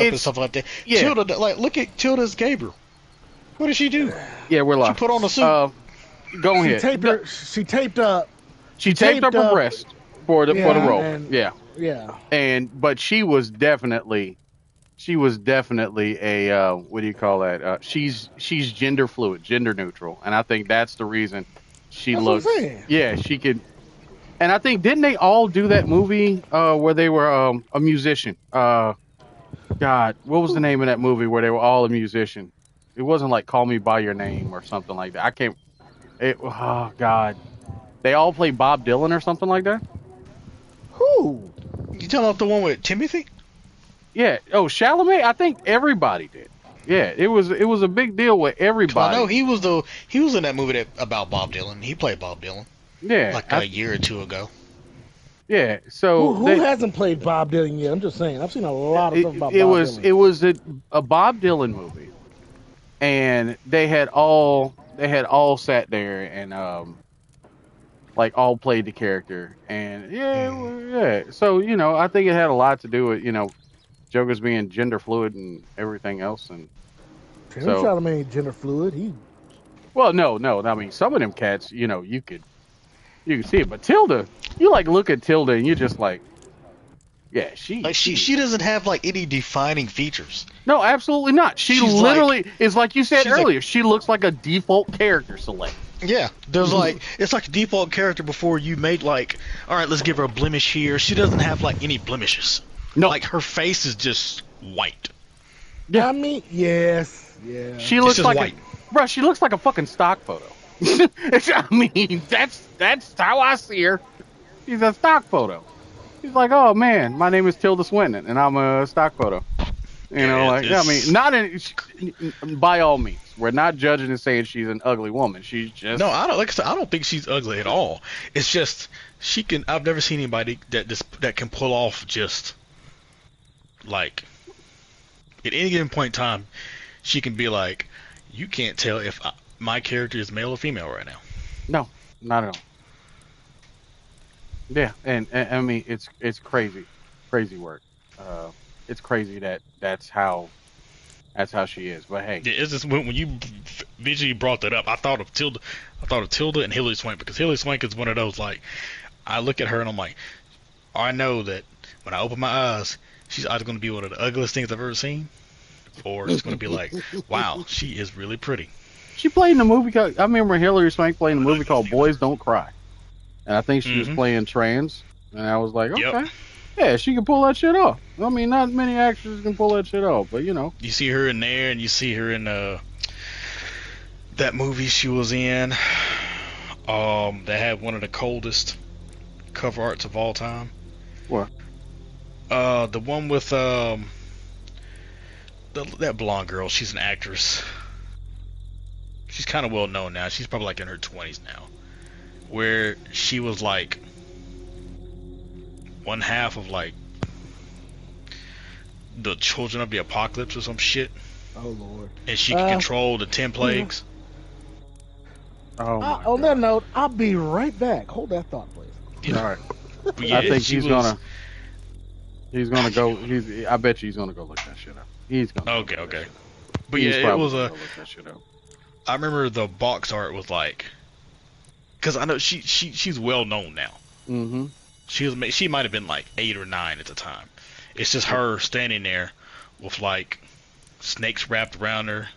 and stuff like that. Yeah. Tilda, like, look at Tilda's Gabriel. What did she do? Yeah, we're live. She put on a suit. Go ahead. She taped up her breast for the role. But she was definitely a what do you call that? She's gender fluid, gender neutral, and I think that's the reason she looks. Yeah, she could. And I think didn't they all do that movie where they were a musician? God, what was the name of that movie where they were all a musician? It wasn't like Call Me by Your Name or something like that. I can't. Oh God, they all played Bob Dylan or something like that. Who? You talking about the one with Timothy? Yeah. Oh, Chalamet. I think everybody did. Yeah, it was a big deal with everybody. I know he was in that movie about Bob Dylan. He played Bob Dylan. Yeah, like a year or two ago. Yeah. So who hasn't played Bob Dylan yet? I'm just saying. I've seen a lot of stuff about Bob Dylan. It was a Bob Dylan movie, and they had all sat there and like all played the character, and yeah. So I think it had a lot to do with Joker's being gender fluid and everything else, and Chalamet ain't gender fluid. Well, no. I mean, some of them cats, you can see it, but Tilda, you like look at Tilda and you're just like, yeah, she doesn't have like any defining features. No, absolutely not. She's literally is like you said earlier. She looks like a default character select. Yeah, there's it's like a default character before you made like, all right, let's give her a blemish here. She doesn't have like any blemishes. No, like her face is just white. Yeah, I mean, yes, yeah. She looks like white. Bro, she looks like a fucking stock photo. I mean, that's how I see her. She's a stock photo. She's like, oh man, my name is Tilda Swinton, and I'm a stock photo. I mean, by all means, we're not judging and saying she's an ugly woman. She's just I don't think she's ugly at all. It's just she can. I've never seen anybody that can pull off just like at any given point in time, she can be like, you can't tell if my character is male or female right now. No, not at all. Yeah, and I mean it's crazy work. It's crazy that's how she is. But hey, yeah, it's just when you visually brought that up, I thought of Tilda and Hilary Swank, because Hilary Swank is one of those, like, I look at her and I'm like, I know that when I open my eyes, she's either going to be one of the ugliest things I've ever seen, or it's going to be like, wow, she is really pretty. She played in a movie I remember Hilary Swank played in a movie called Boys Don't Cry. And I think she was playing trans. And I was like, okay. Yeah, she can pull that shit off. I mean, not many actors can pull that shit off, but You see her in there, and you see her in that movie she was in. That had one of the coldest cover arts of all time. What? The one with that blonde girl. She's an actress. She's kind of well known now. She's probably like in her 20s now. Where she was like one half of like the Children of the Apocalypse or some shit. Oh Lord! And she can control the 10 plagues. On that note, I'll be right back. Hold that thought, please. All right. Yeah, I think he's gonna go. I bet you he's gonna go look that shit up. He's gonna. Okay. But yeah, it was a. I remember the box art was like, because I know she's well known now. Mm-hmm. She might have been like 8 or 9 at the time. It's just her standing there with like snakes wrapped around her,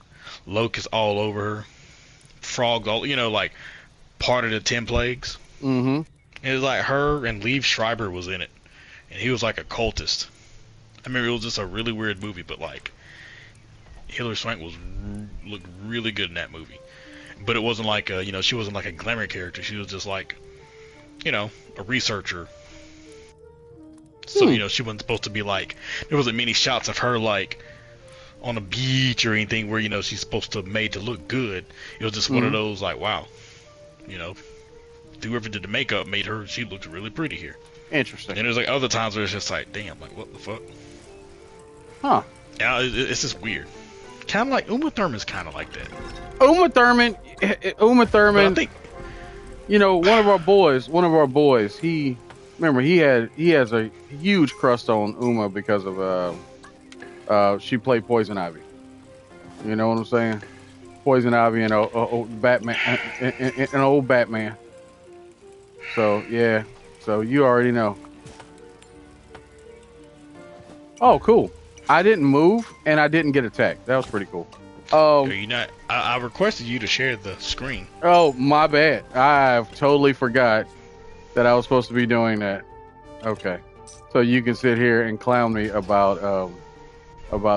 locusts all over her, frogs all, like part of the 10 plagues. Mm-hmm. It was like her and Liev Schreiber was in it, and he was like a cultist. I mean, it was just a really weird movie, but like Hilary Swank looked really good in that movie. But it wasn't like she wasn't like a glamour character. She was just like, a researcher. So, she wasn't supposed to be like, there wasn't many shots of her like on a beach or anything where, she's supposed to made to look good. It was just one of those like, wow, whoever did the makeup made her, she looked really pretty here. Interesting. And there's like other times where it's just like, damn, like what the fuck? Huh. Yeah, it's just weird. Kind of like Uma Thurman's kind of like that. Uma Thurman. I think, one of our boys. He has a huge crush on Uma because of She played Poison Ivy. You know what I'm saying? Poison Ivy and Batman, an old Batman. So yeah, so you already know. Oh, cool. I didn't move and I didn't get attacked. That was pretty cool. You not? I requested you to share the screen. Oh, my bad. I've totally forgot that I was supposed to be doing that. Okay, so you can sit here and clown me about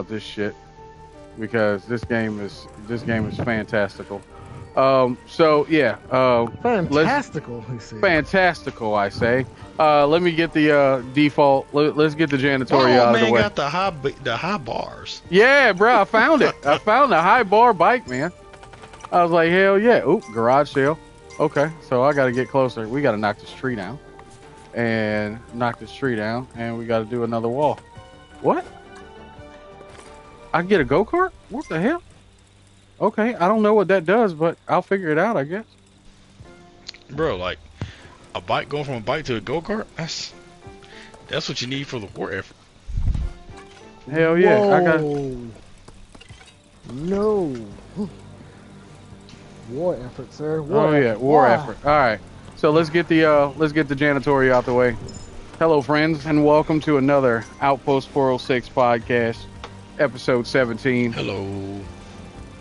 this shit because this game is fantastical. So yeah, Fantastical, he said. Fantastical, I say. Let me get the default. Let's get the janitorial out of the way. Got the high bars. Yeah, bro, I found it. I found the high bar bike, man. I was like, hell yeah. Oop, garage sale. Okay, so I got to get closer. We got to knock this tree down, and we got to do another wall. What? I can get a go-kart? What the hell? Okay, I don't know what that does, but I'll figure it out, I guess. Bro, like a bike going from a bike to a go-kart? That's what you need for the war effort. Hell yeah, Whoa. I got. No. War effort, sir. War effort. All right, so let's get the janitorial out the way. Hello, friends, and welcome to another Outpost 406 podcast, episode 17. Hello.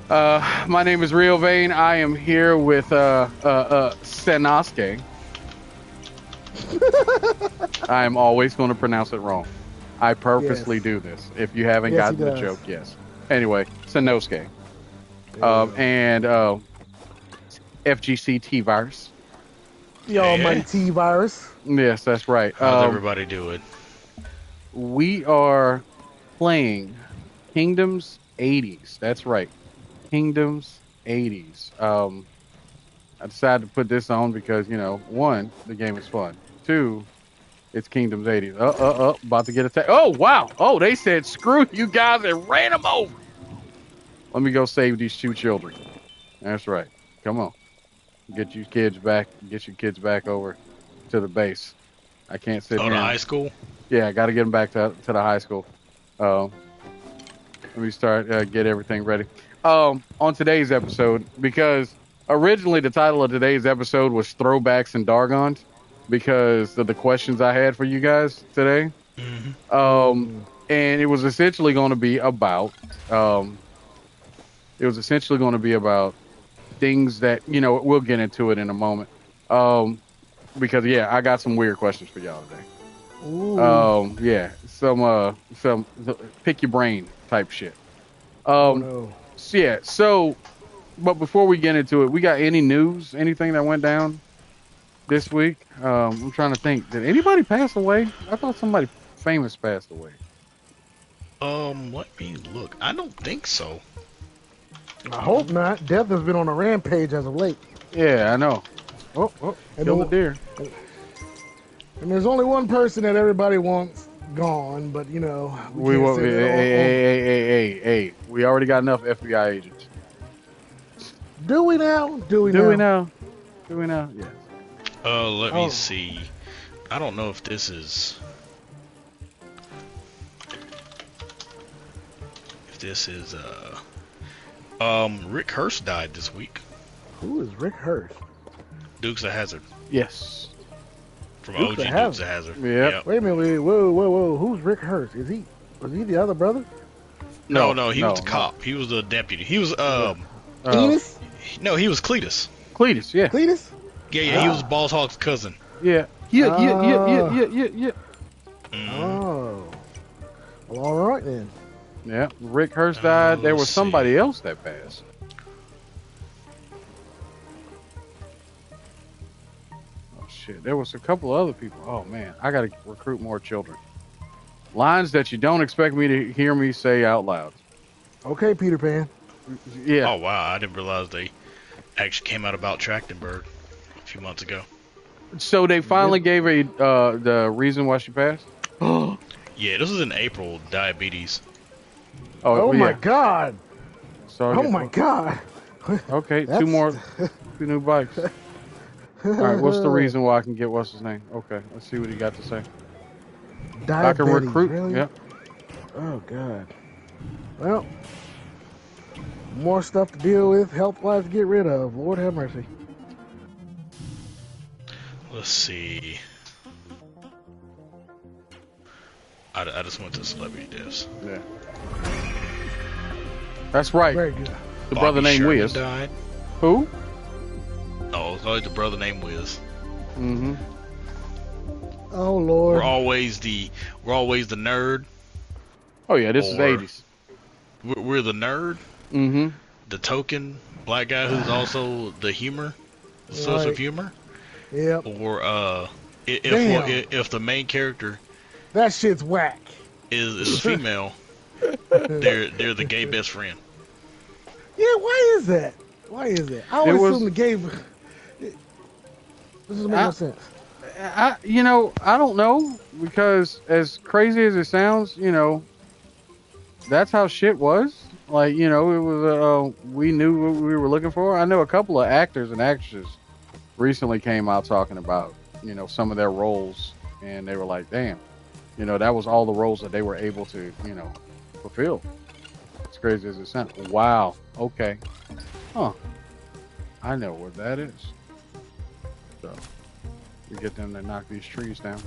My name is Riovane. I am here with Sanosuke. I am always going to pronounce it wrong. I purposely do this. If you haven't gotten the joke, yes. Anyway, Sanosuke. And FGC TeaVirus. The almighty TeaVirus. Yes, that's right. How's everybody doing? We are playing Kingdoms 80s. That's right. Kingdoms 80s. I decided to put this on because, one, the game is fun. Two, it's Kingdoms 80s. About to get attacked. Oh, wow. Oh, they said, screw you guys and ran them over. Let me go save these two children. That's right. Come on. Get your kids back over to the base. I can't sit here. To high school? Yeah, I got to get them back to the high school. Let me start, get everything ready. On today's episode, because originally the title of today's episode was Throwbacks and Dargons, because of the questions I had for you guys today. Mm-hmm. And it was essentially going to be about, things that, we'll get into it in a moment. Because I got some weird questions for y'all today. Ooh. Some pick your brain type shit. No. So, but before we get into it, we got any news, anything that went down this week? I'm trying to think. Did anybody pass away? I thought somebody famous passed away. Let me look. I don't think so. I hope not. Death has been on a rampage as of late. Yeah, I know. Oh, killed a deer. And there's only one person that everybody wants gone, but we won't. Hey. We already got enough FBI agents. Do we now? Do we now? Yes. Let me see. I don't know if this is. Rick Hurst died this week. Who is Rick Hurst? Dukes of Hazzard. Yes. From OG Dukes of Hazzard. Yep. Wait a minute. Whoa. Who's Rick Hurst? Was he the other brother? No, he was the cop. He was the deputy. He was Cletus? No, he was Cletus. Cletus, yeah. Cletus? Yeah, he was Boss Hog's cousin. Yeah. Yeah. Mm. Oh. Well, all right then. Yeah, Rick Hurst died. There was somebody else that passed. Oh shit, there was a couple other people. Oh man, I gotta recruit more children. Lines that you don't expect me to hear me say out loud. Okay, Peter Pan. Yeah. Oh wow, I didn't realize they actually came out about Trachtenberg a few months ago. So they finally gave the reason why she passed? Yeah, this was in April. Diabetes. Oh my God! Sorry. Oh my God! Okay, two new bikes. All right, what's the reason why I can get what's his name? Okay, let's see what he got to say. Diabetes, I can recruit. Really? Yep. Oh God. Well, more stuff to deal with, health-wise to get rid of. Lord have mercy. Let's see. I just went to celebrity deaths. Yeah. That's right. Very good. The brother named Sherman Wiz. died. Who? Oh, it's always the brother named Wiz. Mm-hmm. Oh Lord. We're always the nerd. Oh yeah, this is Or- 80s. We're the nerd, Mm-hmm. the token black guy who's also the source of Right. humor. Yep. Or Damn. if the main character That shit's whack. is female, they're the gay best friend. Yeah, why is that? Why is that? I always assume the gay. This doesn't make no sense. I don't know, because as crazy as it sounds, that's how shit was. Like, it was, we knew what we were looking for. I know a couple of actors and actresses recently came out talking about, some of their roles, and they were like, damn, that was all the roles that they were able to, fulfill. As crazy as it sounds. Wow. Okay. Huh. I know what that is. So, we get them to knock these trees down.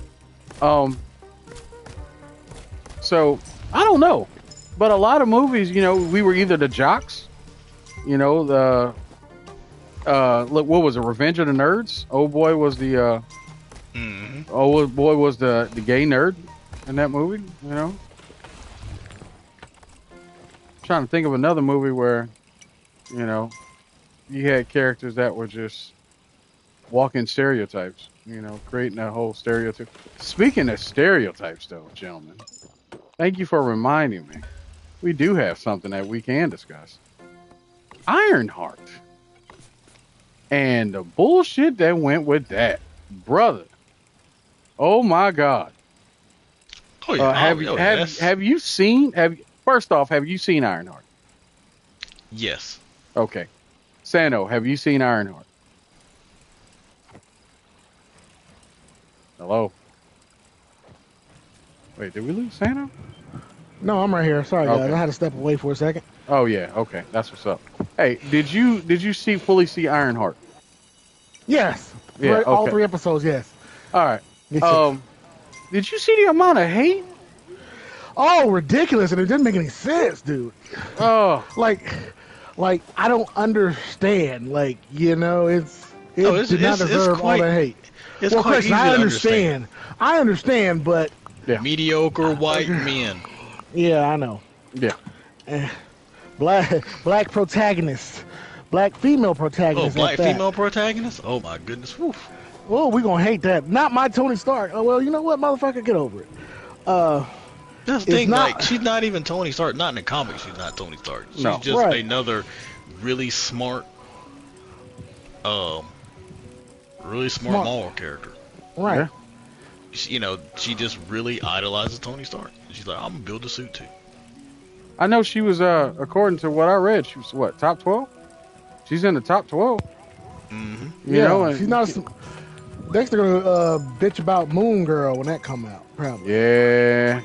So, I don't know. But a lot of movies, we were either the jocks, what was it, Revenge of the Nerds? Old boy was the, old boy was the gay nerd in that movie, Trying to think of another movie where, you had characters that were just walking stereotypes, creating that whole stereotype. Speaking of stereotypes, though, gentlemen, thank you for reminding me. We do have something that we can discuss. Ironheart. And the bullshit that went with that. Brother. Oh my God. Oh yeah. Have you seen first off, have you seen Ironheart? Yes. Okay. Sano, have you seen Ironheart? Hello? Wait, did we lose Sano? No, I'm right here. Sorry, guys. Okay. I had to step away for a second. Oh yeah, okay. That's what's up. Hey, did you fully see Ironheart? Yes. Yeah, Right, all okay. 3 episodes, yes. All right. Me too. Did you see the amount of hate? Oh, ridiculous. And it didn't make any sense, dude. Oh, Like I don't understand. Like, it did not deserve all that hate. It's Well, quite Chris, easy I to understand. I understand, but yeah. Mediocre white men. yeah, I know. Yeah. Black protagonists. Black female Oh, protagonists. black at that. female protagonist? Oh my goodness. Whew. Oh, we're going to hate that. Not my Tony Stark. Oh, well, you know what, motherfucker? Get over it. That's the It's thing, not- like, she's not even Tony Stark. Not in the comics, she's not Tony Stark. She's No. just Right. another really smart Marvel character. Right. Yeah. She just really idolizes Tony Stark. She's like, I'm gonna build a suit too. I know she was, according to what I read, she was what, top 12? She's in the top 12. Mm-hmm. You know, and she's not. Next, they're gonna bitch about Moon Girl when that come out, probably. yeah,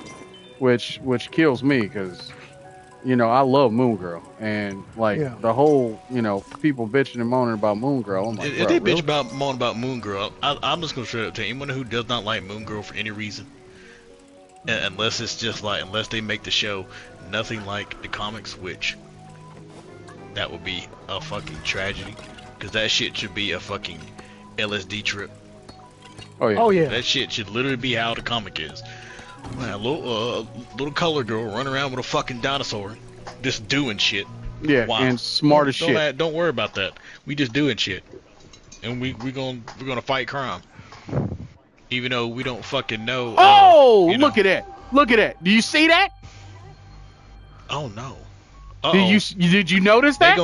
which kills me because, I love Moon Girl, and like Yeah. the whole, people bitching and moaning about Moon Girl. I'm like, If bro, they really? bitch about Moon Girl, I'm just gonna straight up tell you, anyone who does not like Moon Girl for any reason, unless it's just like, unless they make the show nothing like the comics, which that would be a fucking tragedy, because that shit should be a fucking LSD trip. Oh yeah. Oh yeah. That shit should literally be how the comic is. Man, a little color girl running around with a fucking dinosaur, just doing shit. Yeah, Wow. and smart as shit. Don't worry about that. We just doing shit, and we're gonna fight crime, even though we don't fucking know. Oh, look at that! Look at that! Do you see that? Oh no. Did you notice that?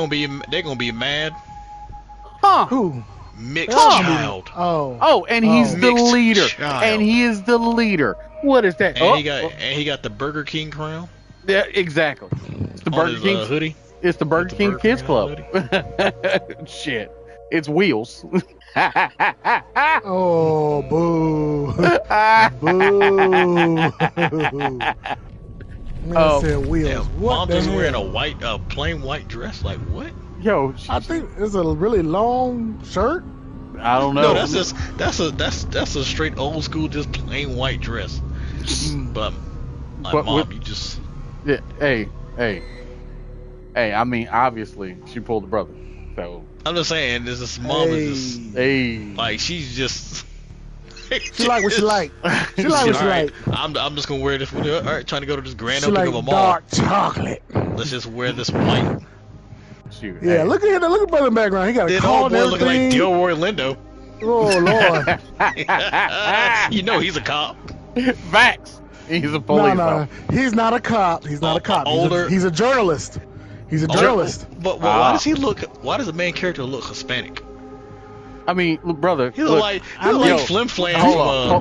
They're gonna be mad. Huh? Who? Mixed Oh. child. Oh. And he's the Mixed leader. child. And he is the leader. What is that? And he got the Burger King crown Yeah, exactly. It's the on Burger his King. Hoodie. It's the Burger the King Burger Kids King Club. Shit. It's wheels. Oh, boo. Boo. Man said wheels. What Mom the just hell? wearing a plain white dress. Like what? Yo, I think it's a really long shirt. I don't know. No, that's a straight old school, just plain white dress. But Mom, you just yeah, hey. I mean, obviously, she pulled the brother. So I'm just saying, this mom is just like she's just. She like what she like. She like what she like. I'm just gonna wear this with her. All right, trying to go to this grand She opening like of a mall. dark chocolate. Let's just wear this white. shoot. Yeah, hey. look at brother in the background. He got a Then car old and boy looking like everything. Delroy Lindo. Oh Lord. You know he's a cop. Facts. He's a police. No, he's not a cop. He's not a cop. He's a journalist. He's a journalist. But why does he look? Why does the main character look Hispanic? I mean, look, He look like Flim Flam. Hold on,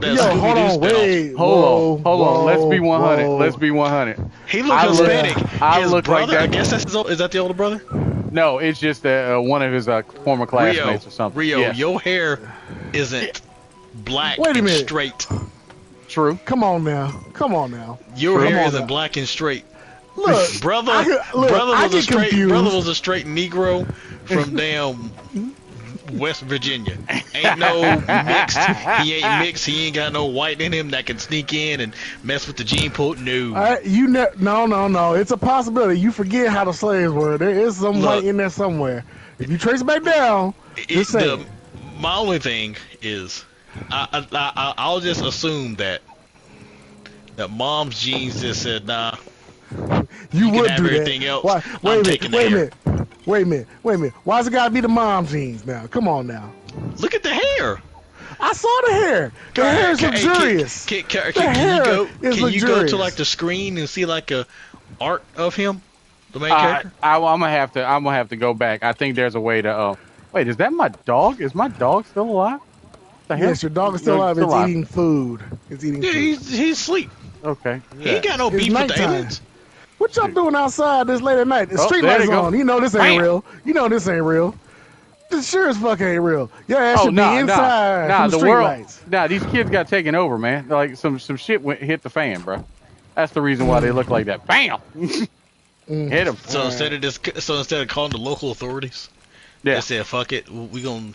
wait. Hold on. Let's be 100. He looks Hispanic. I His look brother, like that. I guess is that the older brother? No, it's just one of his former classmates or something. Rio, Yeah. your hair isn't black Wait a and minute. straight. True. Come on now. Your hair isn't black and straight. Look, brother was a straight Negro from damn West Virginia. Ain't no mixed. He ain't mixed. He ain't got no white in him that can sneak in and mess with the gene pool. No. No. It's a possibility. You forget how the slaves were. There is some white in there somewhere. If you trace it back down, just say. My only thing is, I'll just assume that mom's genes just said, nah. You would can have do everything that. else. Why, I'm taking the hair. Wait a minute. Why's it gotta be the mom jeans now? Come on now. Look at the hair. I saw the hair. The hair is luxurious. Can you go to like the screen and see like a art of him, the main character? I'm gonna have to go back. I think there's a way to. Wait, is that my dog? Is my dog still alive? Yes, your dog is still alive. It's eating food. It's eating food. He's asleep. Okay. He ain't got no beef with the aliens. What y'all doing outside this late at night? The street lights on. You know this ain't real. This sure as fuck ain't real. Your ass should be inside from the street lights. Nah, these kids got taken over, man. Like some shit hit the fan, bro. That's the reason why they look like that. Bam! Hit them. So instead of calling the local authorities, they said, "Fuck it, we gonna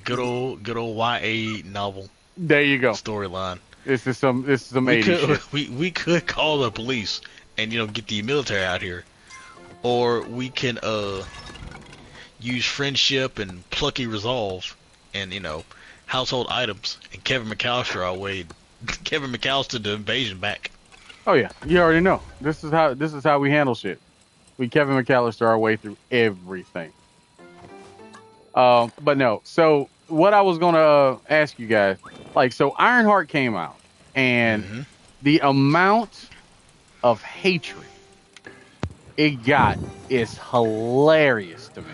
good old YA novel." There you go. Storyline. This is some 80s shit. We could call the police and get the military out here, or we can use friendship and plucky resolve and household items and Kevin McAllister the invasion back. Oh yeah, you already know. This is how we handle shit. We Kevin McAllister our way through everything. But no. So what I was gonna ask you guys, so Ironheart came out, and the amount of hatred it got is hilarious to me,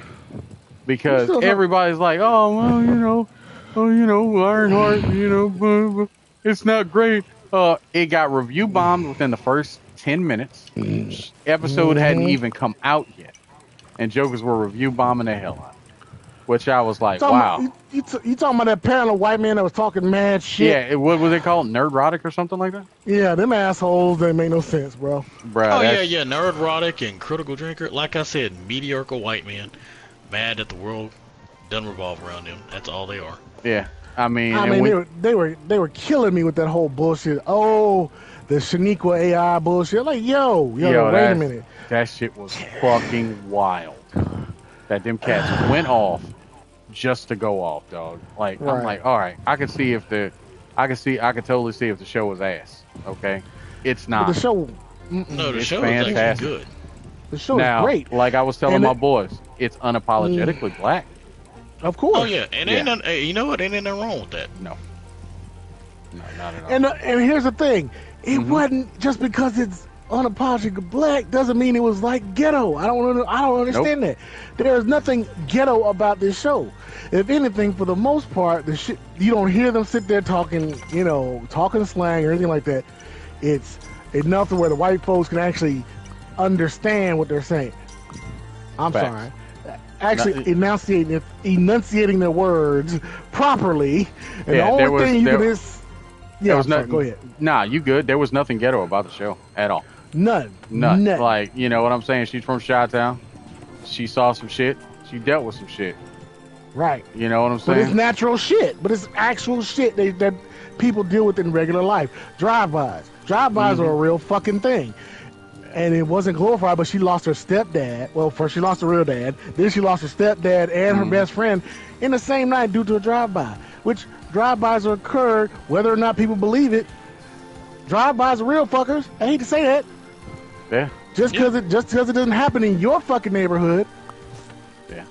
because everybody's like, oh well, Ironheart, it's not great. It got review bombed within the first 10 minutes. Episode hadn't even come out yet, and jokers were review bombing the hell out. Which I was like, wow. You talking about that parallel white man that was talking mad shit? Yeah, what was it called? Nerdrotic or something like that? Yeah, them assholes, they make no sense, bro. Yeah, Nerdrotic and Critical Drinker. Like I said, mediocre white man, mad that the world doesn't revolve around them. That's all they are. Yeah, I mean, they were killing me with that whole bullshit. Oh, the Shaniqua AI bullshit. Like, yo, wait a minute. That shit was fucking wild. That them cats went off just to go off, dog. Like, right. I'm like, all right, I could totally see if the show was ass. Okay, it's not. But the show, the show is actually good. The show is great. Like I was telling my boys, it's unapologetically black. Of course. Oh yeah, and ain't nothing, you know what? Ain't nothing wrong with that. No, not at all. And here's the thing, it wasn't just because it's unapologetically black doesn't mean it was like ghetto. I don't understand that. There's nothing ghetto about this show. If anything, for the most part, the shit you don't hear them sit there talking slang or anything like that. It's enough to where the white folks can actually understand what they're saying. I'm sorry. Actually enunciating their words properly. And the only thing you can There was nothing. Go ahead. Nah, you good. There was nothing ghetto about the show at all. None. Like, you know what I'm saying? She's from Chi-Town. She saw some shit. She dealt with some shit. Right. You know what I'm saying? But it's natural shit. But it's actual shit that people deal with in regular life. Drive-bys. Drive-bys are a real fucking thing. And it wasn't glorified, but she lost her stepdad. Well, first she lost her real dad. Then she lost her stepdad and her best friend in the same night due to a drive-by. Which drive-bys occurred, whether or not people believe it. Drive-bys are real fuckers. I hate to say that. Yeah. Just because it doesn't happen in your fucking neighborhood. Yeah.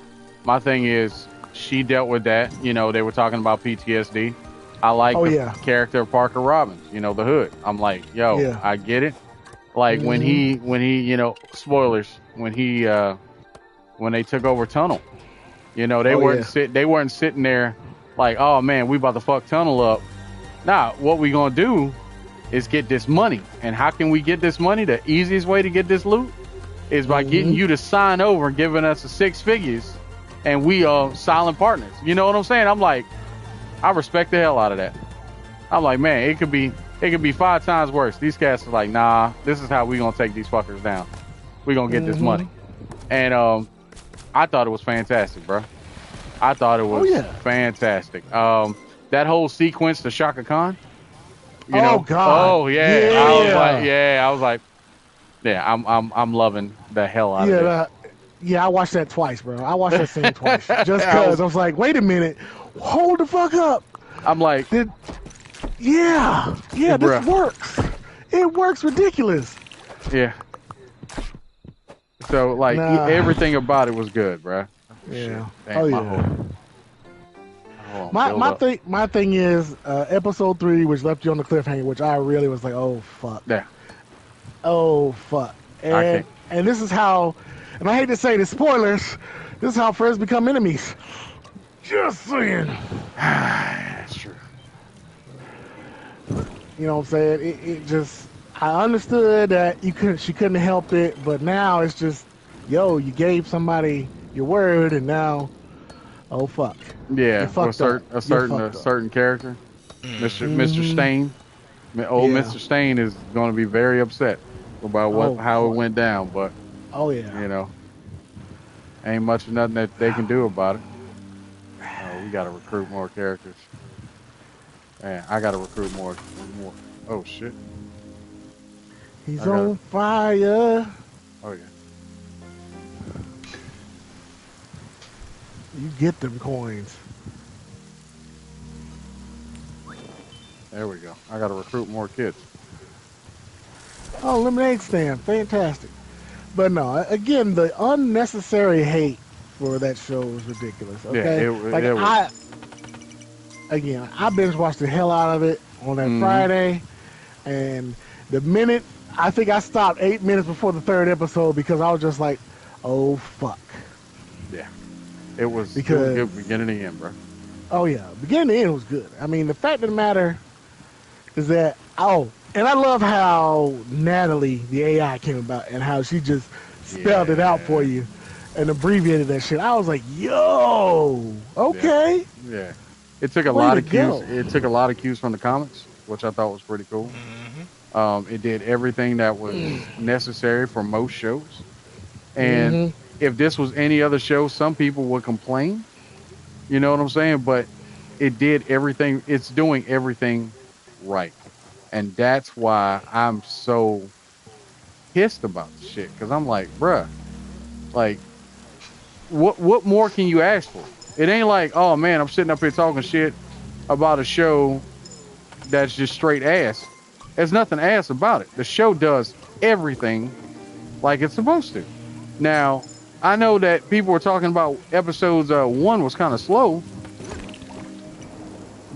My thing is, she dealt with that. You know, they were talking about PTSD. I like the character of Parker Robbins. You know, the Hood. I'm like, yo, I get it. Like when he, you know, spoilers, when they took over Tunnel, you know, they weren't sitting there like, oh man, we about to fuck Tunnel up. Nah, what we gonna do is get this money. And how can we get this money? The easiest way to get this loot is by getting you to sign over and giving us the 6 figures, and we are silent partners. You know what I'm saying? I'm like, I respect the hell out of that. I'm like, man, it could be 5 times worse. These cats are like, nah, this is how we gonna take these fuckers down. We gonna get this money. And I thought it was fantastic, bro. I thought it was fantastic. That whole sequence to Shaka Khan. You know? God. Oh yeah. I was like, I'm loving the hell out of it. I watched that twice, bro. I watched that scene twice. Just because I was like, wait a minute, hold the fuck up. I'm like, this works. It works ridiculous. Yeah. So like everything about it was good, bro. Yeah. Damn, My thing is episode 3, which left you on the cliffhanger, which I really was like, oh fuck. Yeah. Oh fuck. And this is how, and I hate to say this, spoilers. This is how friends become enemies. Just saying. That's true. You know what I'm saying? It just, I understood that she couldn't help it, but now it's just, yo, you gave somebody your word, and now, oh fuck. Yeah, a certain character, Mr. Stain. Mr. Stain is going to be very upset about how it went down, but you know, ain't much of nothing that they can do about it. We got to recruit more characters. Man, I got to recruit more. Oh shit. He's on fire. Oh yeah. You get them coins. There we go. I got to recruit more kids. Oh, lemonade stand, fantastic. But no, again, the unnecessary hate for that show was ridiculous. Okay, I binge watched the hell out of it on that Friday, and the minute I think I stopped 8 minutes before the 3rd episode because I was just like, oh fuck. Yeah, it was good beginning to end, bro. Oh yeah, beginning to end was good. I mean, the fact of the matter is that and I love how Natalie, the AI, came about and how she just spelled it out for you and abbreviated that shit. I was like, yo, okay. Yeah. It took a lot of cues. It took a lot of cues from the comics, which I thought was pretty cool. It did everything that was necessary for most shows. And if this was any other show, some people would complain. You know what I'm saying? But it did everything. It's doing everything right. And that's why I'm so pissed about the shit. Because I'm like, bruh, like, what more can you ask for? It ain't like, oh man, I'm sitting up here talking shit about a show that's just straight ass. There's nothing ass about it. The show does everything like it's supposed to. Now, I know that people were talking about episodes 1 was kind of slow.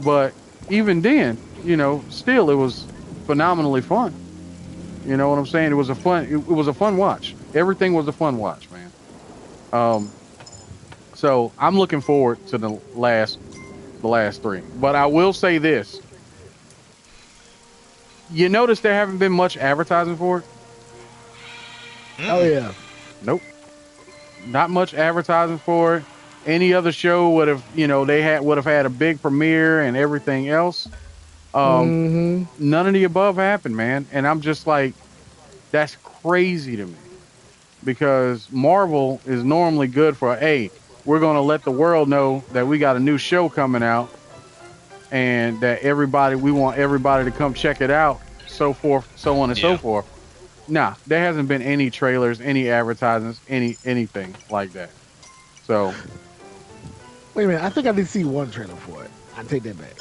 But even then, you know, still it was phenomenally fun. You know what I'm saying? It was a fun watch. Everything was a fun watch, man. So I'm looking forward to the last 3. But I will say this. You notice there haven't been much advertising for it? Oh yeah. Nope. Not much advertising for it. Any other show would have, you know, would have had a big premiere and everything else. None of the above happened, man. And I'm just like, that's crazy to me. Because Marvel is normally good for, hey, we're going to let the world know that we got a new show coming out and that we want everybody to come check it out, so forth, so on and so forth. Nah, there hasn't been any trailers, any advertisements, anything like that. So, wait a minute, I think I did see one trailer for it. I take that back.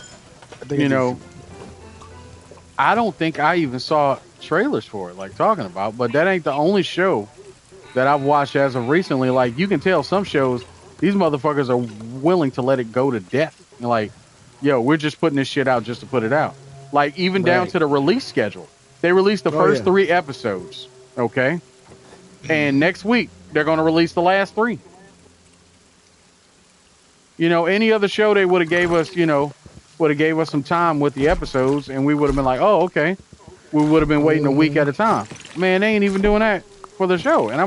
I don't think I even saw trailers for it, like talking about, but that ain't the only show that I've watched as of recently. Like, you can tell some shows, these motherfuckers are willing to let it go to death. Like, yo, we're just putting this shit out just to put it out. Like, even down to the release schedule. They released the first 3 episodes, okay? And next week, they're going to release the last 3. Any other show, they would have gave us, gave us some time with the episodes, and we would have been like, oh, okay. We would have been waiting a week at a time. Man, they ain't even doing that for the show. And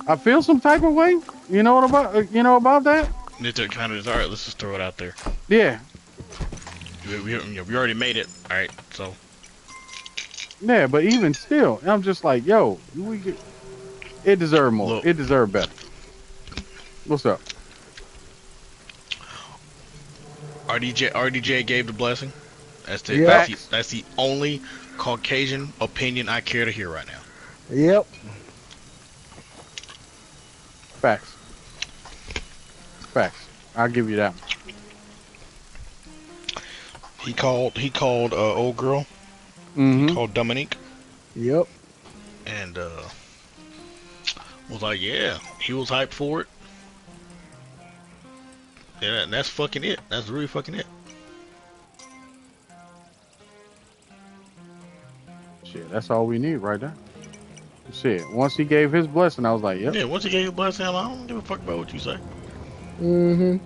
I feel some type of way. You know about that? It's kind of, all right, let's just throw it out there. Yeah. We already made it. All right, so. Yeah, but even still, I'm just like, yo, it deserved more. Look, it deserved better. What's up? RDJ gave the blessing. That's the only Caucasian opinion I care to hear right now. Yep. Facts. I'll give you that. He called old girl. Mm-hmm. He called Dominique. Yep. And was like, yeah, he was hyped for it. Yeah, and that's fucking it. That's really fucking it. Shit, that's all we need right there. Shit, once he gave his blessing, I was like, yep. Yeah, once he gave his blessing, I don't give a fuck about what you say. Mm-hmm.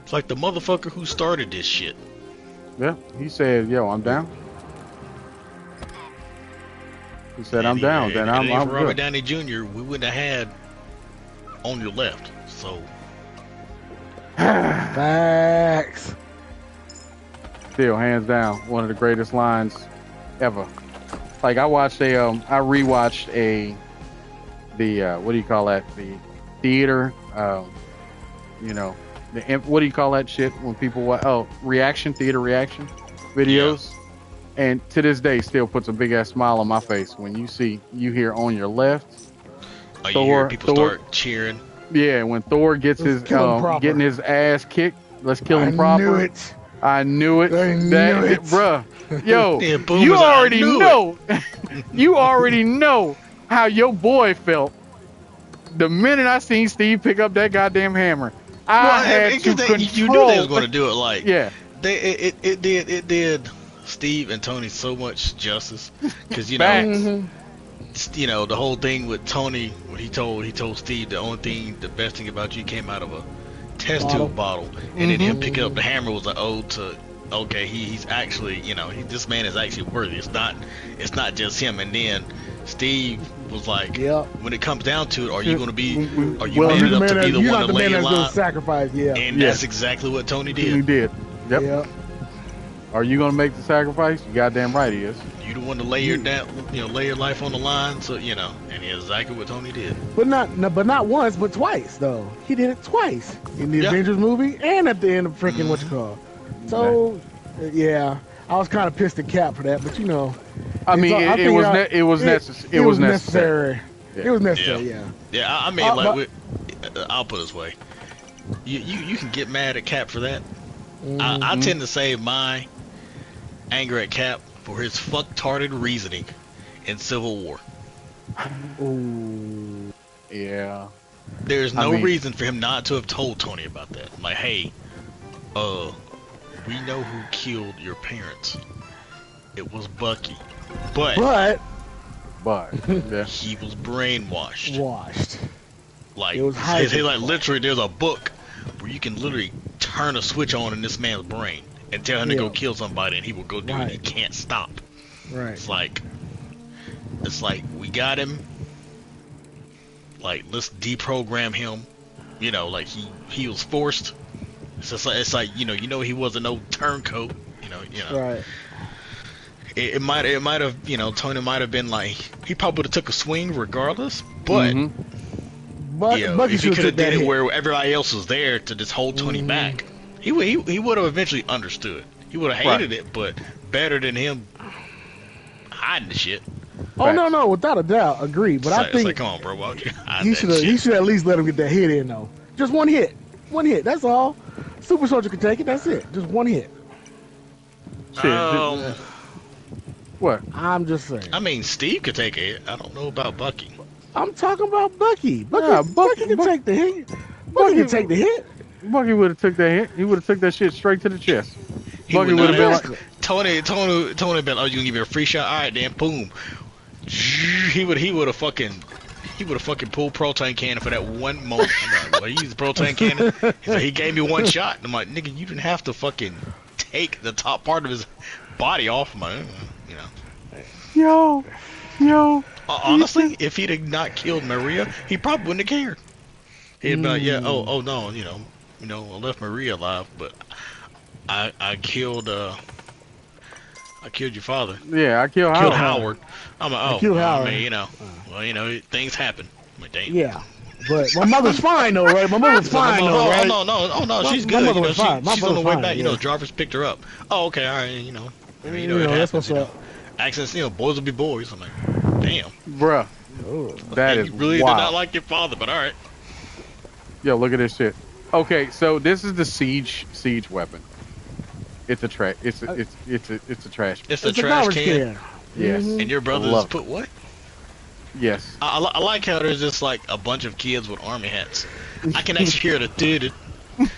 It's like the motherfucker who started this shit. Yeah, he said, yo, I'm down. He said, I'm down. Then I'm for Robert good. Downey Jr., we wouldn't have had On Your Left. So. Facts. Still, hands down, one of the greatest lines ever. Like, I rewatched what do you call that? The theater, what do you call that shit when people theater reaction videos? Yeah. And to this day, still puts a big ass smile on my face when you hear On Your Left. Oh, you hear people start cheering. Yeah, when Thor gets getting his ass kicked, let's kill him proper. I knew it. Bruh. Yo, you already know. You already know how your boy felt the minute I seen Steve pick up that goddamn hammer. You knew they was going to do it. Like, yeah, it did Steve and Tony so much justice, because the whole thing with Tony when he told Steve the best thing about you came out of a test tube bottle, and then him picking up the hammer was an ode to, okay, he's actually, this man is actually worthy. It's not just him. And then Steve was like, when it comes down to it, are you man enough to be the one to lay your life? Sacrifice, and that's exactly what Tony did. He did. Yep. Are you gonna make the sacrifice? You goddamn right he is. You the one to lay your life on the line, so and he exactly what Tony did. But not once, but twice though. He did it twice in the Avengers movie and at the end of freaking what you call. So I was kind of pissed at Cap for that, but it was necessary. It was necessary. It was necessary. Yeah, I mean, I'll put it this way: you can get mad at Cap for that. I tend to save my anger at Cap for his fucktarded reasoning in Civil War. Ooh. Yeah. There's no reason for him not to have told Tony about that. Like, hey, we know who killed your parents. It was Bucky. But yeah. He was brainwashed. Like, it was literally, there's a book where you can literally turn a switch on in this man's brain and tell him to go kill somebody, and he will go do it. He can't stop. Right. It's like we got him. Like, let's deprogram him. Like he was forced. It's like he wasn't no turncoat. Right. It might have, Tony might have been like, he probably would have took a swing regardless, but But Bucky if he should could have have did it hit. where everybody else was there to just hold Tony back, he would have eventually understood. He would have hated it, but better than him hiding the shit. Oh no, without a doubt, agreed. But I think it's like, come on, bro, why would you hide he that should shit? at least let him get that hit in though. Just one hit, that's all. Super Soldier can take it. That's it. Just one hit. Shit. What? I'm just saying. I mean, Steve could take it. I don't know about Bucky. I'm talking about Bucky. Bucky can take the hit. Bucky can take the hit. Bucky would have took that hit. He would have took that shit straight to the chest. Bucky would have been like, Tony been, oh, you gonna give me a free shot? All right, then, boom. He would have fucking pulled proton cannon for that one moment. I'm like, well, he used the proton cannon. He's like, he gave me one shot. And I'm like, nigga, you didn't have to fucking take the top part of his body off. Yo. Honestly, if he'd have not killed Maria, he probably wouldn't have cared. He'd be like, yeah, oh no, I left Maria alive, but I killed your father. Yeah, I killed Howard. I'm like, killed Howard. I mean, things happen. I'm like, damn. Yeah, but my mother's fine though, right? My mother's fine though, right? Oh no, she's My good. mother was fine. She's on the way fine, back. yeah. Jarvis picked her up. Oh, okay, all right. It that's happens. what's up. Accidents, boys will be boys. I'm like, damn. Bruh. That is you really wild. did not like your father, but all right. Yo, look at this shit. Okay, so this is the siege weapon. It's a trash. It's a trash. It's a trash garbage can. Yes. And your brothers put what? Yes. I like how there's just like a bunch of kids with army hats. I can actually hear the did I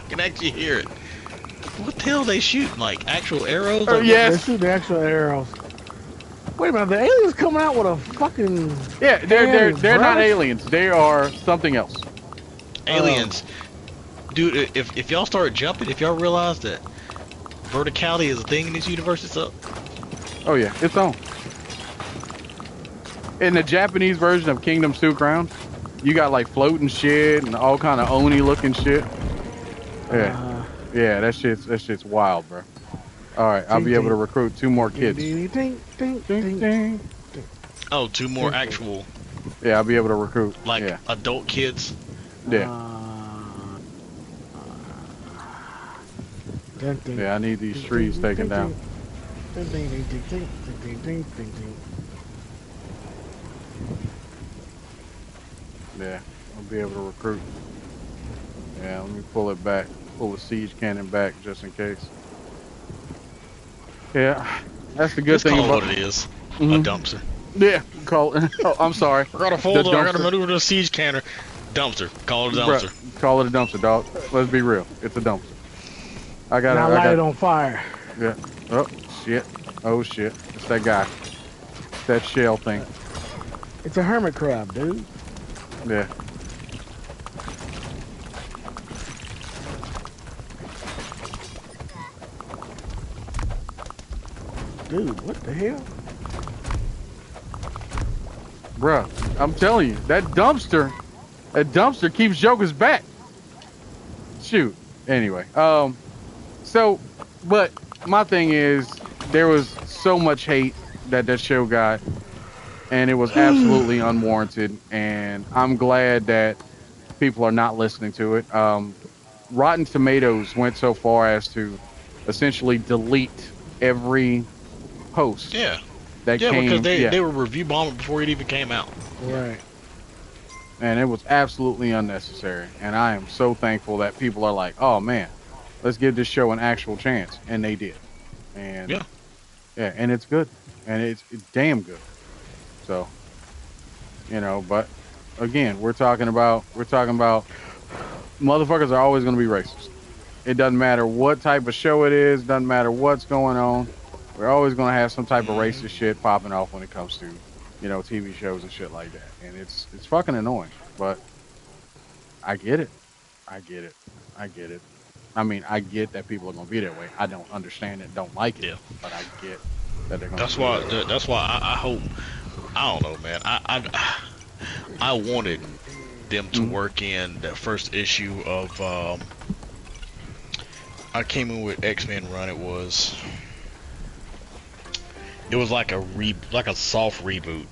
can actually hear it. What the hell are they shooting? Like actual arrows? Yes. They shoot the actual arrows. Wait a minute, the aliens coming out with a fucking... Yeah, they're not aliens. They are something else. Aliens. Dude, if y'all start jumping, if y'all realize that verticality is a thing in this universe, it's up. Oh yeah, it's on. In the Japanese version of Kingdom Two Crown, you got like floating shit and all kind of Oni looking shit. Yeah. Yeah, that shit's wild, bro. All right, I'll be able to recruit 2 more kids. Oh, 2 more actual. Yeah, I'll be able to recruit. Like adult kids. Yeah. Yeah, I need these trees taken down. Yeah, I'll be able to recruit. Yeah, let me pull it back. Pull the siege cannon back just in case. Yeah, that's the good thing about what it is. A dumpster. Yeah, call it. Oh, I'm sorry. I got a folder. I got to maneuver the siege cannon. Dumpster. Call it a dumpster. Bruh, call it a dumpster, dog. Let's be real. It's a dumpster. I got to light it on fire. Yeah. Oh shit. Oh shit. It's that guy. It's that shell thing. It's a hermit crab, dude. Yeah. Dude, what the hell? Bruh, I'm telling you, that dumpster keeps Joker's back. Shoot. Anyway, so, but my thing is, there was so much hate that show got, and it was absolutely unwarranted, and I'm glad that people are not listening to it. Rotten Tomatoes went so far as to essentially delete every post. Yeah. That came, because they were review bombing before it even came out. Right. And it was absolutely unnecessary. And I am so thankful that people are like, oh man, let's give this show an actual chance. And they did. And yeah, and it's good. And it's damn good. So, but again, we're talking about motherfuckers are always going to be racist. It doesn't matter what type of show it is, doesn't matter what's going on. We're always going to have some type of racist shit popping off when it comes to, TV shows and shit like that. And it's fucking annoying, but I get it. I mean, I get that people are going to be that way. I don't understand it, don't like it, but I get that they're going to That's why I hope, I don't know, man. I wanted them to work in that first issue of I came in with X-Men run. It was like a soft reboot,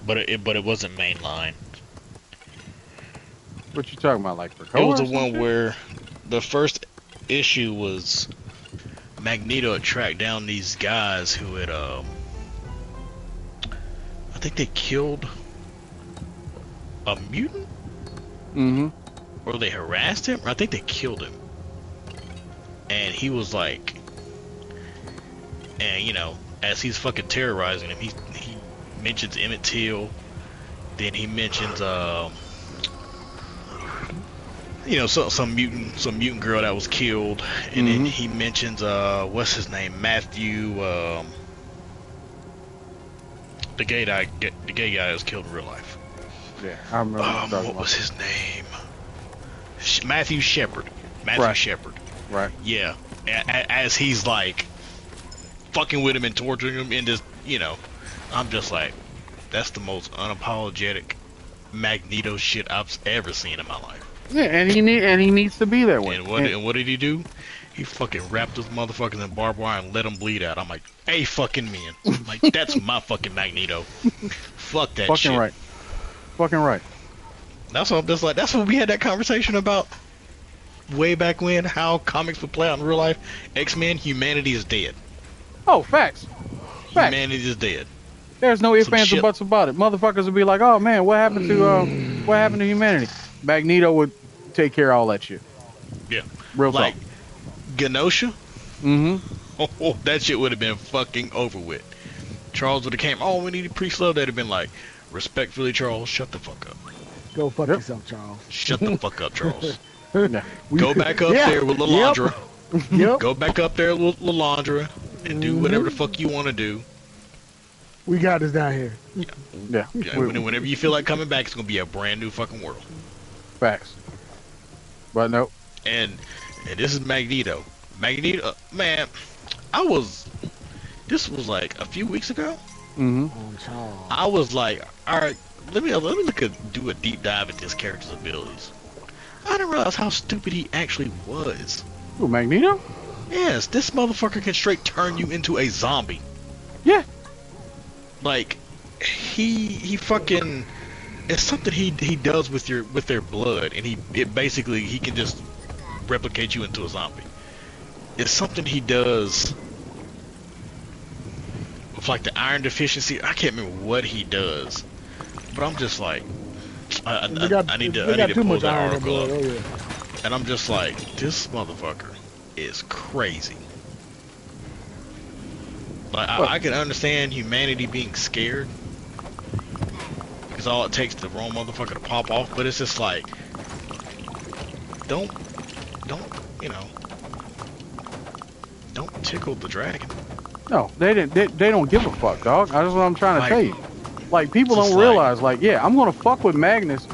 but it wasn't mainline. What you talking about, like for It was the one where the first issue was Magneto had tracked down these guys who had I think they killed a mutant? Or they harassed him? Or I think they killed him. And he was like, and you know, as he's fucking terrorizing him, he mentions Emmett Till, then he mentions you know, some mutant girl that was killed, and then he mentions what's his name, Matthew, the gay guy that was killed in real life. Yeah, I remember. What was his name? Matthew Shepard. Matthew Shepard. Right. Yeah. As he's like fucking with him and torturing him in this, you know, I'm just like, that's the most unapologetic Magneto shit I've ever seen in my life. Yeah, and he needs to be that way. And what did he do? He fucking wrapped those motherfuckers in barbed wire and let them bleed out. I'm like, hey, fucking man. I'm like, that's my fucking Magneto. Fuck that shit. Fucking right. Fucking right. That's what I'm just like. That's what we had that conversation about way back when. How comics would play out in real life. X-Men, humanity is dead. Oh, facts. Humanity is dead. There's no ifs, ands, or buts about it. Motherfuckers would be like, oh man, what happened to humanity? Magneto would take care of all that shit. Yeah. Real like talk. Genosha. Oh, that shit would have been fucking over with. Charles would have came. Oh, we need a priest love. That'd have been like, respectfully, Charles, shut the fuck up. Go fuck yourself, Charles. Shut the fuck up, Charles. Yeah. Go back up there with Lalandra. Yep. Go back up there with Lalandra and do whatever the fuck you want to do. We got this down here. Yeah. Whenever you feel like coming back, it's gonna be a brand new fucking world. Facts. But no. And this is Magneto. Magneto, man, this was like a few weeks ago. I was like, all right, let me do a deep dive at this character's abilities. I didn't realize how stupid he actually was. Who, Magneto? Yes, this motherfucker can straight turn you into a zombie. Yeah. Like, he fucking, it's something he does with their blood, and it basically he can just replicate you into a zombie. It's something he does with like the iron deficiency. I can't remember what he does, but I'm just like, I need to pull that article up. And I'm just like, this motherfucker is crazy. Like, I can understand humanity being scared, because all it takes the wrong motherfucker to pop off, but it's just like, don't, you know, don't tickle the dragon. No, they don't give a fuck, dog. That's what I'm trying to tell you. Like, people don't realize, like, yeah, I'm gonna fuck with Magnus.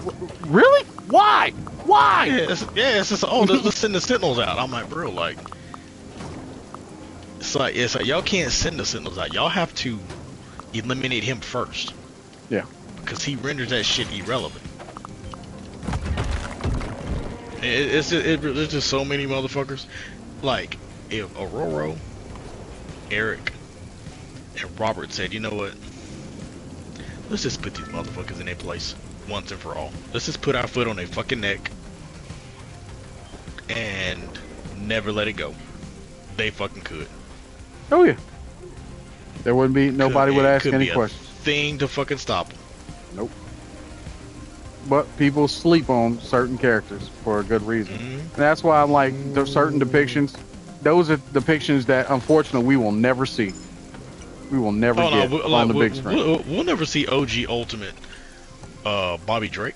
Really? Why? Why? Yeah, it's just, let's send the Sentinels out. I'm like, bro, like, it's like y'all can't send the Sentinels out. Y'all have to eliminate him first. Yeah. Because he renders that shit irrelevant. It's just so many motherfuckers. Like, if Aurora, Eric, and Robert said, you know what? Let's just put these motherfuckers in their place once and for all. Let's just put our foot on their fucking neck and never let it go. They fucking could. Oh yeah. There wouldn't be, nobody would ask any questions. Thing to fucking stop them. Nope. But people sleep on certain characters for a good reason. And that's why I'm like, there's certain depictions. Those are depictions that unfortunately we will never see. We will never get on the big screen. We'll never see OG Ultimate Bobby Drake.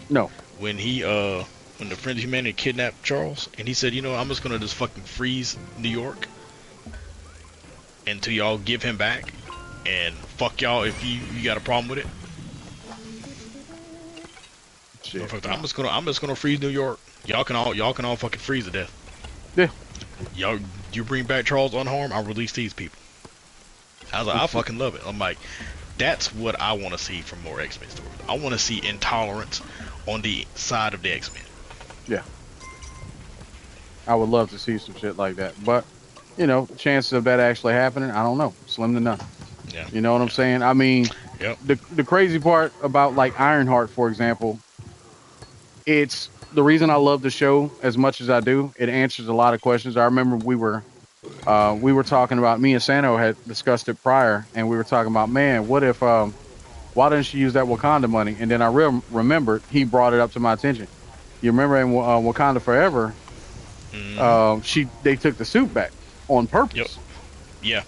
No. When the Friends of Humanity kidnapped Charles, and he said, you know, I'm just gonna just fucking freeze New York until y'all give him back, and fuck y'all if you got a problem with it. Shit. I'm just gonna freeze New York. Y'all can all fucking freeze to death. Yeah. You bring back Charles unharmed, I'll release these people. I was like, I fucking love it. I'm like, That's what I want to see from more X-Men stories. I want to see intolerance on the side of the X-Men. Yeah. I would love to see some shit like that. But, chances of that actually happening, I don't know. Slim to none. Yeah. You know what I'm saying? I mean, Yep. the crazy part about like Ironheart, for example, it's the reason I love the show as much as I do. It answers a lot of questions. I remember we were talking about, me and Sano had discussed it prior, and we were talking about, man, what if why didn't she use that Wakanda money? And then I remembered he brought it up to my attention. You remember in Wakanda Forever, they took the suit back on purpose. Yep.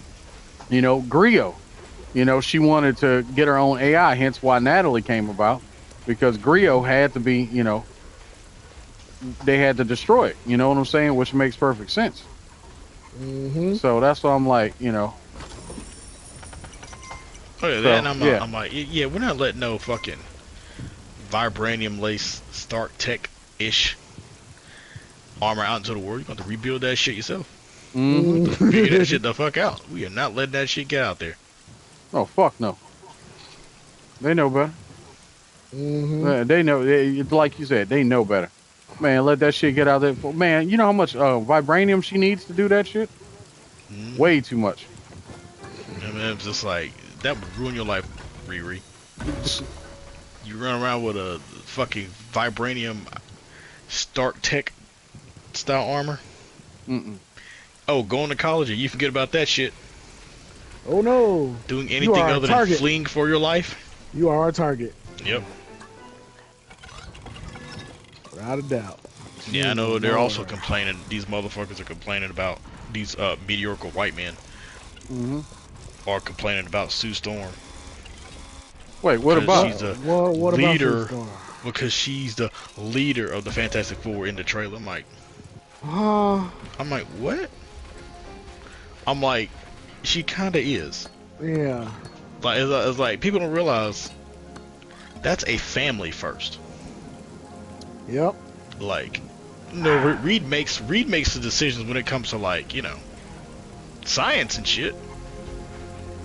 Yeah. Griot, she wanted to get her own AI, hence why Natalie came about, because Griot had to be, they had to destroy it. You know what I'm saying? Which makes perfect sense. Mm-hmm. So that's why I'm like, Oh yeah, I'm like, yeah, we're not letting no fucking vibranium lace Stark Tech-ish armor out into the world. You're going to rebuild that shit yourself. Mm-hmm. Figure that shit the fuck out. We are not letting that shit get out there. Oh, fuck no. They know better. Mm-hmm. They know, like you said, they know better. Man, let that shit get out there. Man, you know how much vibranium she needs to do that shit? Way too much. I mean, it's just like, that would ruin your life, Riri. You run around with a fucking vibranium Stark Tech style armor. Oh, going to college and you forget about that shit. Oh no. Doing anything other than fleeing for your life. You are our target. Yep. Without a doubt. Yeah, I know they're also complaining. These motherfuckers are complaining about these mediocre white men. Are complaining about Sue Storm. Wait, what about? She's a what leader. About Sue Storm? Because she's the leader of the Fantastic Four in the trailer. I'm like, what? I'm like, she kind of is. Yeah. Like, it's like people don't realize that's a family first. Yep. Like, no, Reed makes the decisions when it comes to, like, science and shit.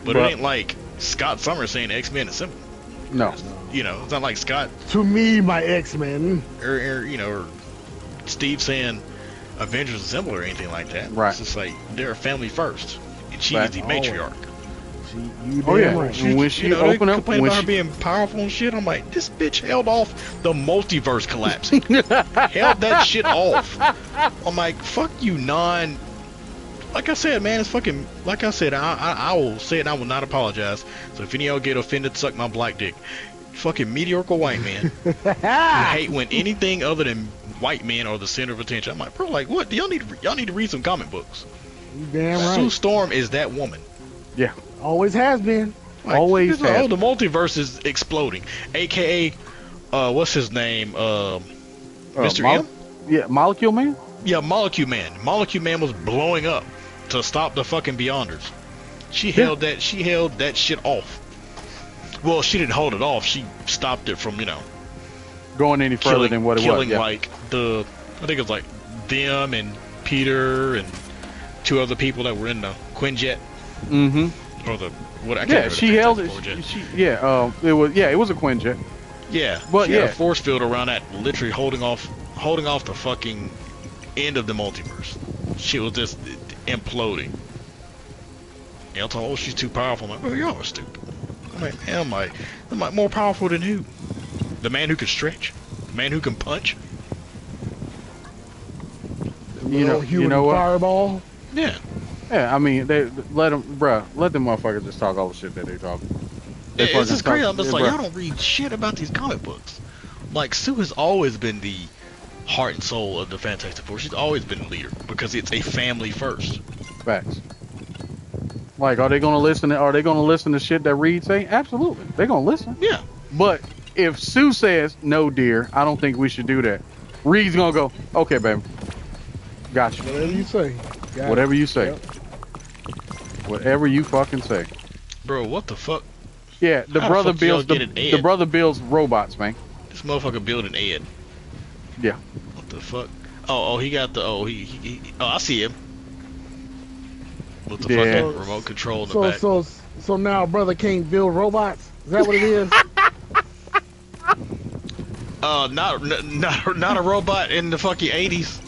But it ain't like Scott Summers saying X-Men is simple. No. It's not like Scott. To me, my X-Men. Or Steve saying Avengers is simple or anything like that. Right. It's just like, they're a family first. And she is the matriarch. Right. When she opened up, complaining about her being powerful and shit, I'm like, this bitch held off the multiverse collapsing. Held that shit off. I'm like, fuck you, like I said, man, it's fucking, like I said, I will say it and I will not apologize. So if any of y'all get offended, suck my black dick. Fucking mediocre white man. Who hate when anything other than white men are the center of attention. I'm like, bro, like, what? Y'all need to read some comic books. Damn right. Sue Storm is that woman. Yeah. Always has been. Like, always has. Oh, the multiverse is exploding. AKA, what's his name? Mr. M? Yeah, Molecule Man? Yeah, Molecule Man. Molecule Man was blowing up to stop the fucking Beyonders. She held that shit off. Well, she didn't hold it off. She stopped it from, going any further than what it was. Killing like I think it was like them and Peter and two other people that were in the Quinjet. Or the what? I can't she held it. It was a Quinjet. Yeah, but she had a force field around that, literally holding off the fucking end of the multiverse. She was just imploding. I told her, oh, she's too powerful. I'm like, oh, y'all are stupid. I'm like, more powerful than who? The man who can stretch? The man who can punch? You know what? Fireball? Yeah. Yeah, I mean, they let them motherfuckers just talk all the shit that they talk. It's just crazy. I'm just like, y'all don't read shit about these comic books. Like, Sue has always been the heart and soul of the Fantastic Four. She's always been a leader because it's a family first. Facts. Like, are they gonna listen to shit that Reed say? Absolutely, they're gonna listen. Yeah. But if Sue says, no, dear, I don't think we should do that, Reed's gonna go, okay, baby, gotcha. Whatever you say. Whatever you say. Yep. Whatever you fucking say. Bro, what the fuck? Yeah, the brother builds robots, man. This motherfucker building Ed. Yeah. What the fuck? Oh, he got the I see him. With the fucking remote control in the back. So now brother can't build robots? Is that what it is? Not a robot in the fucking 80s.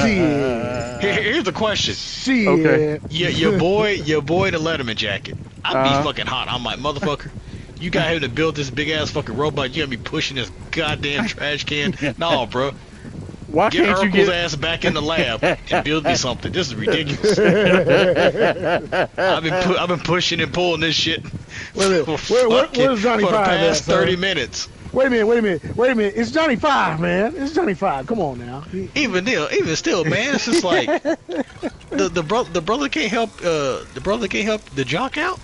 Shit. Here's the question. Shit. Okay. Your boy in the Letterman jacket. I'd be fucking hot. I'm like, motherfucker, you got him to build this big ass fucking robot. You got me pushing this goddamn trash can. No, bro. Why Get can't Urkel's you get ass back in the lab and build me something. This is ridiculous. I've been pushing and pulling this shit Where's Johnny for the Five past at, 30 minutes. Wait a minute. It's Johnny Five, man. It's Johnny Five. Come on now. Even still, man, it's just like the brother can't help the jock out.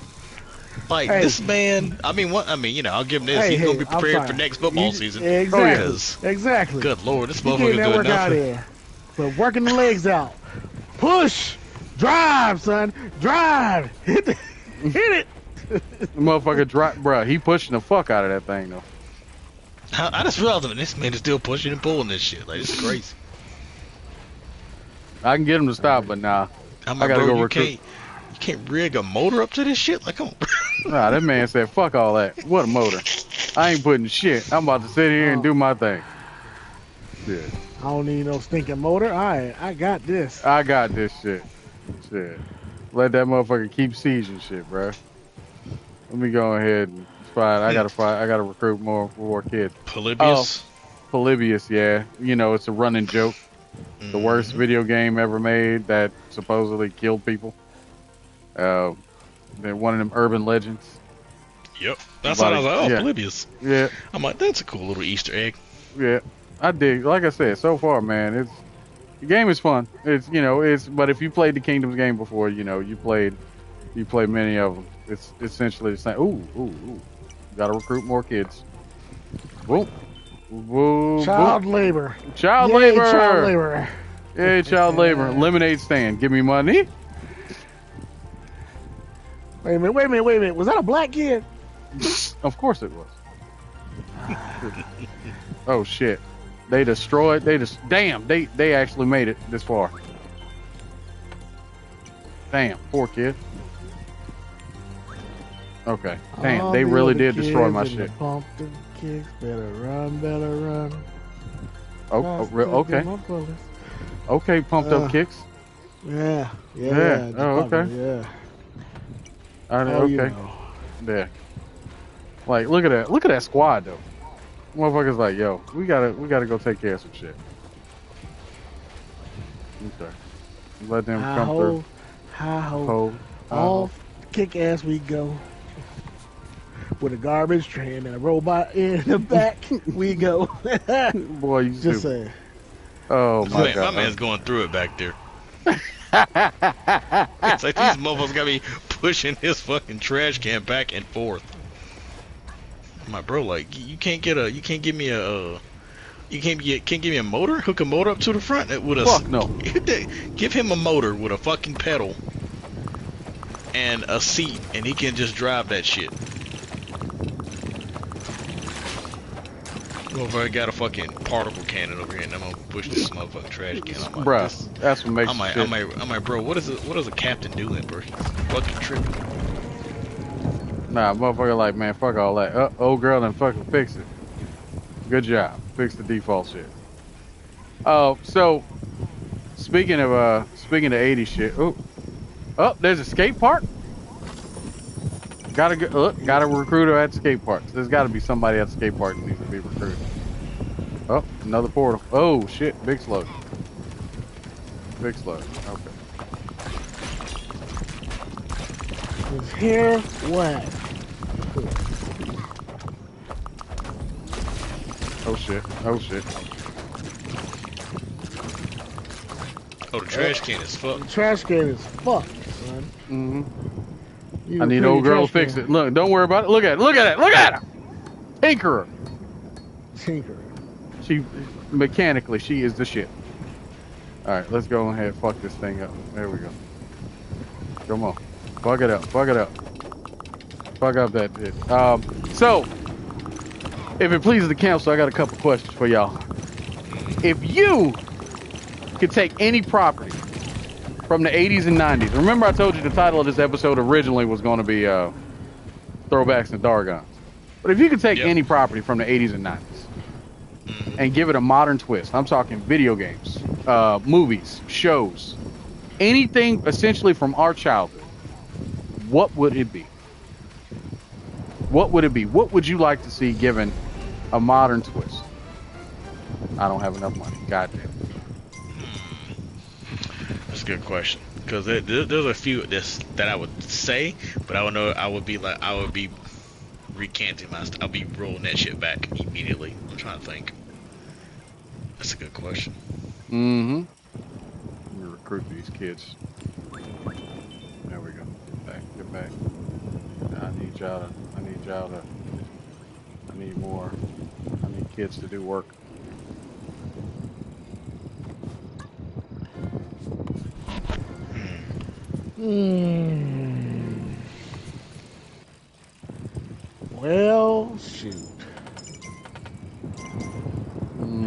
Like this man, I'll give him this. He's gonna be prepared for next football season. Exactly. Good lord, this You motherfucker getting that doing work out nothing. there. But working the legs out. Push. Drive, son. Drive. Hit it. the motherfucker drop, bruh? He pushing the fuck out of that thing though. I just realized that this man is still pushing and pulling this shit. Like, it's crazy. I can get him to stop, but nah. I gotta go recruit. You can't rig a motor up to this shit? Like, come on. Nah, that man said, fuck all that. What a motor. I ain't putting shit. I'm about to sit here and do my thing. Shit. I don't need no stinking motor. I got this. I got this shit. Shit. Let that motherfucker keep sieging shit, bro. Let me go ahead and find. I gotta recruit more kids. Polybius? Polybius, yeah. You know, it's a running joke. The worst video game ever made that supposedly killed people. They're one of them urban legends. Yep. That's what I was like, Polybius. Yeah. I'm like, that's a cool little Easter egg. Yeah. I dig. Like I said, so far, man, the game is fun. But if you played the Kingdoms game before, you played many of them. It's essentially the same. Ooh. Gotta recruit more kids. Boom. Child labor. Child Yay, labor. Child labor. Yay, child labor. Lemonade stand. Give me money. Wait a minute. Was that a black kid? Of course it was. Oh shit. They destroyed. Damn. They actually made it this far. Damn. Poor kid. Okay. Damn. All they the really other did destroy kids my in shit. the pumpkin kicks. Better run. Okay. Okay. Pumped up kicks. Yeah. Oh, okay. Yeah. Okay. You know. Yeah. Like, look at that squad though. Motherfuckers like, yo, we gotta go take care of some shit. Okay. Let them come through. Hi-ho. All kick ass we go. With a garbage train and a robot in the back, we go. Boy, you just stupid. saying. Oh my god. My man's going through it back there. It's like these motherfuckers got me pushing this fucking trash can back and forth. My bro, like, you can't give me a motor? Hook a motor up to the front with a fuck no. Give him a motor with a fucking pedal and a seat, and he can just drive that shit. Motherfucker got a fucking particle cannon over here, and I'm gonna push this motherfucking trash can. I'm like, bruh, that's what makes I'm like, bro, what does a captain doing, bro? He's fucking tripping. Nah, motherfucker like, man, fuck all that. Old girl done fucking fix it. Good job. Fix the default shit. So speaking of 80s shit. Oh, there's a skate park? Got a recruiter at skate parks. There's gotta be somebody at the skate park that needs to be recruited. Oh, another portal. Oh shit, big slug. Okay. His hair wet. Oh shit. Oh, the trash can is fucked. The trash can is fucked, son. Mm-hmm. You I need old girl to fix it. Look, don't worry about it. Look at her. Tinkerer. She mechanically, she is the shit. All right, let's go ahead and fuck this thing up. There we go. Come on, fuck it up. Fuck up that shit. So, if it pleases the council, I got a couple questions for y'all. If you could take any property from the 80s and 90s. Remember, I told you the title of this episode originally was going to be Throwbacks and Dargons. But if you could take any property from the 80s and 90s and give it a modern twist, I'm talking video games, movies, shows, anything essentially from our childhood, what would it be? What would it be? What would you like to see given a modern twist? I don't have enough money. Goddamn. That's a good question. Because there's a few that I would say, but I would know I would be recanting I'll be rolling that shit back immediately. I'm trying to think. That's a good question. Mm-hmm. Let me recruit these kids. There we go. Get back. I need more. I need kids to do work. Well, shoot.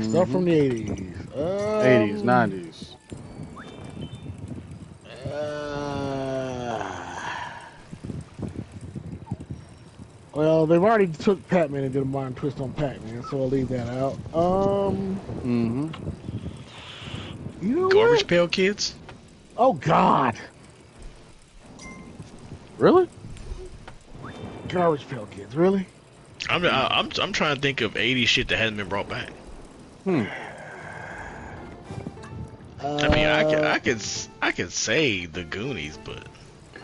Stuff from the 80s. 80s, 90s. Well, they've already took Pac-Man and did a modern twist on Pac-Man, so I'll leave that out. You know Garbage what? Pail Kids? Oh God! Really? Garbage Pail Kids, really? I'm trying to think of 80s shit that hasn't been brought back. I mean, I could say the Goonies, but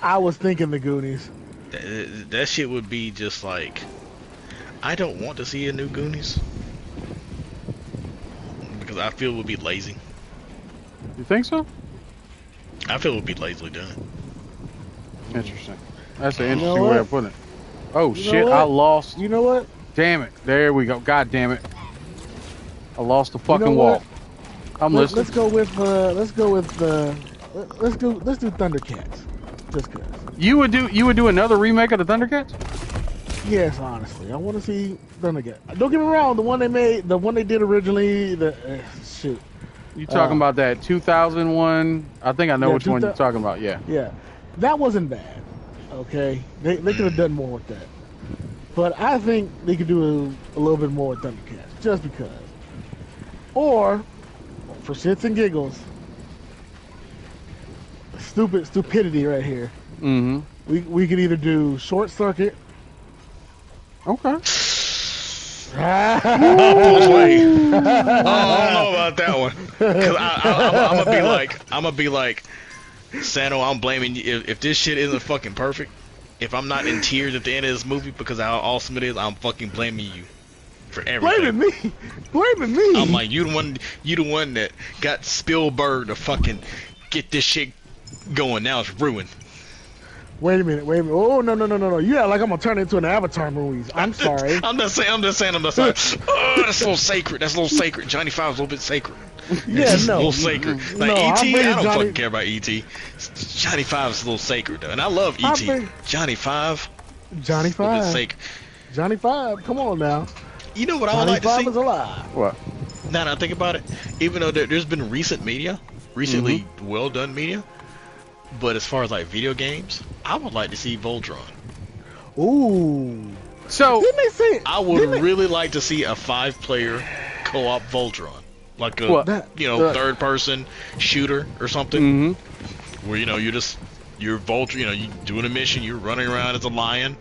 I was thinking the Goonies. that shit would be just like, I don't want to see a new Goonies because I feel it would be lazy. You think so? I feel it would be lazily done. Interesting. That's an interesting way of putting it. Oh shit! I lost. You know what? Damn it! There we go. God damn it! I lost the fucking wall. I'm listening. Let's do Thundercats. Just cause. You would do another remake of the Thundercats? Yes, honestly, I want to see Thundercats. Don't get me wrong, the one they did originally, shoot. You talking about that 2001? I think I know which one you're talking about. Yeah. Yeah, that wasn't bad. Okay, they could have done more with that, but I think they could do a little bit more with Thundercats, just because. Or, for shits and giggles, stupidity right here. We could either do Short Circuit. I Okay. don't know about that one. Cause I'm gonna be like, Sano, I'm blaming you. If this shit isn't fucking perfect, if I'm not in tears at the end of this movie because of how awesome it is, I'm fucking blaming you for everything. Blaming me. I'm like, you the one that got Spielberg to fucking get this shit going. Now it's ruined. Wait a minute. Oh, no. You act like I'm gonna turn it into an Avatar movie. I'm sorry. I'm just saying. Oh, that's a little sacred. Johnny Five's a little bit sacred. Yeah, it's no. a little sacred. Like E.T., I don't fucking care about E.T. Johnny Five's a little sacred, though. And I love E.T. Johnny Five. Johnny Five. Sacred. Johnny Five, come on now. You know what I would like to see? Johnny Five is alive. What? Now that I think about it, even though there's been recently well done media, but as far as like video games, I would like to see Voltron. Ooh. So didn't they say? I would really like to see a 5-player co-op Voltron, like a third-person shooter or something, where you're Voltron, you doing a mission, you're running around as a lion,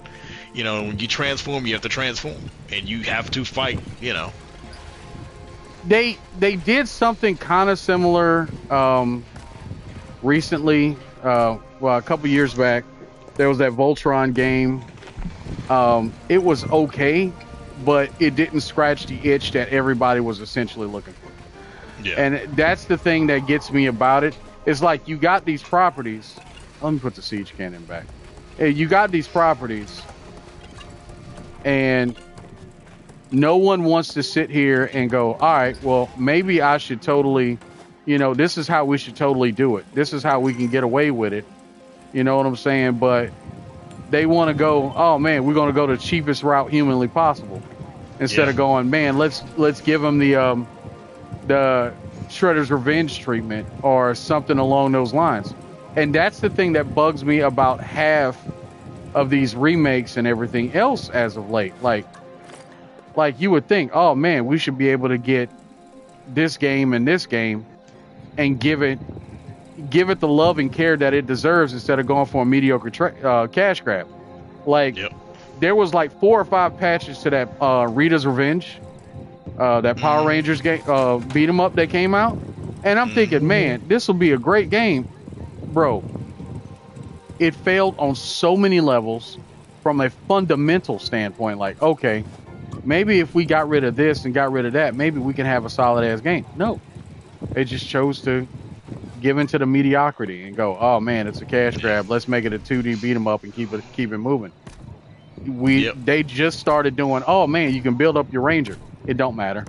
when you transform, you have to transform, and you have to fight, They did something kind of similar recently. A couple years back, there was that Voltron game. It was okay, but it didn't scratch the itch that everybody was essentially looking for. Yeah. And that's the thing that gets me about it. It's like you got these properties. Let me put the siege cannon back. You got these properties, and no one wants to sit here and go, all right, well, maybe I should totally, this is how we should totally do it. This is how we can get away with it. You know what I'm saying? But they want to go, oh man, we're going to go the cheapest route humanly possible. Instead of going, man, let's give them the Shredder's Revenge treatment or something along those lines. And that's the thing that bugs me about half of these remakes and everything else as of late. Like you would think, oh man, we should be able to get this game and this game and give it the love and care that it deserves instead of going for a mediocre cash grab. Like, there was like 4 or 5 patches to that Rita's Revenge, that Power Rangers game, beat 'em up that came out, and I'm thinking, man, this will be a great game, bro. It failed on so many levels from a fundamental standpoint. Like, okay, maybe if we got rid of this and got rid of that, maybe we can have a solid ass game. No, it just chose to give into the mediocrity and go, oh man, it's a cash grab. Let's make it a 2D beat 'em up and keep it moving. They just started doing, oh man, you can build up your Ranger. It don't matter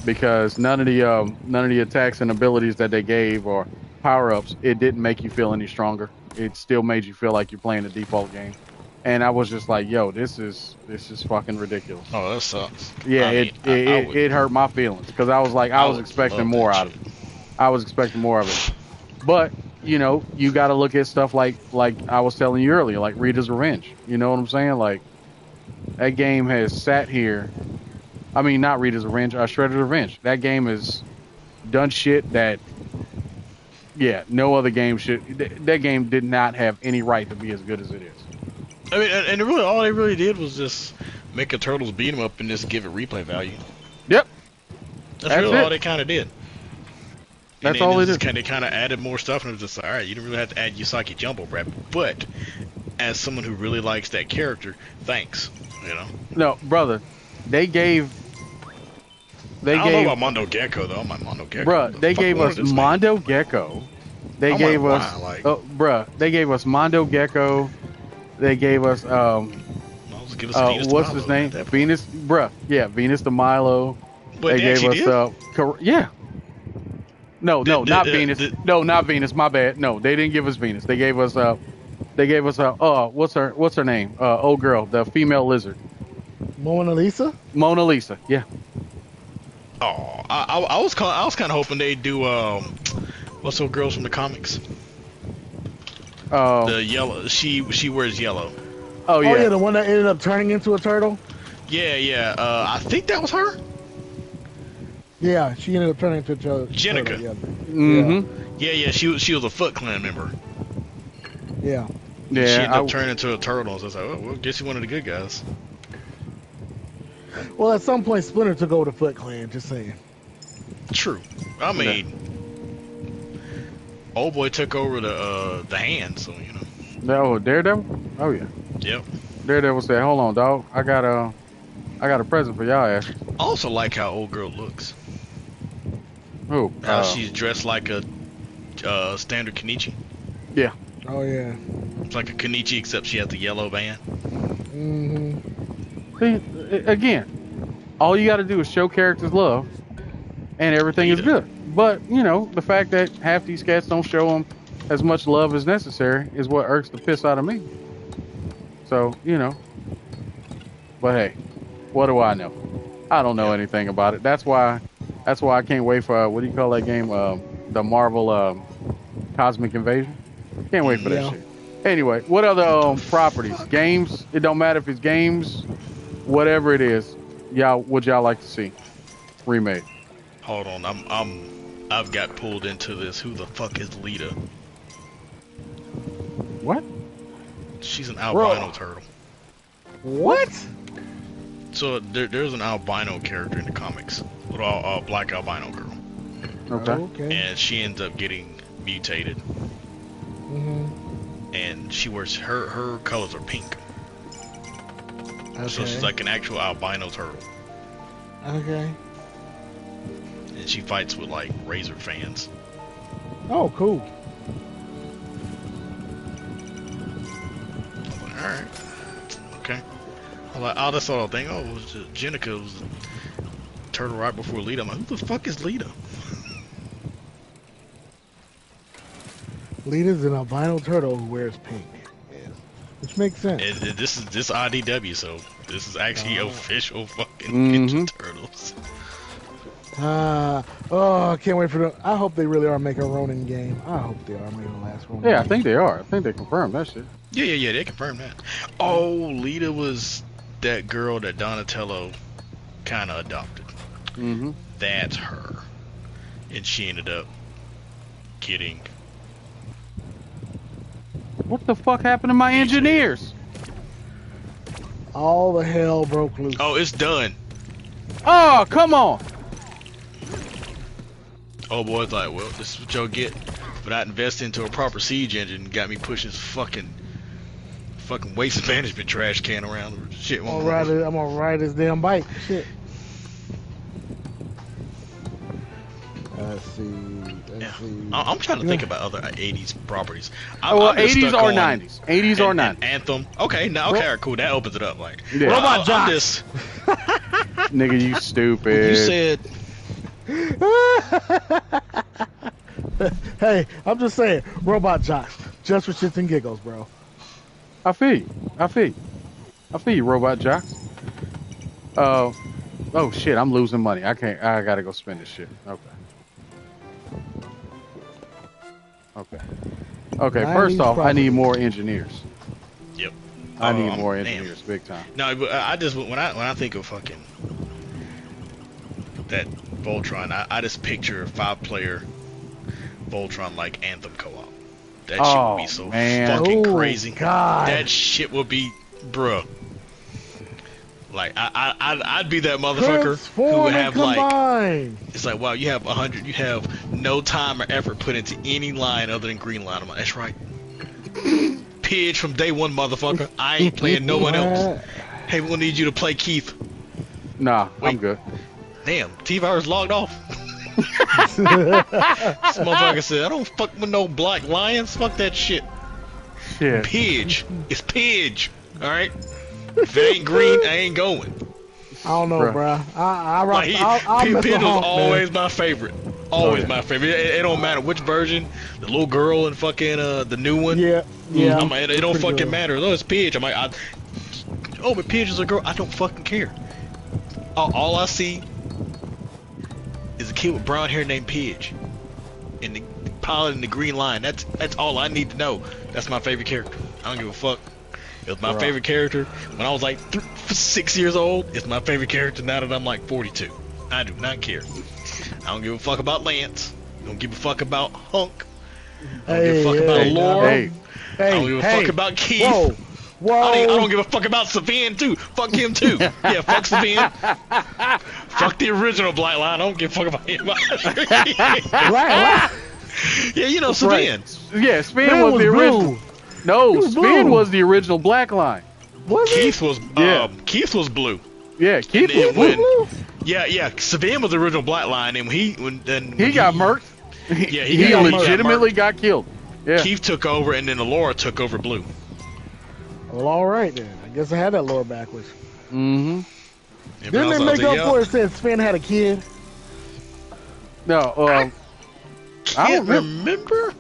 because none of the attacks and abilities that they gave or power ups, it didn't make you feel any stronger. It still made you feel like you're playing the default game. And I was just like, yo, this is fucking ridiculous. Oh, that sucks. Yeah, it hurt my feelings because I was like, I was expecting more out of it. I was expecting more of it. But, you know, you got to look at stuff like I was telling you earlier, like Rita's Revenge. You know what I'm saying? Like, that game has sat here. I mean, not Rita's Revenge, Shredder's Revenge. That game has done shit that, yeah, no other game should. That game did not have any right to be as good as it is. I mean, and really, all they really did was just make a Turtles beat 'em up and just give it replay value. Yep. That's really all they kind of did. That's all they did. They kind of added more stuff, and it was just like, all right, you didn't really have to add Yusaki Jumbo Rabbit, but as someone who really likes that character, thanks, you know. No, brother, they gave. I don't know about Mondo Gecko though. My Mondo Gecko. Bruh, they gave us Mondo Gecko. They gave us. Bruh, they gave us Mondo Gecko. They gave us what's his name? Venus, bruh. Yeah, Venus de Milo. But they gave us yeah. No, not Venus. No, not Venus. My bad. No, they didn't give us Venus. They gave us what's her name? Old girl, the female lizard. Mona Lisa. Mona Lisa. Yeah. Oh, I was kind of hoping they'd do what's those girls from the comics? The yellow. She wears yellow. Oh yeah. Oh yeah, the one that ended up turning into a turtle. Yeah. I think that was her. Yeah, she ended up turning into a turtle. Jenica. Yeah. Mm-hmm. Yeah. She was a Foot Clan member. Yeah. Yeah. She ended up turning into a turtle. So I was like, oh, well, guess you're one of the good guys. Well, at some point, Splinter took over the Foot Clan. Just saying. True. I mean, old boy took over the hand, so you know. No, Daredevil. Oh yeah. Yep. Daredevil said, "Hold on, dog. I got a present for y'all ass." I also like how old girl looks. Who? How she's dressed like a standard Kenichi. Yeah. Oh yeah. It's like a Kenichi except she has the yellow band. Mm-hmm. See, again, all you got to do is show characters love, and everything is good. But you know, the fact that half these cats don't show them as much love as necessary is what irks the piss out of me. So you know, but hey, what do I know? I don't know anything about it. That's why I can't wait for what do you call that game? The Marvel Cosmic Invasion. Can't wait for that shit. Anyway, what other properties? Games? It don't matter if it's games, whatever it is. Would y'all like to see remade? Hold on, I've got pulled into this. Who the fuck is Lita? What? She's an albino turtle. What? So there's an albino character in the comics, a black albino girl. Okay. And she ends up getting mutated. Mm-hmm. And she wears her colors are pink. Okay. So she's like an actual albino turtle. Okay. And she fights with like Razor fans. Oh, cool. I'm like, alright. Okay. I just thought, oh, it was Jenica was the turtle right before Lita. I'm like, who the fuck is Lita? Lita's an albino turtle who wears pink. Yes. Which makes sense. And this is IDW, so this is actually official fucking Mm-hmm. Ninja Turtles. I can't wait for them. I hope they really are making a Ronin game. I hope they are making the last Ronin. Yeah, game. I think they are. I think they confirmed that shit. Yeah, they confirmed that. Oh, Lita was that girl that Donatello kind of adopted. Mm-hmm. That's her. And she ended up getting... What the fuck happened to my engineers? All the hell broke loose. Oh, it's done. Oh, come on. Oh, boy's like, well, this is what y'all get for not investing into a proper siege engine. Got me pushing this fucking waste management trash can around. Shit. I'm gonna ride this damn bike. Shit. Let's see. I'm trying to think about other 80s properties. Well, 80s or 90s. 80s or 90s. Anthem. Okay, now okay, cool. That opens it up. Like, yeah. Robot Jock. Nigga, you stupid. You said. Hey, I'm just saying, Robot Jocks, just for shits and giggles, bro. I feel you, Robot Jocks. Oh shit, I'm losing money. I gotta go spend this shit. Okay. First off, I need more engineers. Yep. I need more engineers, big time. No, but I just when I think of fucking that Voltron, I just picture a 5-player Voltron like Anthem co-op. That shit would be so fucking crazy. God. That shit would be, bruh. Like I'd be that motherfucker who would have like, it's like, wow, you have no time or effort put into any line other than Green Line. I'm like, that's right. Pidge from day one, motherfucker. I ain't playing no one else. Hey, we'll need you to play Keith. Nah, Wait. I'm good. Damn, TeaVirus logged off. This motherfucker said, I don't fuck with no black lions. Fuck that shit. Shit. Pidge. It's Pidge. Alright? If it ain't green, I ain't going. I don't know, bro. I'll Like, Pidge was always my favorite. Always my favorite. It don't matter which version. The little girl and fucking the new one. Yeah. I'm like, it don't fucking matter. No, it's Pidge. I'm like, oh, but Pidge is a girl. I don't fucking care. All I see is a kid with brown hair named Pidge, and the pilot in the green line. That's all I need to know. That's my favorite character. I don't give a fuck. It was my favorite character when I was like 6 years old. It's my favorite character now that I'm like 42. I do not care. I don't give a fuck about Lance. I don't give a fuck about Hunk. I don't give a fuck about Laura. I don't give a fuck about Keith. Whoa. I don't give a fuck about Savan too. Fuck him too. Yeah, fuck Savan. Fuck the original Black Line. I don't give a fuck about him. Black. Yeah, you know Savan. Yeah, Span was the original. No, Span was the original Black Line. Keith was Keith was blue. Yeah, Keith was blue. Yeah. Savan was the original Black Line, and he got murked. Yeah, he legitimately got killed. Yeah. Keith took over, and then Laura took over blue. Well, all right then. I guess I had that Laura backwards. Mm-hmm. Yeah, Didn't they make up for it? Said Sven had a kid. No, I don't remember.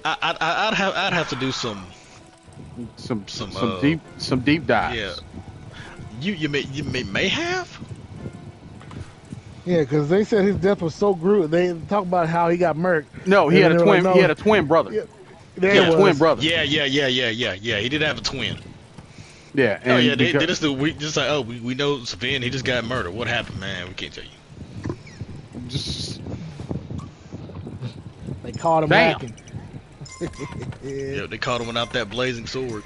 I'd have to do some deep dives. Yeah, you may have. Yeah, because they said his death was so gruesome. They talk about how he got murked. No, he had a twin. He had a twin brother. Yeah, twin brother. Yeah. He did have a twin. Yeah. And they just like, oh, we know Savin. He just got murdered. What happened, man? We can't tell you. They caught him hacking. Yeah, they caught him without that blazing sword.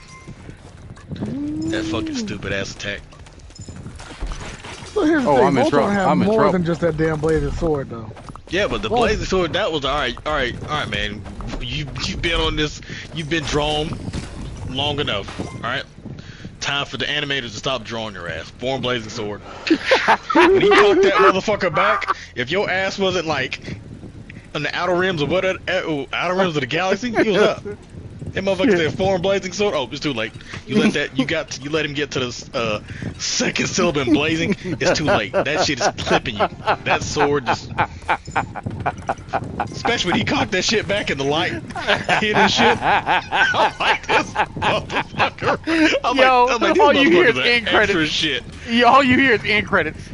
That fucking stupid ass attack. So here's the thing. Voltron have more than just that damn blazing sword, though. Yeah, but the blazing sword, that was all right, man. You've been on this. You've been drawn long enough. All right. Time for the animators to stop drawing your ass. Born blazing sword. When he cocked that motherfucker back, if your ass wasn't like on the outer rims of outer rims of the galaxy, he was up. That motherfucker said foreign blazing sword. Oh, it's too late. You let him get to the second syllable in blazing. It's too late. That shit is clipping you. That sword just, especially when he cocked that shit back in the light, hit and shit. I'm like, this motherfucker. I'm like, all you hear is end credits. Shit. All you hear is end credits.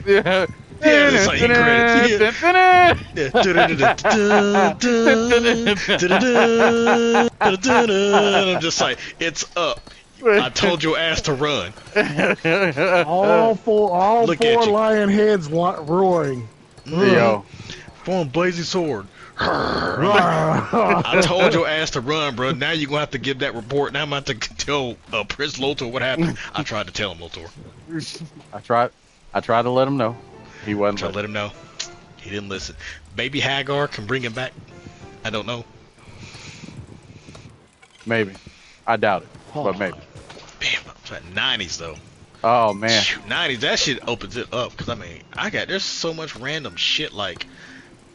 Yeah, it's like end credits. I'm just like, it's up. I told your ass to run. All four lion heads roaring. Yo. Form blazing sword. I told your ass to run, bro. Now you're gonna have to give that report. Now I'm gonna have to tell Prince Lothar what happened. I tried to tell him, Lothar. I tried to let him know. He wasn't. Tried to let him know. He didn't listen. Baby Hagar can bring him back. I don't know. Maybe. I doubt it, but maybe. Damn, I'm at 90s though. Oh man. Shoot, 90s. That shit opens it up because I mean, there's so much random shit like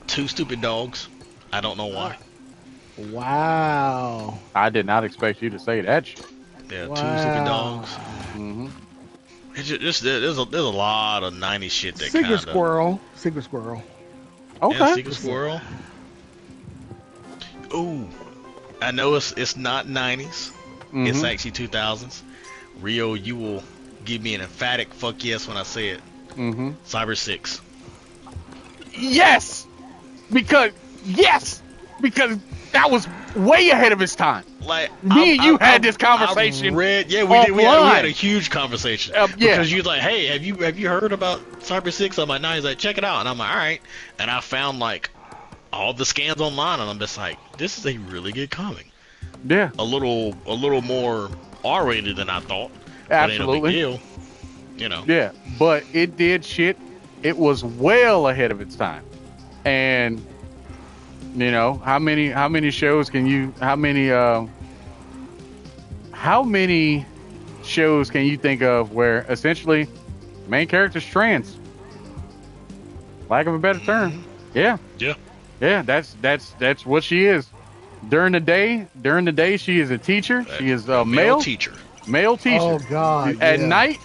Two Stupid Dogs. I don't know why. Wow. I did not expect you to say that shit. Yeah, wow. Two Stupid Dogs. Mm-hmm. It's just there's a lot of 90s shit that Secret Squirrel. Secret Squirrel. Okay. Yeah, Secret Squirrel. Ooh, I know it's not 90s. Mm-hmm. It's actually 2000s. Rio, you will give me an emphatic fuck yes when I say it. Mm-hmm. Cyber 6. Yes, because that was way ahead of its time. Like me and you had this conversation. We had a huge conversation. Yeah. Because you was like, hey, have you heard about Cyber 6? I'm like, nah. He's like, check it out, and I'm like, all right. And I found like all the scans online, and I'm just like, this is a really good comic. Yeah. A little more R-rated than I thought. Absolutely. But ain't no big deal. You know. Yeah, but it did shit. It was well ahead of its time, and you know how many shows can you how many shows can you think of where essentially the main character's trans, lack of a better term? Yeah, that's what she is. During the day she is a teacher. She is a male teacher. Oh God! At night,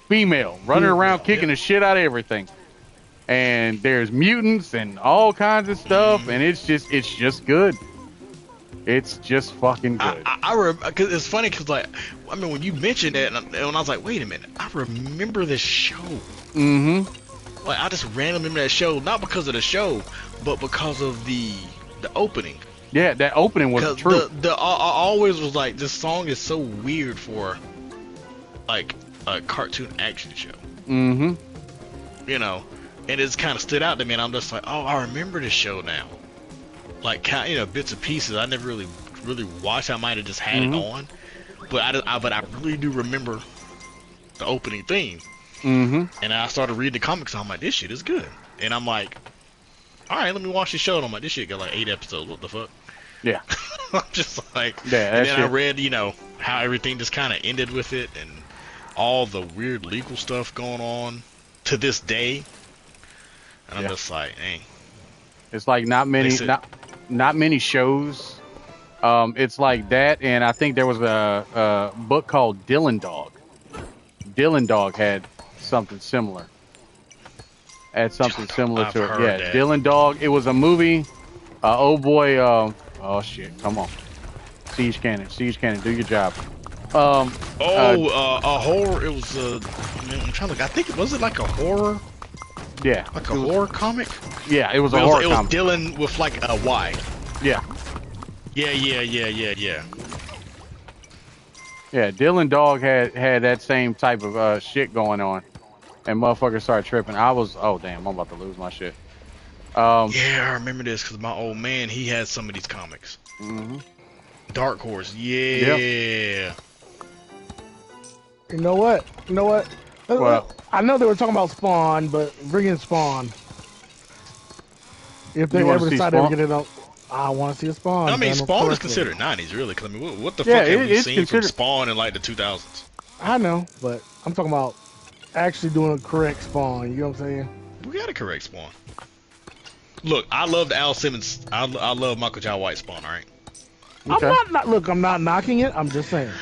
female, running around kicking the shit out of everything. And there's mutants and all kinds of stuff, and it's just good. It's just fucking good. Cause it's funny because like I mean when you mentioned it, and I was like, wait a minute, I remember this show. Mm-hmm. Like I just randomly remember that show, not because of the show, but because of the opening. Yeah, that opening was true. I always was like, this song is so weird for like a cartoon action show. Mm-hmm. You know, and it's kind of stood out to me, and I'm just like, oh, I remember this show now. Like, you know, bits and pieces. I never really watched. I might have just had it on, but I really do remember the opening theme. Mm-hmm. And I started reading the comics, and I'm like, this shit is good. And I'm like, all right, let me watch the show. And I'm like, this shit got like 8 episodes. What the fuck? Yeah. I'm just like, yeah. And then I read, you know, how everything just kind of ended with it, and all the weird legal stuff going on to this day. And I'm just like, hey. It's like not many shows. It's like that, and I think there was a book called Dylan Dog. Dylan Dog had something similar. To it. Yeah, Dylan Dog. It was a movie. Oh boy. Oh shit. Come on. Siege Cannon, do your job. A horror. It was. I'm trying to look. I think it was like a horror. Yeah. Like a horror comic. Yeah, it was a horror comic. It was Dylan with like a Y. Yeah. Yeah. Yeah, Dylan Dog had that same type of shit going on, and motherfuckers started tripping. Oh damn, I'm about to lose my shit. Yeah, I remember this because my old man, he had some of these comics. Mm-hmm. Dark Horse, yeah. Yep. You know what? Well, I know they were talking about Spawn, but bring in Spawn. If they ever decide to get it up, I want to see a Spawn. I mean, Spawn is considered 90s, really. Because I mean, what the fuck have we seen from Spawn in like the 2000s? I know, but I'm talking about actually doing a correct Spawn. You know what I'm saying? We got a correct Spawn. Look, I loved Al Simmons. I love Michael Jai White Spawn. All right. Okay. I'm not knocking it. I'm just saying.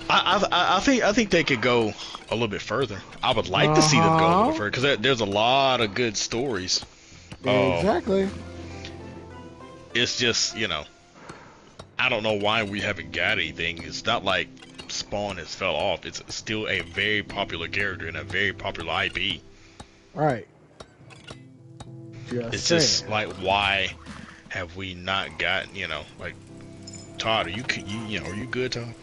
I think they could go a little bit further. I would like to see them go a little further because there's a lot of good stories. Exactly. It's just, you know, I don't know why we haven't got anything. It's not like Spawn has fell off. It's still a very popular character and a very popular IP. All right. It's just like, why have we not gotten, like, Todd, are you good, Todd?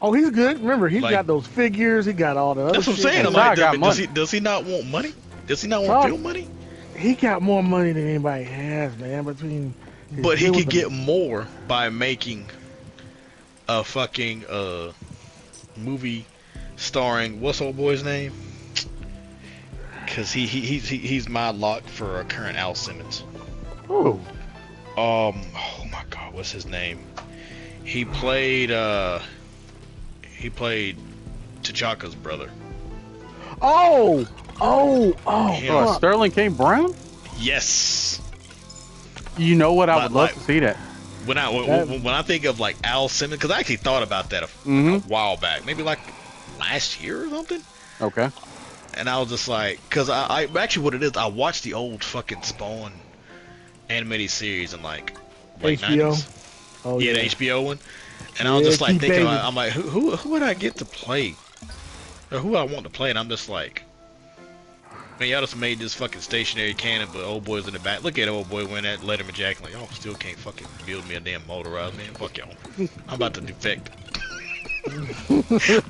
Oh, he's good. Remember, he's Like, got those figures. He got all the other that's what I'm shit. saying. I'm like, does he not want money? Does he not want film money? He got more money than anybody has, man. But he could get more by making a fucking movie starring what's old boy's name? Because he's my lock for a current Al Simmons. Who? Oh my God, what's his name? He played T'Chaka's brother. Oh, Sterling K. Brown? Yes. You know what? I would love to see that. When I think of like Al Simmons, because I actually thought about that a while back, maybe like last year or something. Okay. And I was just like, because I actually what it is, I watched the old fucking Spawn animated series in like late HBO. 90s. Oh yeah, the HBO one. And I was just like thinking, I'm like, who would I get to play? Or who I want to play? And I'm just like, man, y'all just made this fucking stationary cannon, but old boy's in the back. Look at old boy went at Letterman Jack, like, y'all still can't fucking build me a damn motorized, man. Fuck y'all. I'm about to defect.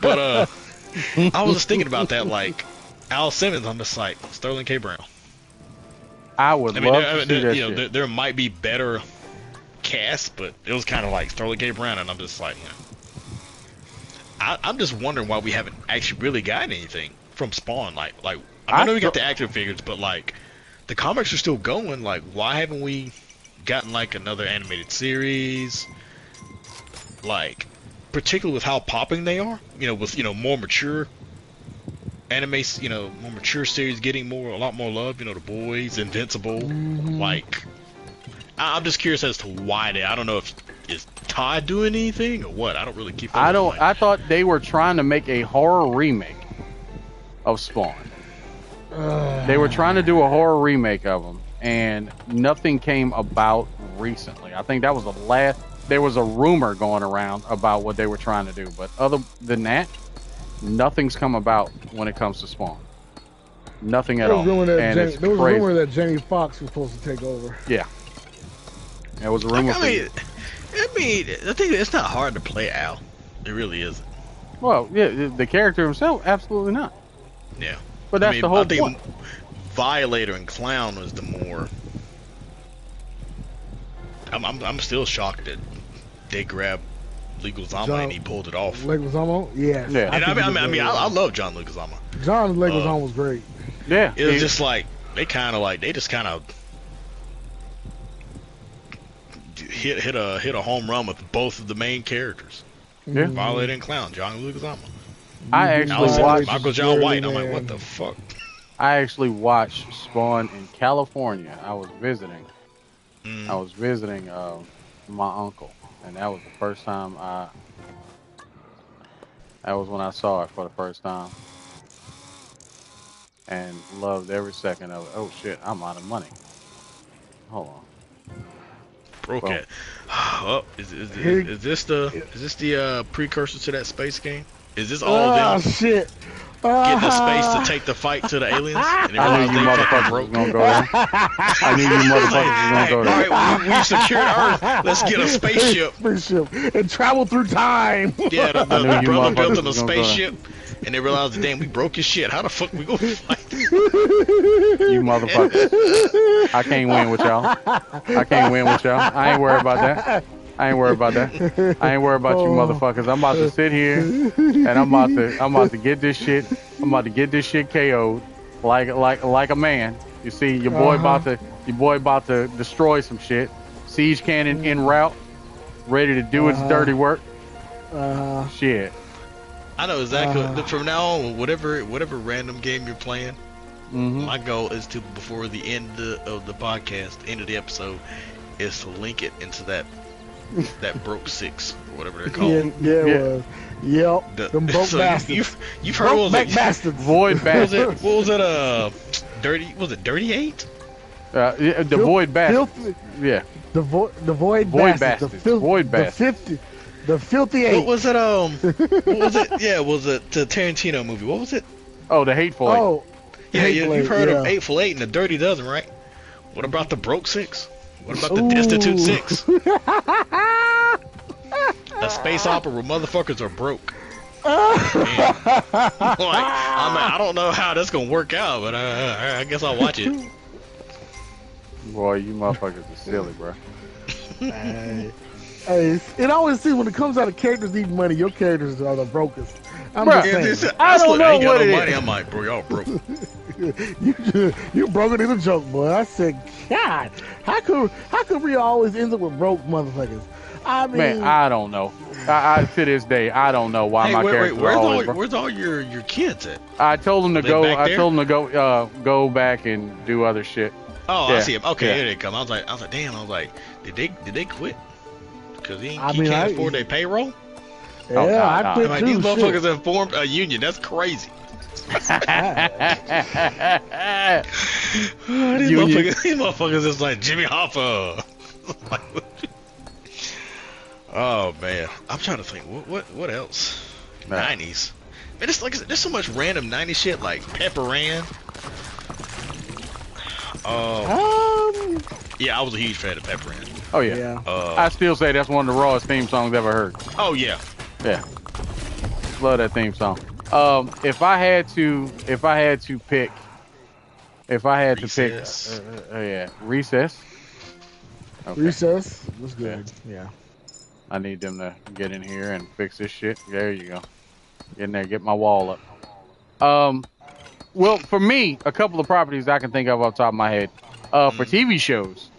But I was just thinking about that, like Al Simmons. I'm just like Sterling K. Brown. I would love to see that shit. There might be better casts, but it was kind of like Sterling K. Brown, and I'm just like, I'm just wondering why we haven't actually really gotten anything from Spawn. Like I know we got the action figures, but like the comics are still going. Like, why haven't we gotten like another animated series? Like, particularly with how popping they are, with more mature anime, more mature series getting a lot more love. The Boys, Invincible. Like, I'm just curious as to why I don't know if is Todd doing anything or what. I don't really keep. I thought they were trying to make a horror remake of Spawn. They were trying to do a horror remake of them, and nothing came about recently. I think that was the last. There was a rumor going around about what they were trying to do, but other than that, nothing's come about when it comes to Spawn. Nothing at all. There was a rumor that Jamie Foxx was supposed to take over. Yeah. There was a rumor. I mean, I think it's not hard to play Al. It really isn't. Well, yeah, the character himself, absolutely not. Yeah. But that's the whole point. Violator and Clown was the more. I'm still shocked that they grabbed Leguizamo and he pulled it off. Leguizamo, yeah. And I love John Leguizamo. John Leguizamo was great. Yeah. It was just like they just kind of hit a home run with both of the main characters. Yeah. Violator and Clown, John Leguizamo. I actually watched Michael John White. I'm like, what the fuck? I actually watched Spawn in California. I was visiting. My uncle, and that was the first time that was when I saw it for the first time, and loved every second of it. Oh shit, I'm out of money. Hold on. Broke it. Oh, is this the precursor to that space game? Is this all them? Shit. Getting the space to take the fight to the aliens? And I knew you motherfuckers was gonna go there. I knew you motherfuckers was gonna go there. Alright, we secured Earth. Let's get a spaceship. And travel through time. Yeah, the brother built in a spaceship, and they realized, damn, we broke his shit. How the fuck we gonna fight? You motherfuckers. I can't win with y'all. I ain't worried about that. I ain't worried about you motherfuckers. I'm about to sit here and I'm about to get this shit. I'm about to get this shit KO'd like a man. You see, your boy about to destroy some shit. Siege cannon en route, ready to do its dirty work. Shit. I know exactly. From now on, whatever random game you're playing, my goal is to, before the end of the podcast, end of the episode, is to link it into that broke six or whatever they're called. It was. Yep. Them broke bastards. You've heard what was it? Bastards. Void bastards. What was it? Dirty? Was it Dirty 8? The Void bastards. Yeah. The void bastards. Void bastards. The filthy 8. What was it? What was it? Yeah, was it the Tarantino movie? What was it? Oh, the Hateful Eight. Yeah, you've heard of Hateful Eight and the Dirty Dozen, right? What about the broke six? What about the destitute six? A space opera where motherfuckers are broke. I don't know how that's gonna work out, but I guess I'll watch it. Boy, you motherfuckers are silly, bro. Hey, it always seems when it comes out of characters needing money, your characters are the brokest. I'm just saying. I don't know what it money. is. I'm like, bro, y'all broke. you broke it in a joke, boy. I said, God, how could we always end up with broke motherfuckers? I mean, man, I don't know. I to this day, I don't know why my characters are always broke. Where's all your kids at? I told them to go. I told them to go back and do other shit. Oh, Yeah. I see him. Okay, Yeah. here they come. I was like, damn. I was like, did they quit? Because he I mean, can't afford their payroll. yeah, Oh, nah, I nah. quit Like, too. these shit. motherfuckers have formed a union. That's crazy. These motherfuckers is like Jimmy Hoffa. Oh man, I'm trying to think. What else? Nah. 90s. Man, it's like there's so much random 90s shit like Pepper Ann. Yeah, I was a huge fan of Pepper Ann. Oh yeah. Yeah. I still say that's one of the rawest theme songs I've ever heard. Oh yeah. Yeah. Love that theme song. If I had to pick, Recess. yeah, Recess. Okay. Recess was good. Yeah. I need them to get in here and fix this shit. There you go. Get in there, get my wall up. Well, for me, a couple of properties I can think of off the top of my head. For TV shows,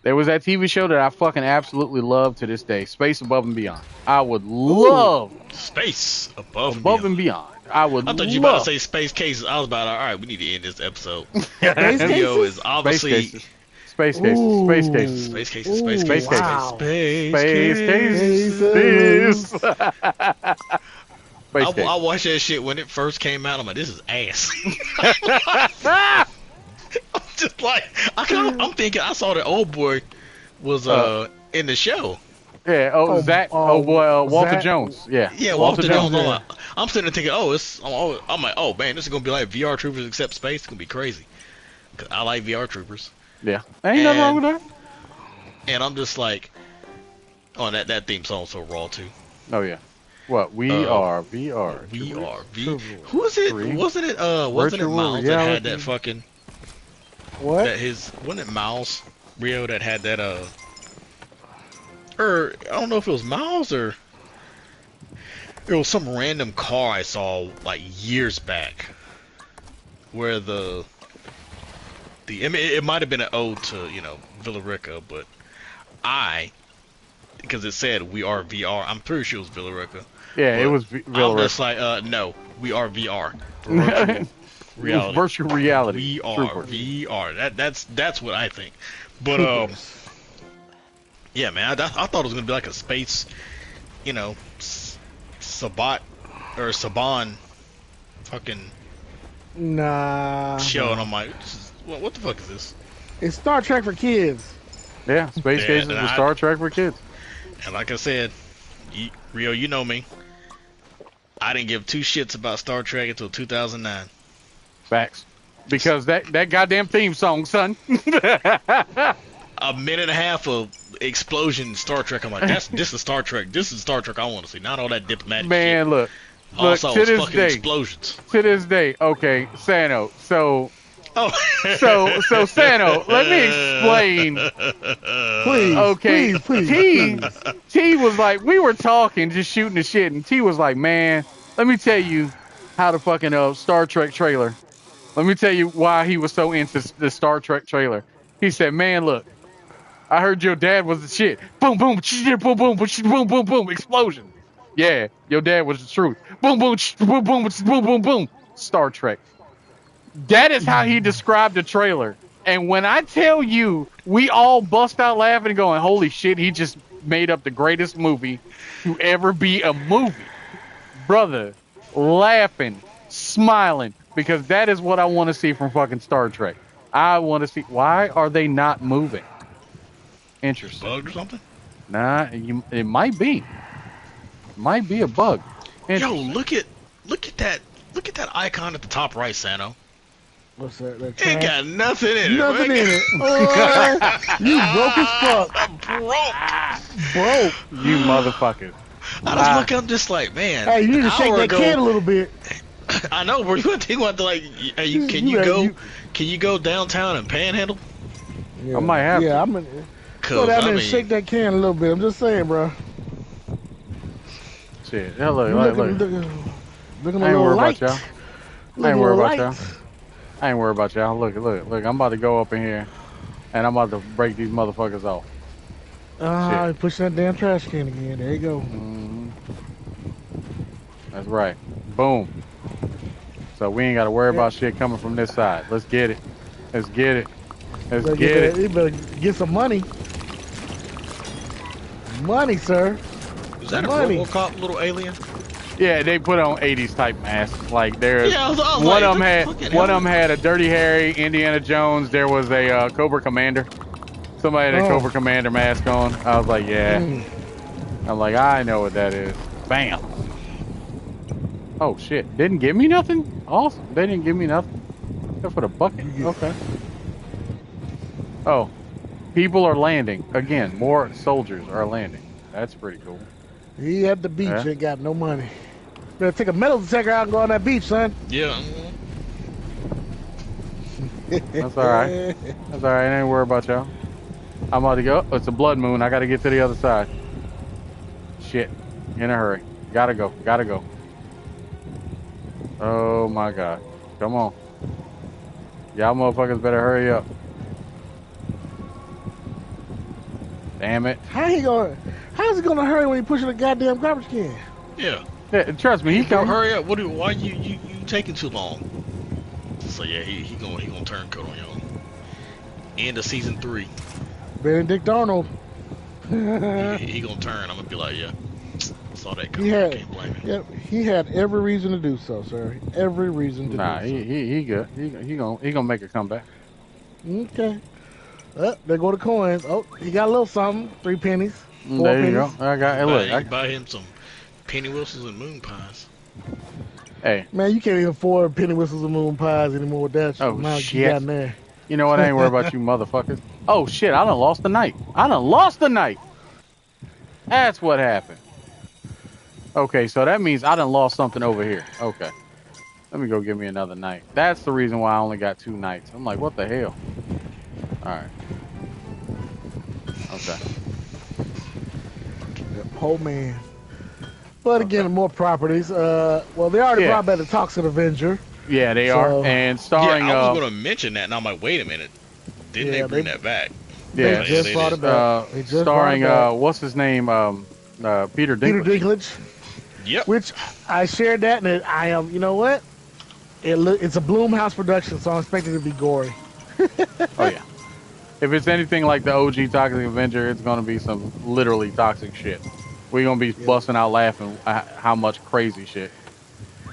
there was that TV show that I fucking absolutely love to this day, Space Above and Beyond. I would love Space Above and Beyond. I would. I thought you were about to say Space Cases. I was about, all right, we need to end this episode. Space Video cases? is obviously Space cases. Ooh. Space cases. Space Cases. Space Ooh, Cases. wow. Space Space Cases. cases. Space I cases. watched that shit when it first came out. I'm like, this is ass. I'm just like, I'm thinking I saw the old boy was in the show. Yeah. Oh, Zach. Walter Zach- Jones. Yeah. Yeah, Walter Jones. yeah. I'm sitting there thinking, I'm like, oh man, this is gonna be like VR Troopers except space. It's gonna be crazy. 'Cause I like VR Troopers, Yeah. Ain't nothing wrong with that. and I'm just like, oh, that theme song's so raw too. Oh yeah. What? We are VR. VR. Who was it? Three. Wasn't it Virtual Miles that had reality. that fucking What? wasn't it Miles Rio that had that or I don't know if it was Miles or it was some random car I saw like years back where I mean, it might have been an ode to Villarica, but because it said we are VR, I'm pretty sure it was Villarica. Yeah, it was I'm just like no, we are VR. Virtual reality. Virtual reality. We are Troopers. VR. That's what I think. But yeah, man, I thought it was gonna be like a space, Saban fucking Nah. show, and I'm like, what the fuck is this? It's Star Trek for kids. Yeah, Space Yeah, cases and with I- Star Trek for kids. And like I said, Rio, you know me. I didn't give two shits about Star Trek until 2009. Facts. Because that goddamn theme song, son. A minute and a half of explosion Star Trek. I'm like, this is Star Trek. This is Star Trek I want to see. Not all that diplomatic Man, shit. look. All I Look, saw to was this fucking day. explosions. To this day, okay, Sano. So Oh. Sano, let me explain. Please. Okay, Please. T was like, we were talking, just shooting the shit, and T was like, man, let me tell you how the fucking Star Trek trailer. Let me tell you why he was so into the Star Trek trailer. He said, man, look, I heard your dad was the shit. Boom, boom, boom, boom, boom, boom, boom, explosion. Yeah, your dad was the truth. Boom, boom, boom, boom, boom, boom, boom. Star Trek. That is how he described the trailer. And when I tell you, we all bust out laughing and going, holy shit, he just made up the greatest movie to ever be a movie. Brother, laughing, smiling, because that is what I want to see from fucking Star Trek. I want to see, why are they not moving? Interesting. Bug or something? Nah, it might be. Might be a bug. Yo, look at that icon at the top right, Sano. What's that? That Ain't got nothing in it. Nothing in it. You broke as fuck. I'm broke. Broke. You motherfuckers. I just look. I'm just like, man. Hey, you need to shake that can a little bit. I know, bro. You want to like? Can you go downtown and panhandle? Yeah. I might have to. I'm gonna go down there and shake that can a little bit. I'm just saying, bro. Shit. Yeah, look. Looking I ain't worried about y'all. I ain't worried about y'all. y'all. I ain't worried about y'all. Look. I'm about to go up in here, and I'm about to break these motherfuckers off. Pushing that damn trash can again. There you go. Mm-hmm. That's right. Boom. So we ain't got to worry about shit coming from this side. Let's get it. Let's get it. Let's get it. You better get some money. Money, sir. Is that a RoboCop little alien? Yeah, they put on 80s type masks. Like there's one of them had a Dirty Harry, Indiana Jones. There was a Cobra Commander. Somebody had a Cobra Commander mask on. I was like, yeah. I'm like, I know what that is. Bam. Oh shit! Didn't give me nothing. Awesome. They didn't give me nothing. Except for the bucket. Okay. Oh, people are landing again. More soldiers are landing. That's pretty cool. He at the beach ain't got no money. Better take a metal detector out and go on that beach, son. Yeah. That's all right. That's all right. I ain't worried about y'all. I'm about to go. Oh, it's a blood moon. I got to get to the other side. Shit. In a hurry. Gotta go. Gotta go. Oh my god. Come on. Y'all motherfuckers better hurry up. Damn it. How's he gonna hurry when he pushing a goddamn garbage can? Yeah. Trust me, he can hurry up. Why you taking too long? So yeah, he gonna turn coat on y'all. End of season 3. Benedict Arnold. he gonna turn. I'm gonna be like, yeah. Saw that coming. Can't blame him. Yep, he had every reason to do so, sir. Every reason to do so. He good. He gonna make a comeback. Okay. There go the coins. Oh, he got a little something. 3 pennies. 4 there pennies. You go. I got. Hey, look, I can buy him some penny whistles and moon pies. Hey, man, you can't even afford penny whistles and moon pies anymore with that amount you got in there. You know what? I ain't worried about you motherfuckers. Oh shit! I done lost the night. That's what happened. Okay, so that means I done lost something over here. Okay. Let me go get me another night. That's the reason why I only got 2 nights. I'm like, what the hell? Alright. Okay. Oh, man. But again, more properties. Well, they already brought back the Toxic Avenger. Yeah, they are. And starring... Yeah, I was going to mention that, and I'm like, wait a minute. Didn't they bring that back? Yeah, they just brought it back. Starring, what's his name? Peter Dinklage. Peter Dinklage. Yep. Which I shared that, and I am. You know what? It's a Blumhouse production, so I'm expecting it to be gory. Oh yeah. If it's anything like the OG Toxic Avenger, it's gonna be some literally toxic shit. We're gonna be busting out laughing at how much crazy shit.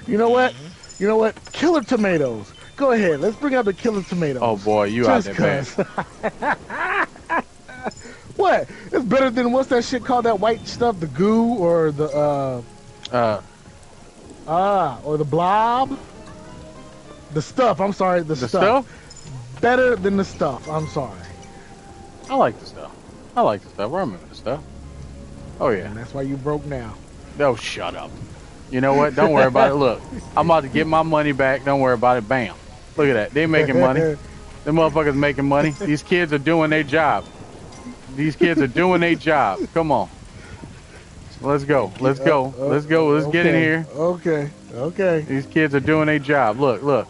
You know what? You know what? Killer Tomatoes. Go ahead. Let's bring out the Killer Tomatoes. Oh boy, you out there, man. What? It's better than what's that shit called? That white stuff, the goo or the or the blob. The stuff. I'm sorry. The stuff. Better than the stuff. I'm sorry. I like the stuff. I remember the stuff. Oh yeah. And that's why you broke now. Oh, shut up. You know what? Don't worry about it. Look, I'm about to get my money back. Don't worry about it. Bam. Look at that. They making money. Them motherfuckers making money. These kids are doing their job. Come on. Let's go. Let's get in here. Okay. These kids are doing their job. Look.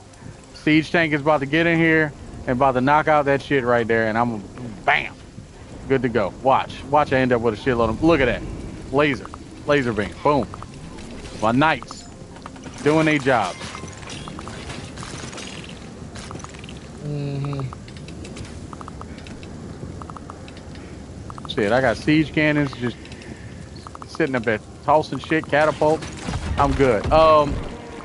Siege Tank is about to get in here and about to knock out that shit right there, and I'm bam. Good to go. Watch I end up with a shitload of... Look at that. Laser beam. Boom. My knights doing their jobs. Shit, I got siege cannons just sitting up there tossing shit, catapults. I'm good.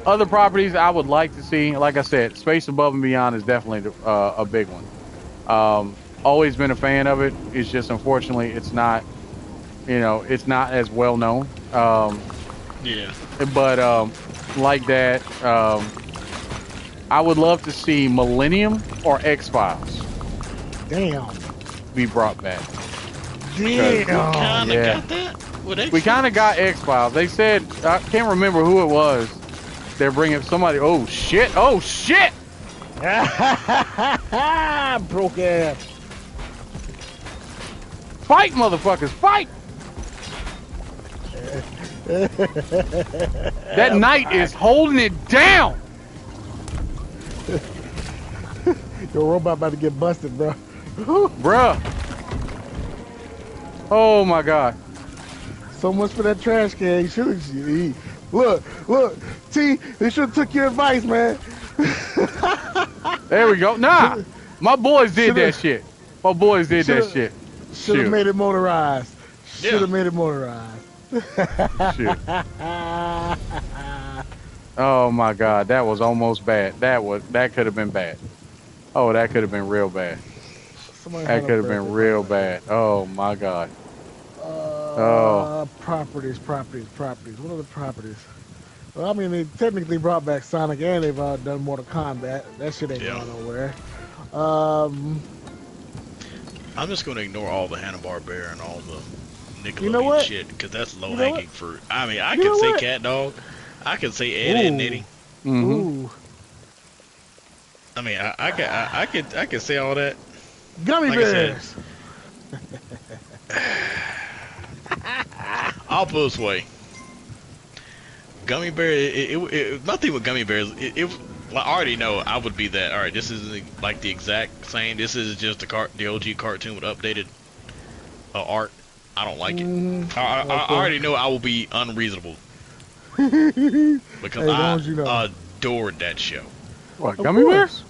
Other properties I would like to see, like I said, Space Above and Beyond is definitely a big one. Always been a fan of it. It's just unfortunately it's not, it's not as well known. Yeah. But like that, I would love to see Millennium or X-Files Damn. be brought back. Damn. Kinda Yeah. got that. With We kind of got X-Files. They said, I can't remember who it was. They're bringing somebody. Oh, shit. Oh, shit. Broke ass. Fight, motherfuckers. Fight. That knight is holding it down. Your robot about to get busted, bro. Bruh. Oh, my God. So much for that trash can. You should have. Look, T. They should have took your advice, man. There we go. Nah, my boys did that shit. My boys did that shit. Should have made it motorized. Should have made it motorized. Shit. Oh my God, that was almost bad. That could have been bad. Oh, that could have been real bad. That could have been real bad. Oh my God. Properties. What are the properties? Well, I mean, they technically brought back Sonic and they've done Mortal Kombat. That shit ain't going nowhere. I'm just gonna ignore all the Hanna-Barbera and all the Nickelodeon You know what? shit because that's low-hanging fruit. I mean, I can say Cat Dog, I can say Ed and Nitty. Ooh. I mean, I can say all that. Gummy Like bears. Outpost way. Gummy bear. My thing with gummy bears, well, I already know I would be that. All right, this is like the exact same. This is just the OG cartoon with updated art. I don't like it. I already know I will be unreasonable because I adored that show. What, Gummy Bears?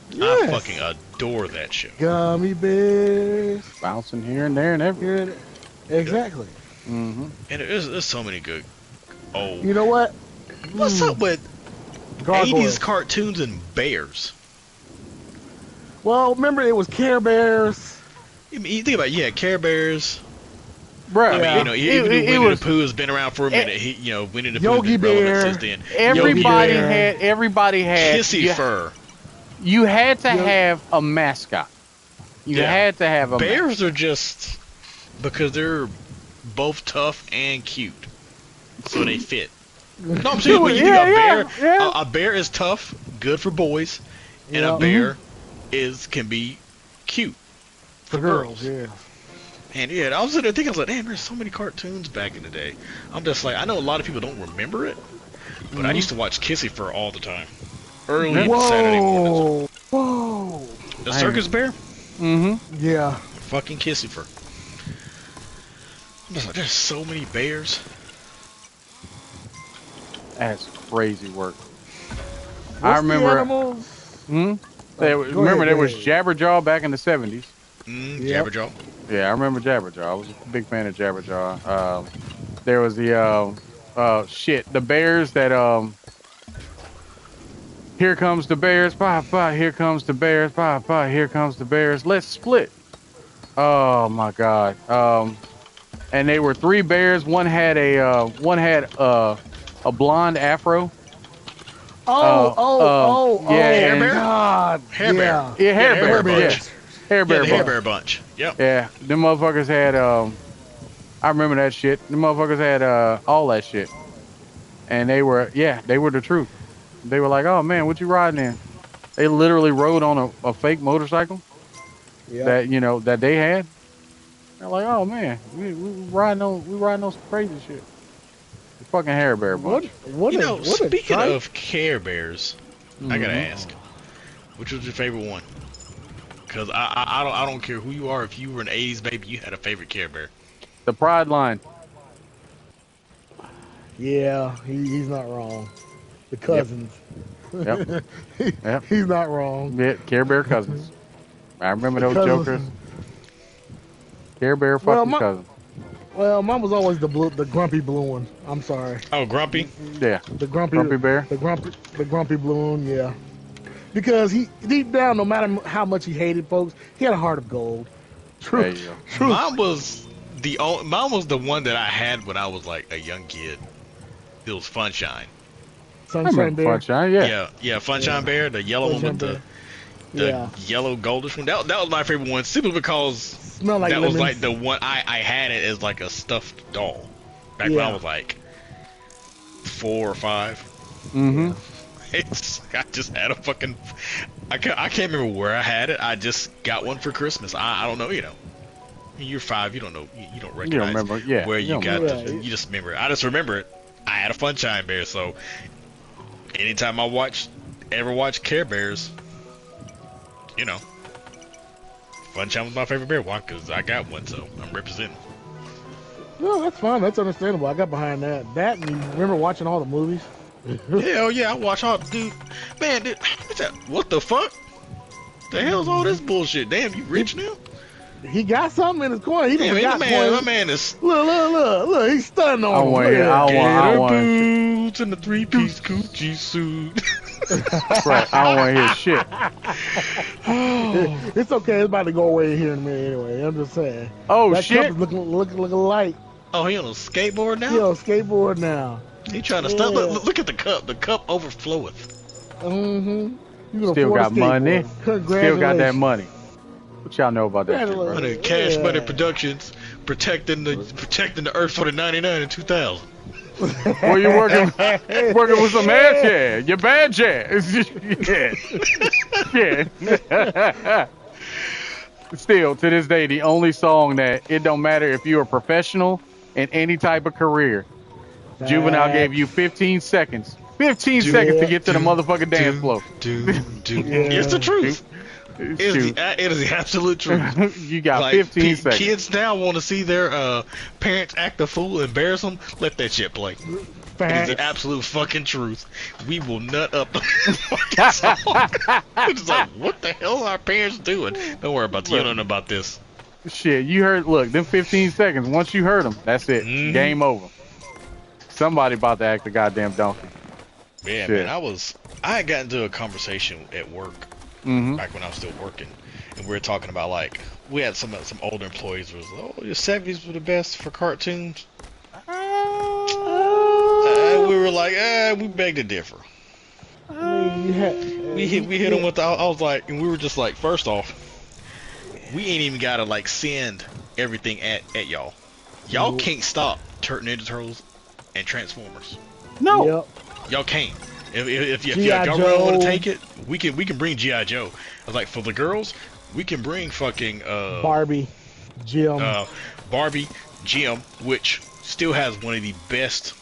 Yes. I fucking adore that show. Gummy bears. Bouncing here and there and everywhere. Exactly. And there's so many good. Oh. You know what? What's up with Gargoyles. 80s cartoons and bears? Well, remember it was Care Bears. You think about it, Care Bears. Bruh, I mean, you know, even though Winnie the Pooh has been around for a minute, Winnie the Pooh Yogi has been relevant Bear. since then. everybody Yogi Bear. had Kissy Fur. You had to have a mascot. You had to have a bears are just because they're both tough and cute, so they fit. No, I'm serious. When you think a bear, a bear is tough, good for boys, and a bear can be cute for girls. Yeah. And I was sitting there thinking, I was like, damn, there's so many cartoons back in the day. I'm just like, I know a lot of people don't remember it, but I used to watch Kissy Fur all the time. Early Saturday mornings. Whoa. The circus bear? Yeah. Fucking Kissy Fur. I'm just like, there's so many bears. That's crazy work. I remember. The remember there was Jabberjaw back in the 70s. Jabberjaw. Yeah, I remember Jabberjaw. I was a big fan of Jabberjaw. There was the the bears that here comes the bears, bye, here comes the bears, bye, here comes the bears, let's split. Oh my God. And they were three bears. One had a blonde afro. Hair Bear? God. Hair Bear. Yeah, Hair Bear. Bunch. Hair Bear Hair Bear Bunch. Yep. Yeah, them motherfuckers had I remember that shit. Them motherfuckers had all that shit. And they were the truth. They were like, oh man, what you riding in? They literally rode on a fake motorcycle that they had. They're like, oh man, we riding on some crazy shit. The fucking Hair Bear Bunch. Speaking of Care Bears, I gotta ask, which was your favorite one? Because I don't care who you are. If you were an 80s baby, you had a favorite Care Bear. The Pride line. Yeah, he's not wrong. The cousins. Yep. He's not wrong. Yeah, Care Bear cousins. I remember those jokers. Care Bear fucking cousins. Well, mine was always the grumpy blue one. I'm sorry. Oh, Grumpy? Yeah. The grumpy bear. The grumpy blue one, yeah. Because he deep down, no matter how much he hated folks, he had a heart of gold. True. Mine was the one that I had when I was like a young kid. It was Funshine. Sunshine Bear. Funshine, Yeah, Funshine Bear, the yellow one with the yellow goldish one. That was my favorite one, simply because Smell like that lemons. was like the one I had it as like a stuffed doll back when I was like 4 or 5. Mm-hmm. I just had a fucking. I can't remember where I had it. I just got one for Christmas. I don't know, You're 5. You don't know. You don't recognize. You don't remember, where you got remember. it. You just remember it. I just remember it. I had a Funshine Bear, so anytime I ever watch Care Bears, Funshine was my favorite bear. Why? Because I got one, so I'm representing. No, that's fine. That's understandable. I got behind that. That and you remember watching all the movies? Hell yeah, I watch all. Dude, what the fuck? The hell's all this bullshit? Damn, you rich now? He got something in his corner. He done got my man is. Look. He's stunned on him. I want boots and the 3-piece Gucci suit. Right, I don't want to hear shit. It's okay. It's about to go away here in a minute anyway. I'm just saying. Oh, that shit. Cup is looking light. Oh, he on a skateboard now? He on a skateboard now. He trying to stop. Look at the cup. The cup overfloweth. Still got money. Still got that money. What y'all know about that shit, bro? Cash Money Productions protecting the earth for the 99 and 2000. Well, you're working with some ass jazz. Your bad jazz. Yeah. Still, to this day, the only song that it don't matter if you're a professional in any type of career. Juvenile gave you 15 seconds. 15 seconds to get to the motherfucking dance floor. It's the truth. It is the absolute truth. You got 15 seconds. Kids now want to see their parents act a fool, embarrass them. Let that shit play. It's the absolute fucking truth. We will nut up the fucking song. It's like, what the hell are our parents doing? Don't worry about it. You don't know about this. Shit, you heard. Look, them 15 seconds. Once you heard them, that's it. Game over. Somebody about to act a goddamn donkey. Yeah, shit. Man, I had gotten into a conversation at work back when I was still working, and we were talking about like we had some older employees was the 70s were the best for cartoons. We were like, we beg to differ. We hit them with the, I was like, and we were just like, first off, we ain't even gotta like send everything at y'all. Y'all can't stop Ninja Turtles and Transformers. No. Yep. Y'all can't. If y'all government want to take it, we can bring G.I. Joe. I was like, for the girls, we can bring fucking Barbie, Jim, which still has one of the best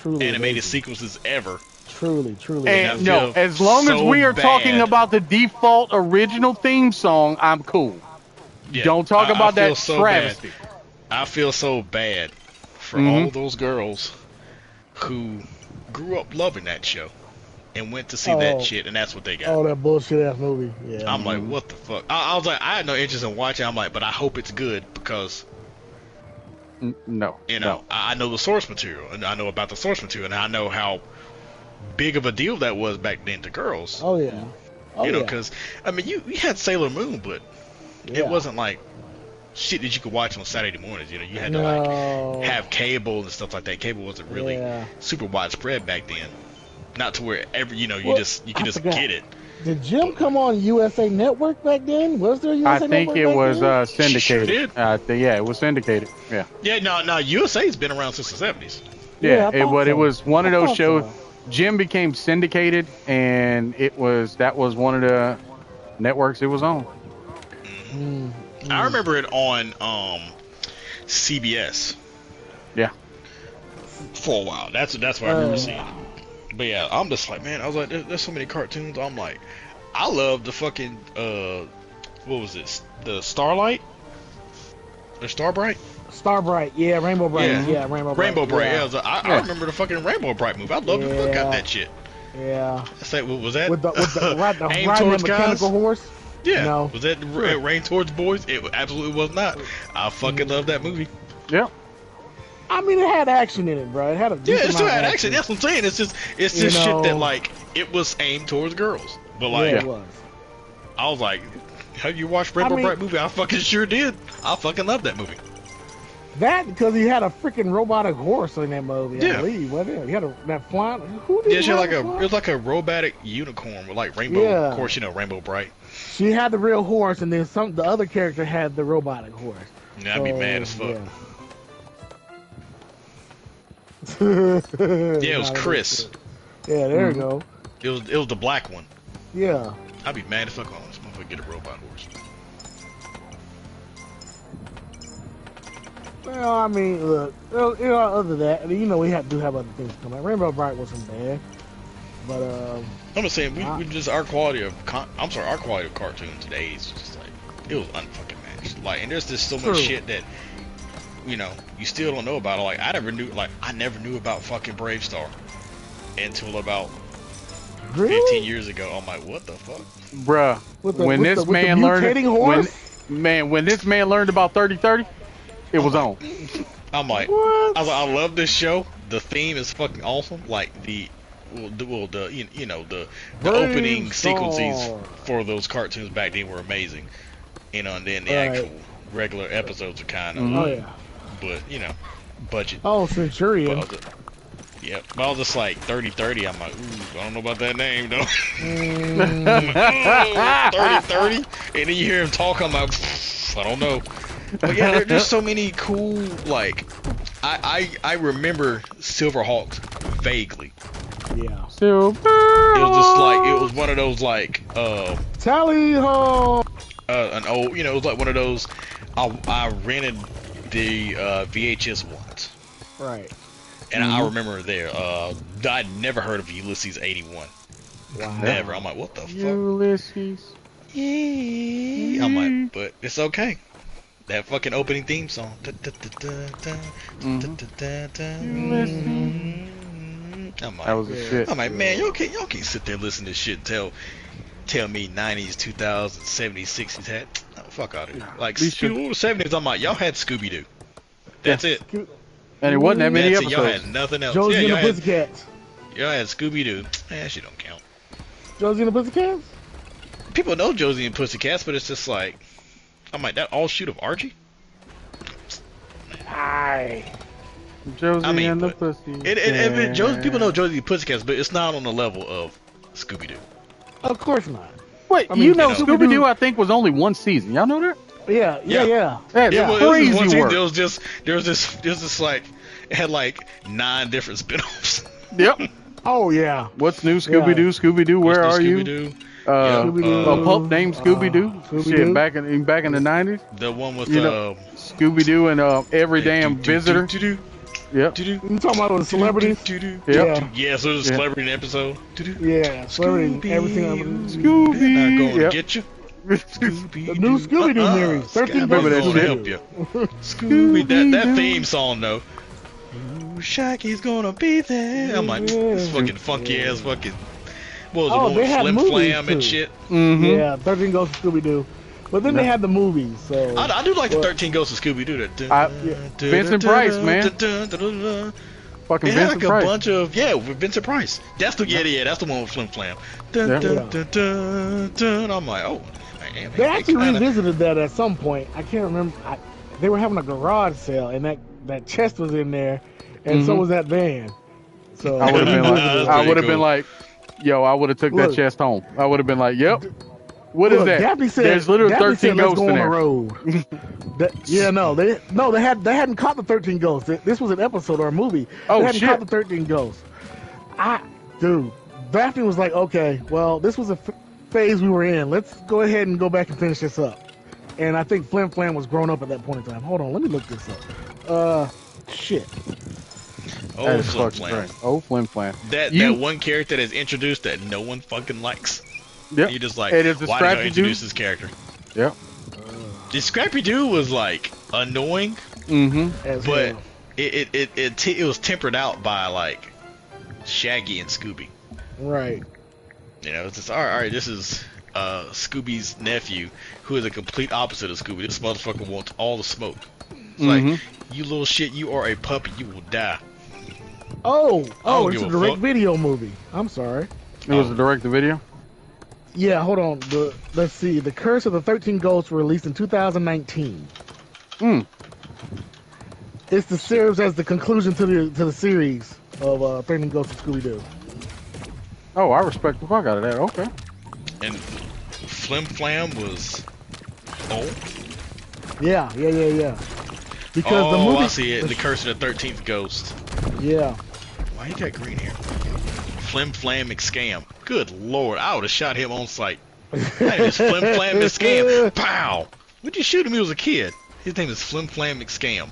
animated sequences ever. Truly. And no, as long as we are talking about the default original theme song, I'm cool. Yeah, don't talk about that travesty. I feel so bad for all those girls who grew up loving that show and went to see that shit, and that's what they got. Oh, that bullshit ass movie. Yeah. I'm like, what the fuck? I was like, I had no interest in watching. I'm like, but I hope it's good because no, I know the source material, and I know about the source material, and I know how big of a deal that was back then to girls. Oh yeah. Because I mean, you had Sailor Moon, but it wasn't like shit that you could watch on Saturday mornings. You had to like have cable and stuff like that. Cable wasn't really super widespread back then. Not to where you could just get it. Did Jim come on USA Network back then? Was there USA Network? I think it was syndicated. Sure did. It was syndicated. Yeah. Yeah, no, USA's been around since the 70s. Yeah, it was one of those shows. So. Jim became syndicated, and that was one of the networks it was on. I remember it on CBS. Yeah. For a while. That's where I remember seeing it. But yeah, I'm just like, man, I was like, there's so many cartoons. I'm like, I love the fucking what was this? The Starlight? Or Starbright? Starbright, yeah, Rainbow Bright, yeah, Rainbow Bright. Yeah, I remember the fucking Rainbow Bright movie. I love the fuck out that shit. Yeah. I say, what was that? With the Aim riding Towards the mechanical horse. Yeah. No. Was that Rain Towards Boys? It absolutely was not. I fucking love that movie. Yeah. I mean, it had action in it, bro. It had a decent it still had amount of action. That's what I'm saying. It's just shit that like it was aimed towards girls. But like, it was. I was like, have you watched Rainbow Bright movie? I fucking sure did. I fucking love that movie. That because he had a freaking robotic horse in that movie. Yeah. I believe, wasn't it? He had that flying. Who did? Yeah, she had it was like a robotic unicorn with like rainbow. Yeah. Of course, Rainbow Bright. She had the real horse, and then the other character had the robotic horse. Yeah, I'd be mad as fuck. Yeah, it was Chris. Yeah, there you go. It was the black one. Yeah. I'd be mad as fuck on this motherfucker get a robot horse. Well, I mean, look, other than that, we do have other things coming. Rainbow Bright wasn't bad, but I'm just saying, we just our quality of cartoon today is just like it was unfucking matched. Like, and there's just so much shit that you still don't know about. Like, I never knew about fucking Brave Star until about 15 years ago. I'm like, what the fuck, bruh? When this man learned about 30-30. It was on. I'm like, I love this show. The theme is fucking awesome. Like the opening sequences for those cartoons back then were amazing. And then the actual regular episodes are kind of, but budget. Oh, Centurion. But I was just like 30-30. I'm like, ooh, I don't know about that name though. 30-30, and then you hear him talk. I'm like, I don't know. But yeah, there's so many cool, like, I remember Silverhawks vaguely. Yeah. It was just like, it was one of those like, Tally ho! An old, it was like one of those, I rented the VHS once. Right. And I remember there, I'd never heard of Ulysses 81. Wow. Never. I'm like, what the fuck? Ulysses. Yeah. I'm like, but it's okay. That fucking opening theme song. I'm like, that was a shit. I'm like, man, y'all can't sit there and listen to this shit and tell me 90s, 2000s, 70s, 60s had. Oh, fuck out of here. Like, 70s, I'm like, y'all had Scooby-Doo. That's it. And it wasn't that many episodes. Y'all had nothing else. Josie and the Pussycats. Y'all had Scooby-Doo. That shit don't count. Josie and the Pussycats? People know Josie and Pussycats, but it's just like, I'm like, that all shoot of Archie? Hi. Josie and the Pussycats. People know Josie and the Pussycats, but it's not on the level of Scooby-Doo. Of course not. Wait, Scooby-Doo, I think, was only one season. Y'all know that? Yeah. That's crazy work. There was this like, it had like 9 different spin-offs. Yep. Oh, yeah. What's new, Scooby-Doo? Scooby-Doo, where are you? A pup named Scooby-Doo. Shit, back in the 90s. The one with Scooby-Doo and every damn visitor. Yep. You talking about the celebrities? Yep. Yeah, so there's a celebrity in the episode. Yeah, celebrity, everything. Scooby. I'm going to get you. The new Scooby-Doo series. 13 Ghosts Ghosts gonna help you. Scooby, that theme song though. Ooh, Shaggy's gonna be there. I'm like, this fucking funky ass fucking. What was it? They had Flim movies Flam too. and shit. Yeah, 13 Ghosts of Scooby-Doo. But then they had the movies, so... I do like the 13 Ghosts of Scooby-Doo. Vincent Price, man. Fucking it had Vincent like Price. A bunch of, with Vincent Price. That's the that's the one with Flim Flam. I'm like, oh. Man, they actually revisited that at some point. I can't remember. They were having a garage sale, and that chest was in there, and so was that van. So I would have been like, yo, I would have took that chest home. I would have been like, yep. What is that? Daffy said, there's literally 13 ghosts in there. They hadn't caught the 13 ghosts. This was an episode or a movie. Oh, they hadn't shit. caught the 13 ghosts. Daphne was like, okay, well, this was a phase we were in. Let's go ahead and go back and finish this up. And I think Flim Flam was grown up at that point in time. Hold on, let me look this up. Shit. Oh, Flim Flam. Oh, Flim Flam. That one character that's introduced that no one fucking likes. Yep. You're just like, why did you introduce this character? Yep. The Scrappy Doo was like annoying, but it was tempered out by like Shaggy and Scooby. Right. It's just all right. This is Scooby's nephew, who is a complete opposite of Scooby. This motherfucker wants all the smoke. It's like, you little shit, you are a puppy, you will die. Oh, it's a direct video movie. I'm sorry. It was a direct to video? Yeah, hold on. Let's see. The Curse of the 13 Ghosts were released in 2019. It's the serves as the conclusion to the series of Threatening Ghosts of Scooby Doo. Oh, I respect the fuck out of that. Okay. And Flim Flam was old. Yeah. Because the movie. I see it. The Curse of the 13th Ghost. Yeah. Why you got green hair? Flim Flam McScam. Good lord, I would have shot him on sight. That is Flim Flam McScam. Pow! When'd you shoot him? He was a kid. His name is Flim Flam McScam.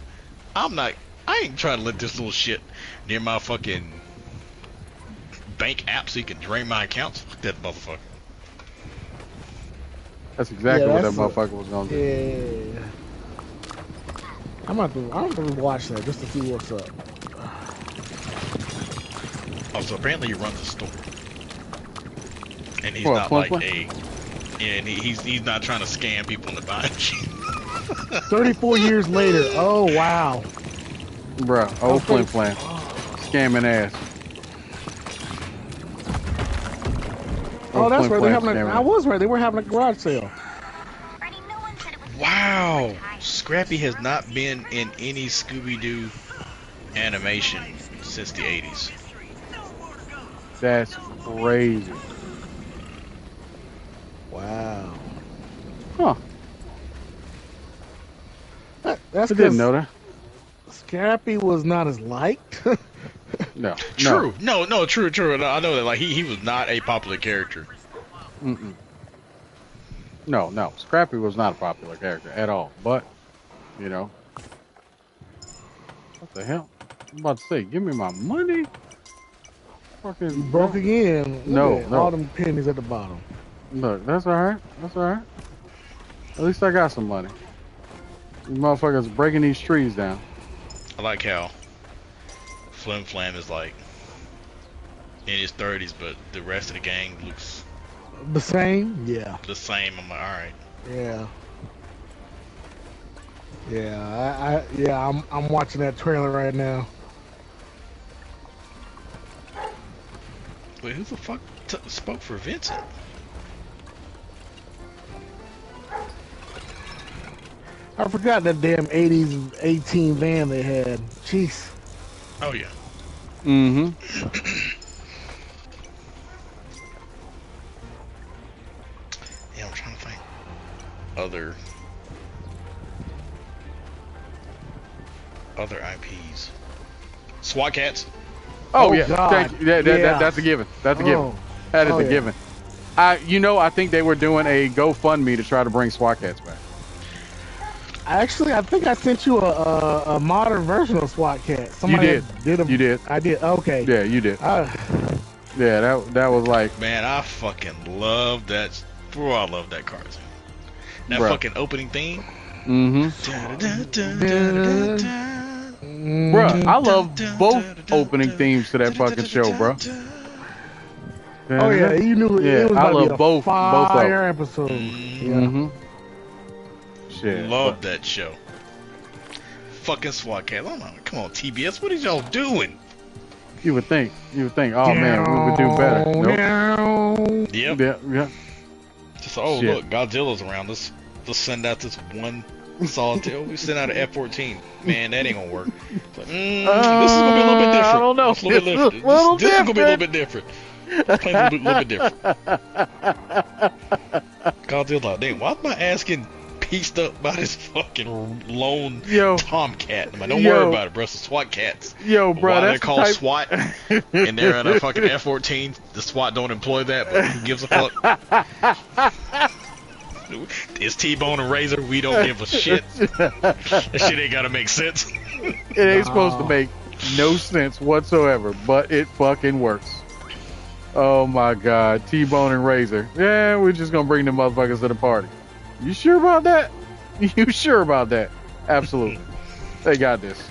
I ain't trying to let this little shit near my fucking bank app so you can drain my accounts. Fuck that motherfucker. That's exactly what that motherfucker was gonna do. Yeah. I'm gonna have to watch that just to see what's up. Oh, so apparently he runs a store. And he's What, not Flim like Flam? and he's not trying to scam people into buying shit. 34 years later. Oh wow. Bruh, old Flim Flam. Scamming ass. Oh, that's right. Flim I was right. They were having a garage sale. Wow. Scrappy has not been in any Scooby-Doo animation since the 80s. That's crazy. Wow. Huh. That's I didn't know that. Scrappy was not as liked. No. True. No, true. No, I know that. Like he was not a popular character. Mm-mm. No. Scrappy was not a popular character at all. But, you know. What the hell? I'm about to say, give me my money. Fucking. You broke again. No. All them pennies at the bottom. Look, that's alright. At least I got some money. These motherfuckers breaking these trees down. I like how Flim Flam is like in his 30s, but the rest of the gang looks The same? Yeah. the same. I'm like, all right. Yeah. I'm watching that trailer right now. Wait, who the fuck spoke for Vincent? I forgot that damn 80s 18 van they had. Jeez. Oh yeah. Mm-hmm. Yeah, I'm trying to find other IPs. SWAT Cats. Oh, Oh, yeah. God. Thank you. That's a given. That's a given. That is a given. I think they were doing a GoFundMe to try to bring SWAT Cats back. Actually, I think I sent you a modern version of SWAT Cat. Somebody You did. I did. Okay. Yeah, you did. Yeah, that was like. Man, I fucking love that. Bro, I love that cartoon. That fucking opening theme. Mm-hmm. Bruh, I love both opening themes to that fucking show, bro. Oh yeah, you knew it was I about to love be a both fire episode. Yeah. Mm-hmm. Shit. Love that show. Fucking SWAT Cat. Oh, come on, TBS. What are y'all doing? You would think. Oh man, we would do better. Nope. Yep. Yeah. Just look, Godzilla's around. Let's send out this one solitaire. We send out an F-14. Man, that ain't gonna work. Like, this is gonna be a little bit different. I don't know. This is gonna be a little bit different. This plane's a little bit different. Godzilla, dang, why am I asking pieced up by this fucking lone tomcat? I'm like, don't worry about it, bro. It's the SWAT Cats. Yo, bro, why that's they're called SWAT, and they're in a fucking F-14. The SWAT don't employ that, but who gives a fuck? It's T-Bone and Razor. We don't give a shit. That shit ain't gotta make sense. It ain't supposed to make no sense whatsoever, but it fucking works. Oh my god, T-Bone and Razor. Yeah, we're just gonna bring the motherfuckers to the party. You sure about that? You sure about that? Absolutely. They got this.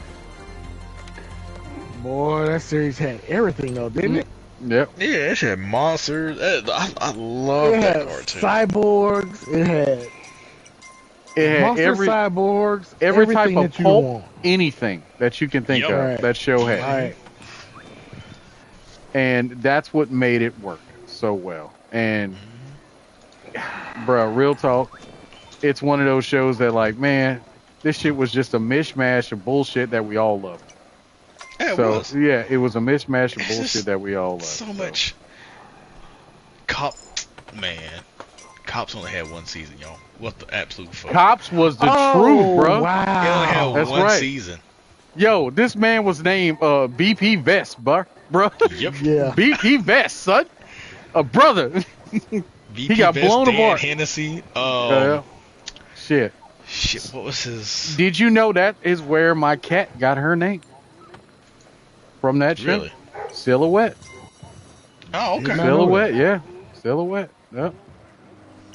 Boy, that series had everything though, didn't it? Yep. Yeah, it had monsters. I love that cartoon. Cyborgs. It had monster every cyborgs. Every type of pulp, want. Anything that you can think of. Right. That show had. Right. And that's what made it work so well. And, bro, real talk, it's one of those shows that, like, man, This shit was just a mishmash of bullshit that we all loved. Yeah, So it was. yeah, it was a mishmash of bullshit that we all loved. So much. Man. Cops only had one season, y'all. What the absolute fuck? Cops was the truth, bro. Wow. They only had That's one right. season. Yo, this man was named BP Vest, bro. Yep. Yeah. BP Vest, son. A brother. VP He got Vest, blown Dan apart. Hennessy. Shit. Shit, what was his... Did you know that is where my cat got her name? From that show? Really? Silhouette. Oh, okay. Silhouette, yeah. Silhouette. Yep.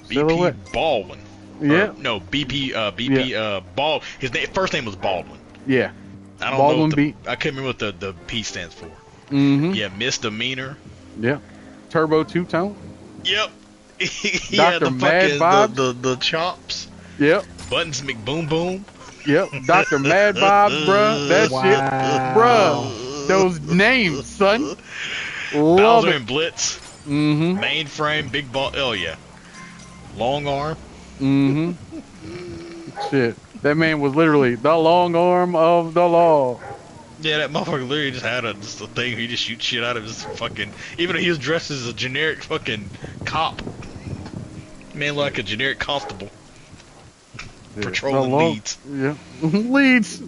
Silhouette. BP Baldwin. Yeah. No, BP Bald. His first name was Baldwin. Yeah. I don't Baldwin know. B. I couldn't remember what the P stands for. Mm-hmm. Yeah, Misdemeanor. Yeah. Turbo two-tone. Yep. He Dr. had the Mad fucking Bobs. the chops. Yep. Buttons McBoom Boom. Yep. Dr. Mad Bobs, bruh. That shit. Bruh. Those names, son. Love Bowser it. and Blitz. Mm-hmm. Mainframe. Big Ball. Oh yeah. Long Arm. Mm-hmm. Shit. That man was literally the long arm of the law. Yeah, that motherfucker literally just had just a thing. He just shoots shit out of his fucking. Even though he was dressed as a generic fucking cop. Man, like a generic constable. Yeah. Patrolling The long- leads. Yeah. Leads.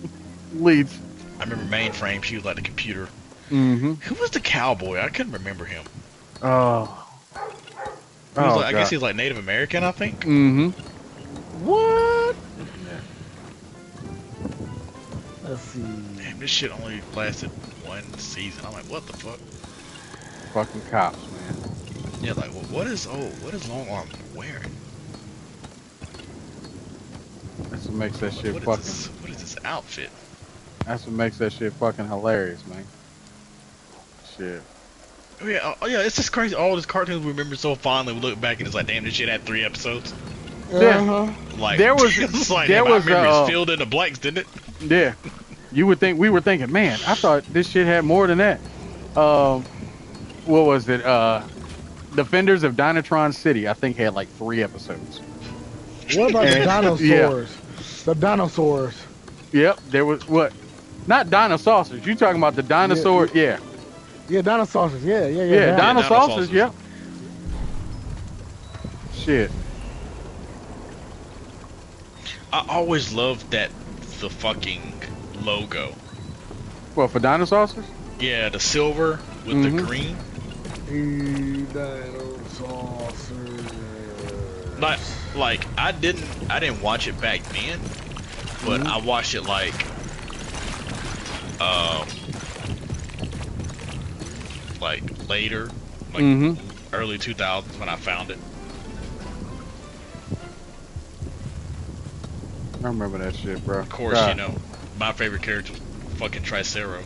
Leads. I remember Mainframe. She was like the computer. Mm-hmm. Who was the cowboy? I couldn't remember him. Oh. He was I guess he was like Native American, I think. Mm-hmm. What? Let's see. Damn, this shit only lasted one season. I'm like, what the fuck? Fucking cops, man. Yeah, like, what is Long Arm wearing? That's what makes that shit What fucking. is this outfit? That's what makes that shit fucking hilarious, man. Shit. Oh yeah, it's just crazy. All these cartoons we remember so fondly. We look back and it's like, damn, this shit had 3 episodes. Yeah. Like There was- it's like, there damn, was, my memory is filled in the blanks, didn't it? Yeah. You would think we were thinking, man, I thought this shit had more than that. What was it? Defenders of Dynatron City, I think had like 3 episodes. What about the And- dinosaurs? yeah. The dinosaurs. Yep, there was what? Not dinosaurs. You talking about the dinosaur? Yeah. Yeah, dinosaurs. Yeah. Yeah, dinosaurs. dinosaurs. Yep. Shit. I always loved the fucking logo. What, for dinosaurs? Yeah, the silver with the green. Dinosaurs. Like I didn't watch it back then, but I watched it like later, like early 2000s when I found it. I remember that shit, bro. Of course, you know, my favorite character was fucking Tricero.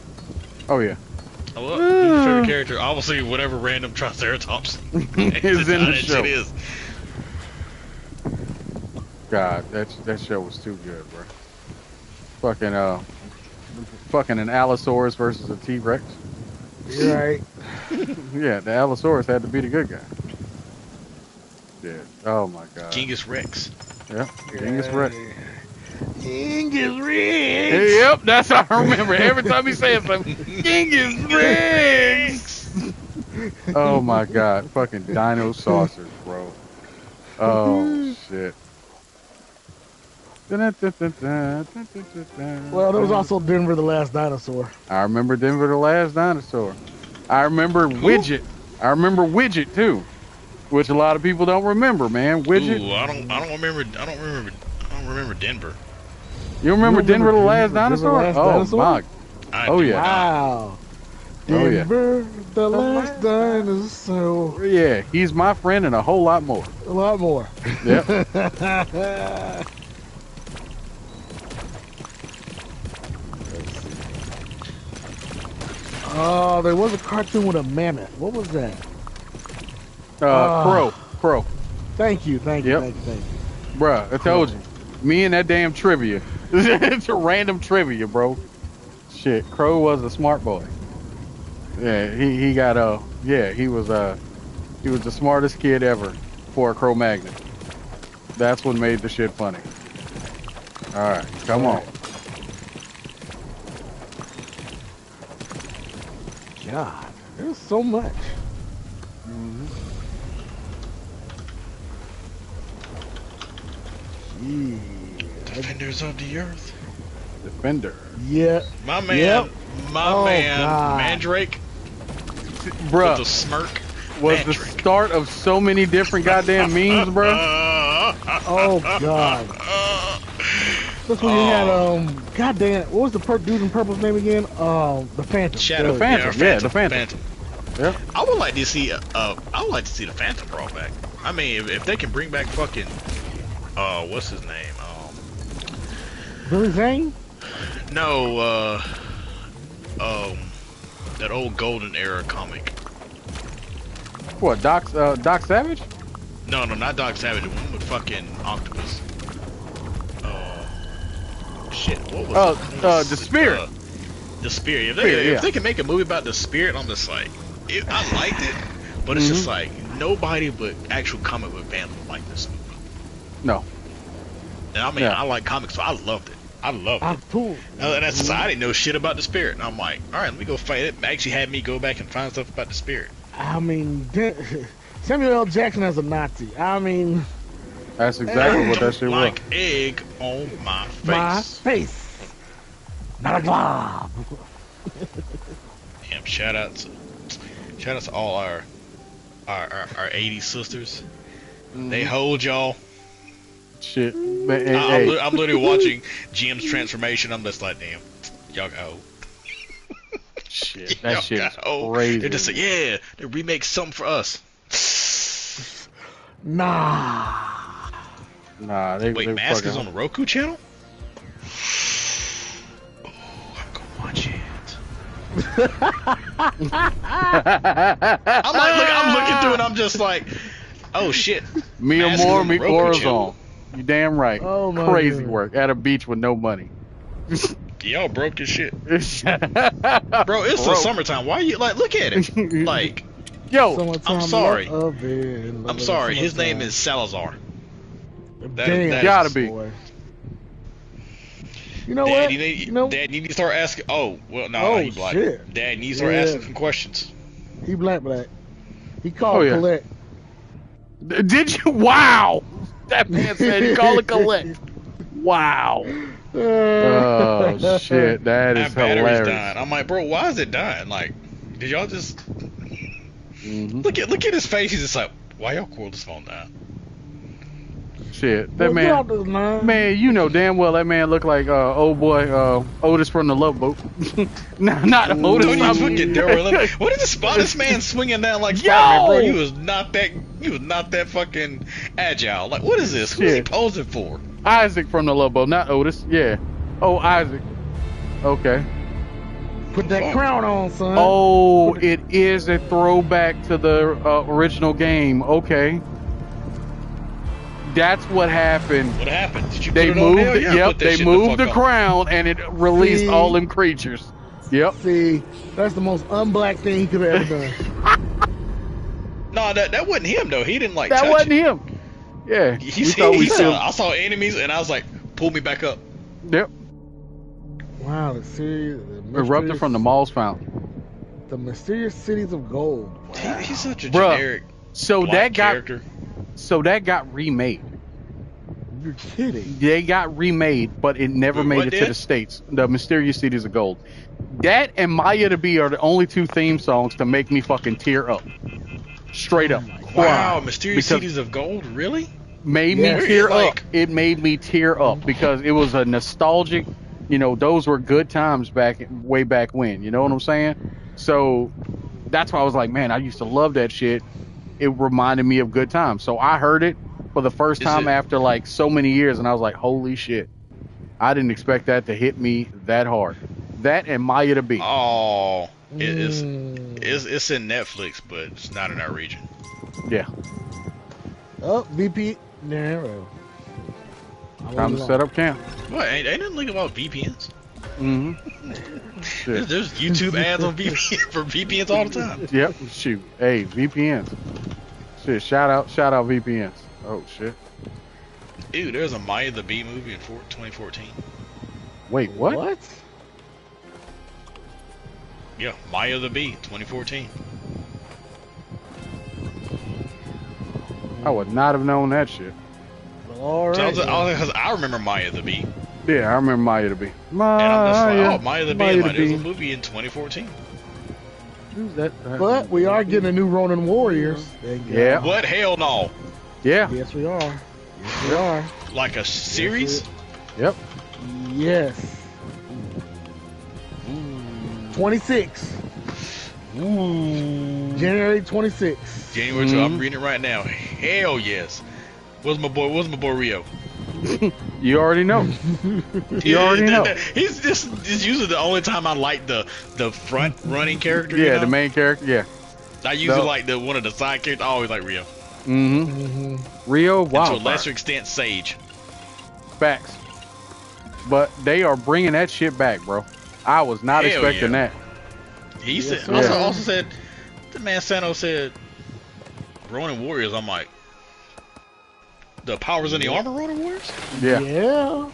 Oh yeah. I love my favorite character. Obviously, whatever random Triceratops Is in the show. shit is. God, that show was too good, bro. Fucking an Allosaurus versus a T-Rex. You're right. Yeah, the Allosaurus had to be the good guy. Yeah. Oh my God. Genghis Rex. Yeah. Genghis Rex. Genghis Rex. Yep, that's how I remember. Every time he said something, Genghis Rex. Oh my God, fucking dino saucers, bro. Oh shit. Well, there was also Denver the Last Dinosaur. I remember Denver the Last Dinosaur. I remember Widget. I remember Widget too, which a lot of people don't remember, man. Widget. Ooh, I don't remember Denver. You remember You Denver the Last Denver the Dinosaur? Last Oh Dinosaur? my. I Oh, do yeah. not. Wow. Oh, yeah. Denver the Last Dinosaur. Yeah, he's my friend and a whole lot more. A lot more. Yep. Oh, there was a cartoon with a mammoth. What was that? Crow. Thank you. Yep. Bruh, I told you. Me and that damn trivia. It's a random trivia, bro. Shit, Crow was a smart boy. Yeah, he got he was the smartest kid ever for a Cro-Magnon. That's what made the shit funny. All right, come on. God, there's so much. Yeah. Defenders of the Earth. Defender. Yeah. My man. Yep. My man. God. Mandrake. Bruh. With a smirk. Was Mandrake. the start of so many different goddamn memes, bruh. Oh God. That's when you had goddamn, what was the dude in purple's name again? The Phantom. Shadow. The Phantom. Yeah, the Phantom. Yeah. I would like to see the Phantom brought back. I mean, if they can bring back fucking what's his name? Billy Zane? No, that old Golden Era comic. What, Doc Savage? No, not Doc Savage. The one with fucking Octopus. Shit. What was the Spirit. The Spirit. If they can make a movie about the Spirit, I'm just like, I liked it, but it's just like nobody but actual comic book fans would like this movie. No. And I mean, I like comics, so I loved it. I loved it. Cool. And that's I didn't know shit about the Spirit, and I'm like, all right, let me go fight it. Actually, had me go back and find stuff about the Spirit. I mean, Samuel L. Jackson as a Nazi. I mean, that's exactly what that shit was. Like egg on my face. My face. Not a glob. Damn, shout out to all our 80s sisters. They hold y'all. Shit. Man, hey. I'm literally watching Jim's transformation. I'm just like, damn, y'all got old. Shit, that shit is crazy. They're just like, yeah, they remake something for us. Nah. Wait, Mask is on the Roku channel? Oh, I'm gonna watch it. I'm looking through it. I'm just like, oh shit. Mia Moore, meet Warzone. You damn right. Oh, my crazy God. work at a beach with no money. Y'all broke as shit. Bro, it's the summertime. Why you like? Look at it. Like, yo, I'm sorry. I'm I'm sorry. His name is Salazar. Damn, gotta be. Boy. You know Dad, what? you need to start asking. Oh, well, no, Oh, he's black. shit. Dad needs to start asking some questions. He black. He called Colette. Did you? Wow. That man said he called it Colette. Wow. Oh shit, that is hilarious. Dying. I'm like, bro, why is it dying? Like, did y'all just look at his face? He's just like, why y'all cool this phone down? Shit, that man, you know damn well that man looked like old boy Otis from the Love Boat. not Otis. What is the spot? This man swinging down like Spider-Man, bro? You was not that fucking agile. Like, what is this? Who's he posing for? Isaac from the Love Boat, not Otis. Yeah. Oh, Isaac. Okay. Put that crown on, son. Oh, it is a throwback to the original game. Okay. That's what happened. What happened? Did you they put it moved on there? Yep, they moved the crown and it released all them creatures. Yep. See, that's the most unblack thing he could have ever done. No, that wasn't him though. He didn't like that touch wasn't it. him. Yeah. I saw enemies and I was like, pull me back up. Yep. Wow, the series erupted from the Mall's fountain. The Mysterious Cities of Gold. Wow. He's such a generic character. So that got remade. You're kidding. They got remade, but it never made it to the States. The Mysterious Cities of Gold. That and Maya to Be are the only two theme songs to make me fucking tear up. Straight up. Wow, Mysterious Cities of Gold, really? Made me tear up. It made me tear up because it was a nostalgic, those were good times way back when, you know what I'm saying? So that's why I was like, man, I used to love that shit. It reminded me of good times. So I heard it for the first time after like so many years and I was like, holy shit. I didn't expect that to hit me that hard. That and Maya to Be. Oh, it's in Netflix, but it's not in our region. Yeah. Oh, VP narrow. Time to set up camp. What? Ain't nothing like about VPNs. There's YouTube ads on VPN for VPNs all the time. Yep. Shoot. Hey, VPNs. Shit. Shout out VPNs. Oh shit. Ew, there's a Maya the Bee movie in 2014. Wait, what? What? Yeah, Maya the Bee, 2014. I would not have known that shit. All right. Because I remember Maya the Bee. Yeah, I remember Maya to be. And I'm just like, oh, Maya the Bee. There's a movie in 2014. Who's that? But we are getting a new Ronin Warriors. Yeah. What? Hell no. Yeah. Yes, we are. Yes, we are. Like a series? Yep. Yes. 26. Ooh. January 26. January 2. I'm reading it right now. Hell yes. Where's my boy Rio? You already know. You already know. He's just usually the only time I like the front running character. Yeah, you know? the main character. Yeah. I usually like the one of the side characters. I always like Rio. Rio, wow. And to a lesser extent, Sage. Facts. But they are bringing that shit back, bro. I was not expecting that. He said. Also said, the man Sano said, Ronin Warriors. I'm like, the Powers in the Armor Ronin Warriors? Yeah.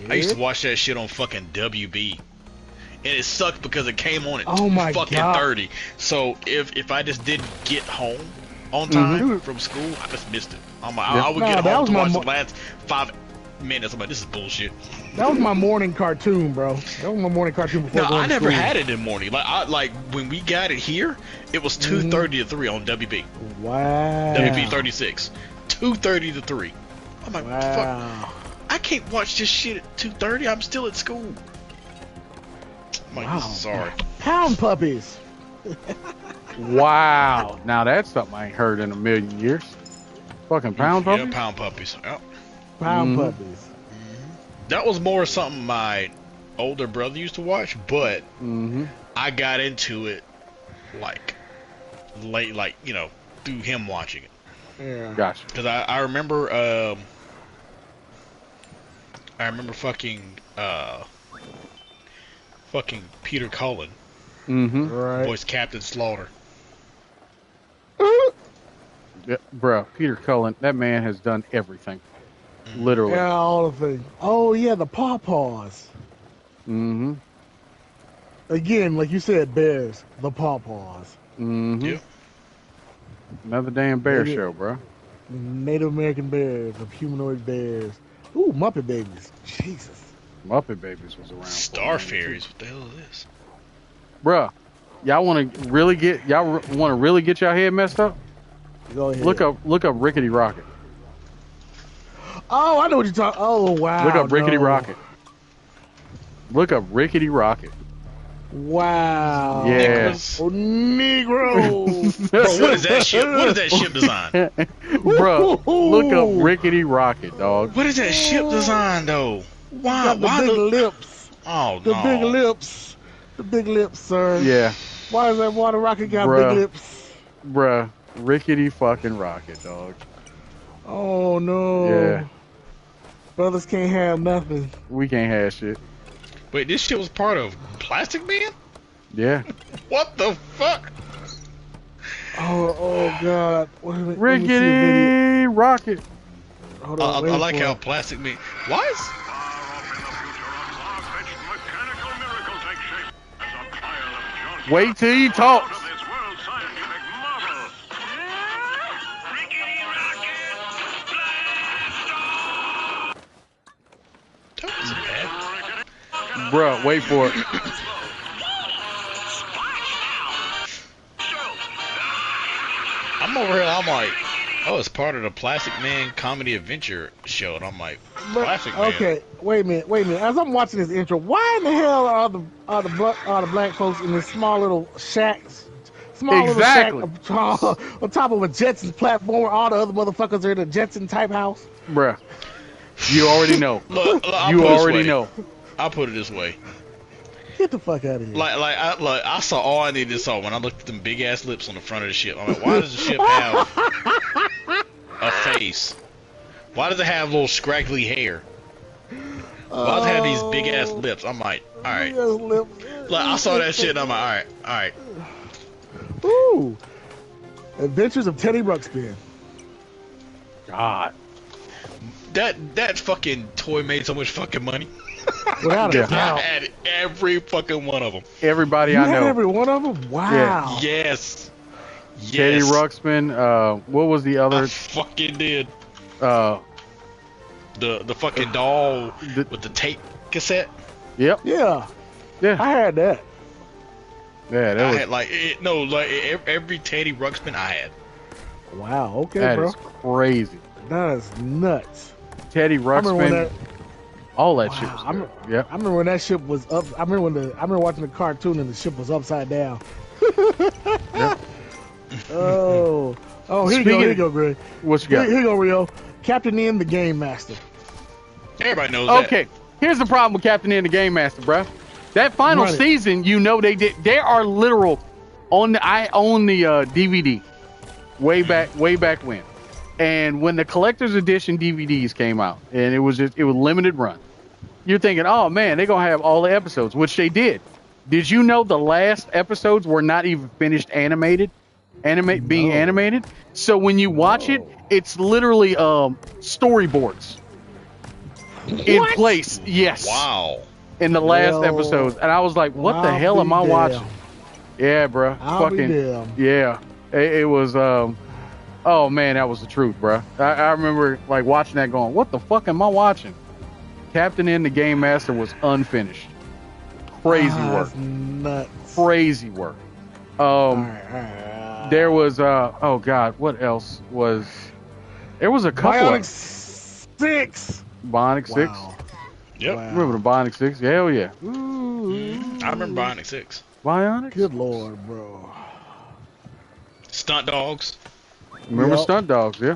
I used to watch that shit on fucking WB. And it sucked because it came on at fucking 30. So if I just didn't get home on time from school, I just missed it. I'm like, I would get home to watch the last 5 minutes. I'm like, this is bullshit. That was my morning cartoon, bro. That was my morning cartoon before going I never to school. had it in the morning. Like when we got it here, it was 2:30 to 3 on WB. Wow. WB 36. 2:30 to 3. I'm like, wow. fuck. I can't watch this shit at 2:30. I'm still at school. I'm like, sorry. Pound puppies. Wow. Now that's something I ain't heard in a million years. Fucking pound puppies? Yeah, pound puppies. Yep. Pound puppies. That was more something my older brother used to watch, but I got into it late, through him watching it. Yeah. Gotcha. Because I remember, fucking Peter Cullen, Right. voiced Captain Slaughter. Yeah, bro, Peter Cullen, that man has done everything. Literally. Yeah, all the things. Oh, yeah, the pawpaws. Again, like you said, bears. The pawpaws. Yeah. Another damn bear show, bro. Native American bears, the humanoid bears. Ooh, Muppet Babies. Jesus. Muppet Babies was around. Star Fairies. What the hell is this? Bruh, y'all want to really get y'all head messed up? Go ahead. Look up Rickety Rocket. Oh, I know what you're talking. Oh, wow. Look up Rickety Rocket. Look up Rickety Rocket. Wow. Yeah. Oh, Negro. Bro, what is that ship? What is that ship design? Bro, look up Rickety Rocket, dog. What is that ship design, though? Why? Got the big lips. Oh, the no. big lips. The big lips, sir. Yeah. Why does that water rocket got big lips? Bruh, Rickety fucking Rocket, dog. Oh, no. Yeah. Brothers can't have nothing. We can't have shit. Wait, this shit was part of Plastic Man? Yeah. What the fuck? Oh God. Rickety Rocket. Hold on, I like how Plastic Man. Why is? Wait till he talks. That wasn't bad. Bruh, wait for it. I'm over here. I'm like, oh, it's part of the Plastic Man comedy adventure show, and I'm like, Plastic Man. Okay, wait a minute. As I'm watching this intro, why in the hell are the black folks in this small little shacks? Little shack on top of a Jetsons platform where all the other motherfuckers are in a Jetson type house? Bruh. You already know. Look, you already know. I'll put it this way. Get the fuck out of here. I saw all I needed to saw when I looked at them big ass lips on the front of the ship. I'm like, why does the ship have a face? Why does it have little scraggly hair? Why does it have these big ass lips? I'm like, all right. Like, I saw that shit and I'm like, all right. Ooh. Adventures of Teddy Ruxpin. God. that fucking toy made so much fucking money. Without a I doubt. had every fucking one of them. Everybody You I had know. every one of them? Wow. Yes. Teddy Yes. Ruxpin. What was the other? I fucking did. Uh, The fucking doll with the tape cassette. yep. Yeah. Yeah. I had that. Yeah. That I was. had every Teddy Ruxpin I had. Wow. Okay, That bro. is crazy. That is nuts. Teddy I remember when Ruxpin. that. All that shit Wow, was good. Yep. I remember when that ship was up. I remember watching the cartoon and the ship was upside down. Yep. Oh, here Speaking you go, Greg. What you got? Here you go, Rio. Captain N, the Game Master. Everybody knows that. Okay, here's the problem with Captain and the Game Master, bruh. That final Run it. season, you know they did. There are literal I own the DVD way back when, and when the collector's edition DVDs came out, and it was limited run. You're thinking, oh man, they're gonna have all the episodes, which they did. Did you know the last episodes were not even finished animated? Being animated. So when you watch it, it's literally storyboards in place. Yes. Wow. In the last Well, episodes, and I was like, "What the I'll hell am be I damned. watching?" Yeah, bro. I'll be Fucking damned. yeah. It was. Oh man, that was the truth, bro. I remember like watching that, going, "What the fuck am I watching?" Captain N, the Game Master was unfinished. Crazy work. That's nuts. Crazy work. All right. There was oh god, what else was? There was a couple Bionic of 6. Bionic 6. Wow. Yep. Wow. Remember the Bionic 6? Hell yeah. I remember Bionic 6. Bionic? Good lord, bro. Stunt dogs. Remember Yep. Stunt Dogs? Yeah.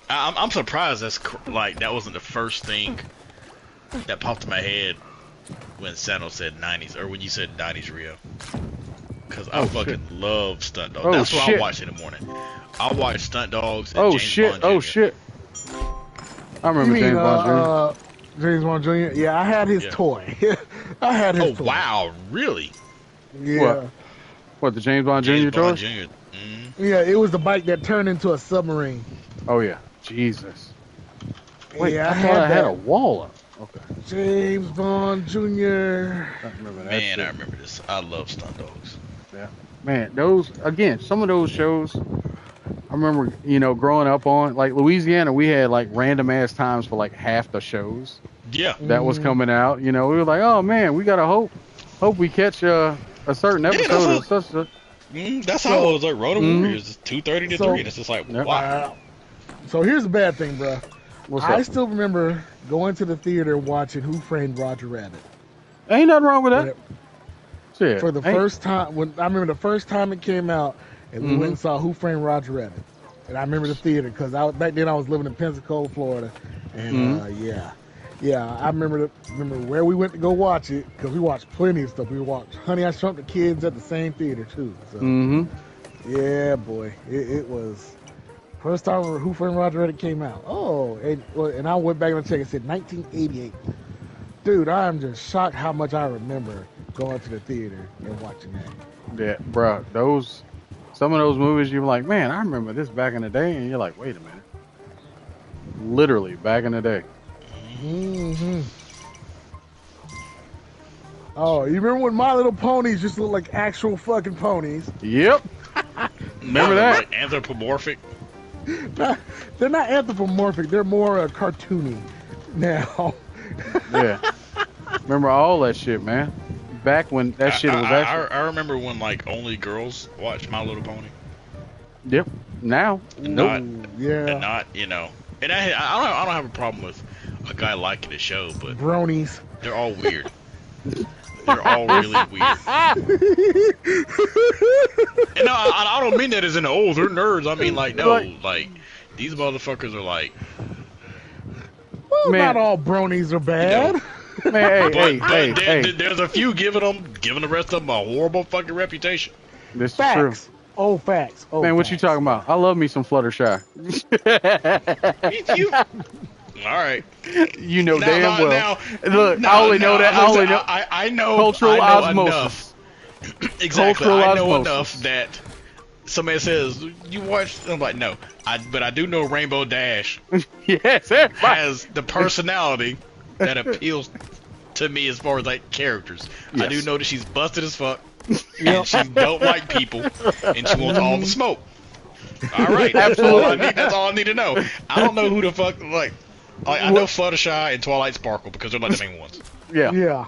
I'm surprised that wasn't the first thing that popped in my head when Sano said 90s, or when you said 90s Rio. Because I fucking love Stunt Dogs. Oh, That's what shit. I watch in the morning. I watch Stunt Dogs and Oh James shit. Bond Oh Jr. shit. I You remember mean James Bond Jr. James Bond Jr.? Yeah, I had his Yeah. toy. I had his Oh, toy. wow. Really? Yeah. What, the James Bond Jr. James toy? Bond Jr. Yeah, it was the bike that turned into a submarine. Oh yeah. Jesus. Wait, yeah, I thought I had that. a wall up. Okay. James Bond Jr. I remember that. Man, shit. I remember this. I love Stunt Dogs. Yeah. Man, those again, some of those shows I remember, growing up on like Louisiana, we had like random ass times for like half the shows Yeah. that was coming out. We were like, oh man, we gotta hope we catch a certain episode of such. That's how it was like Road to Warriors. It's 2:30 to So- 3. And it's just like, Yep. wow. So here's the bad thing, bro. What's I up? still remember going to the theater watching Who Framed Roger Rabbit. Ain't nothing wrong with When that. it- Shit. For the first time, I remember the first time it came out, and we went and saw Who Framed Roger Rabbit. And I remember the theater because back then I was living in Pensacola, Florida, and I remember where we went to go watch it because we watched plenty of stuff. We watched Honey, I Shrunk the Kids at the same theater too. So yeah, boy, it was first time Who Framed Roger Rabbit came out. Oh, and I went back and checked. It said 1988. Dude, I am just shocked how much I remember going to the theater and watching that. Yeah, bro. Some of those movies, you're like, man, I remember this back in the day, and you're like, wait a minute. Literally back in the day. Oh, you remember when My Little Ponies just looked like actual fucking ponies? Yep. Remember that? Like anthropomorphic. They're not anthropomorphic. They're more cartoony now. Yeah. Remember all that shit, man. Back when that shit was actually. I remember when like only girls watched My Little Pony. Yep. Now. And Nope. Yeah. And not, And I don't have a problem with a guy liking the show, but Bronies. they're all weird. They're all really weird. And no, I don't mean that as in, oh, they're nerds. I mean, like, no, like, these motherfuckers are like, Well, Man. not all bronies are bad. Man, hey. there's a few giving the rest of them a horrible fucking reputation. This is true. Facts. Oh, facts. Oh, Man, what you facts. talking about? I love me some Fluttershy. All right. You know damn well. Look, No, I only know that. I only listen, know. I know. Cultural I know osmosis. enough. Exactly. Cultural I know osmosis. enough that somebody says, "You watched?" I'm like, "No, but I do know Rainbow Dash Yes, has the personality that appeals to me as far as like characters. I do Yes. know that she's busted as fuck, and she don't like people, and she wants all the smoke. All right, Absolutely. that's all I need to know. I don't know who the fuck like I know Fluttershy and Twilight Sparkle because they're like the main ones. Yeah. Yeah.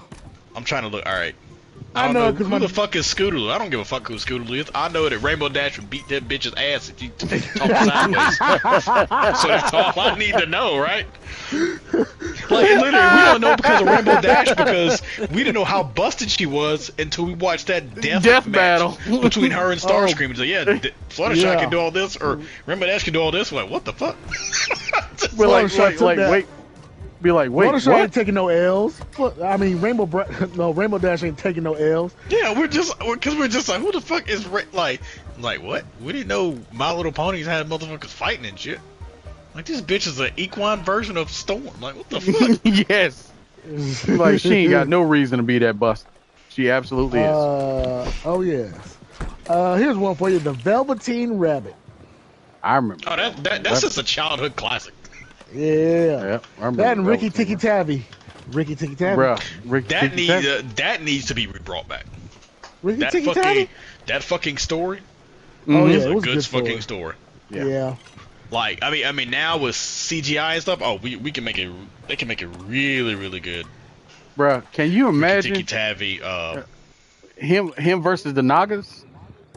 I'm trying to look. All right. I I know, don't 'cause know who my- the fuck is Scootaloo. I don't give a fuck who Scootaloo is. I know that Rainbow Dash would beat that bitch's ass if you talk sideways. So that's all I need to know, right? Like literally, we don't know because of Rainbow Dash because we didn't know how busted she was until we watched that death match battle between her and Starscream. It's like, yeah, Fluttershy Yeah. can do all this, or Rainbow Dash can do all this. We're like, what the fuck? We're like, Fluttershy took that. wait. Be like, wait, Fluttershy what? ain't taking no L's. I mean, Rainbow Dash ain't taking no L's. Yeah, we're just like, who the fuck is like what? We didn't know My Little Ponies had motherfuckers fighting and shit. Like this bitch is an equine version of Storm. Like what the fuck? Yes. Like she ain't got no reason to be that busted. She absolutely is. Oh yes. Here's one for you: the Velveteen Rabbit. I remember. Oh, that's just a childhood classic. Yeah. Yeah, I remember. That and Ricky Tikki Tavi. Ricky Tikki Tavi. Bruh, Ricky Tikki Tavi. That needs to be brought back. Ricky That Tikki Tavi. fucking story Oh yeah, is it a was good a good fucking story. Yeah. Like I mean now with CGI and stuff, oh we can make it. They can make it really really good. Bruh, can you imagine Tiki Tavi. him versus the Nagas?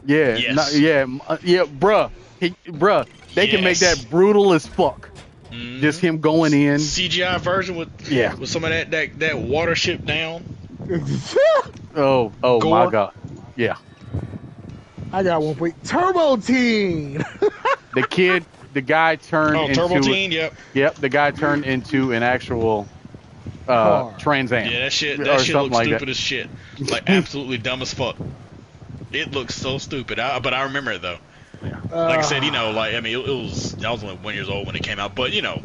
Yeah, Yes. yeah, bruh. They can make Yes. that brutal as fuck. Mhm. Just him going in. CGI version with some of that water ship down. Oh my Gore. god. Yeah. I got one for you. Turbo Teen. The guy turned Oh, into Turbo Teen, yep. Yep, the guy turned into an actual Car. Trans Am. Yeah, that shit or looks something like stupid that. as shit. Like absolutely dumb as fuck. It looks so stupid. But I remember it though. Like I said, you know, like I mean, I was only 1 year old when it came out, but you know,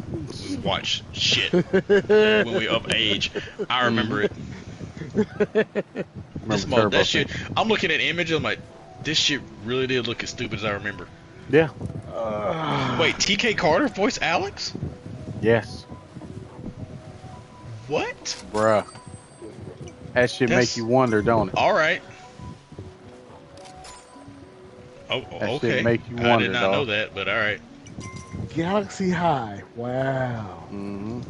we watched shit when we up age. I remember it. Remember That shit. I'm looking at images. I'm like, this shit really did look as stupid as I remember. Yeah. Wait, TK Carter voiced Alex? Yes. What? Bruh. That shit That's- make you wonder, don't it? All right. Oh, That okay. shit make you I wonder, did not dog. know that, but all right. Galaxy High. Wow. Mm-hmm.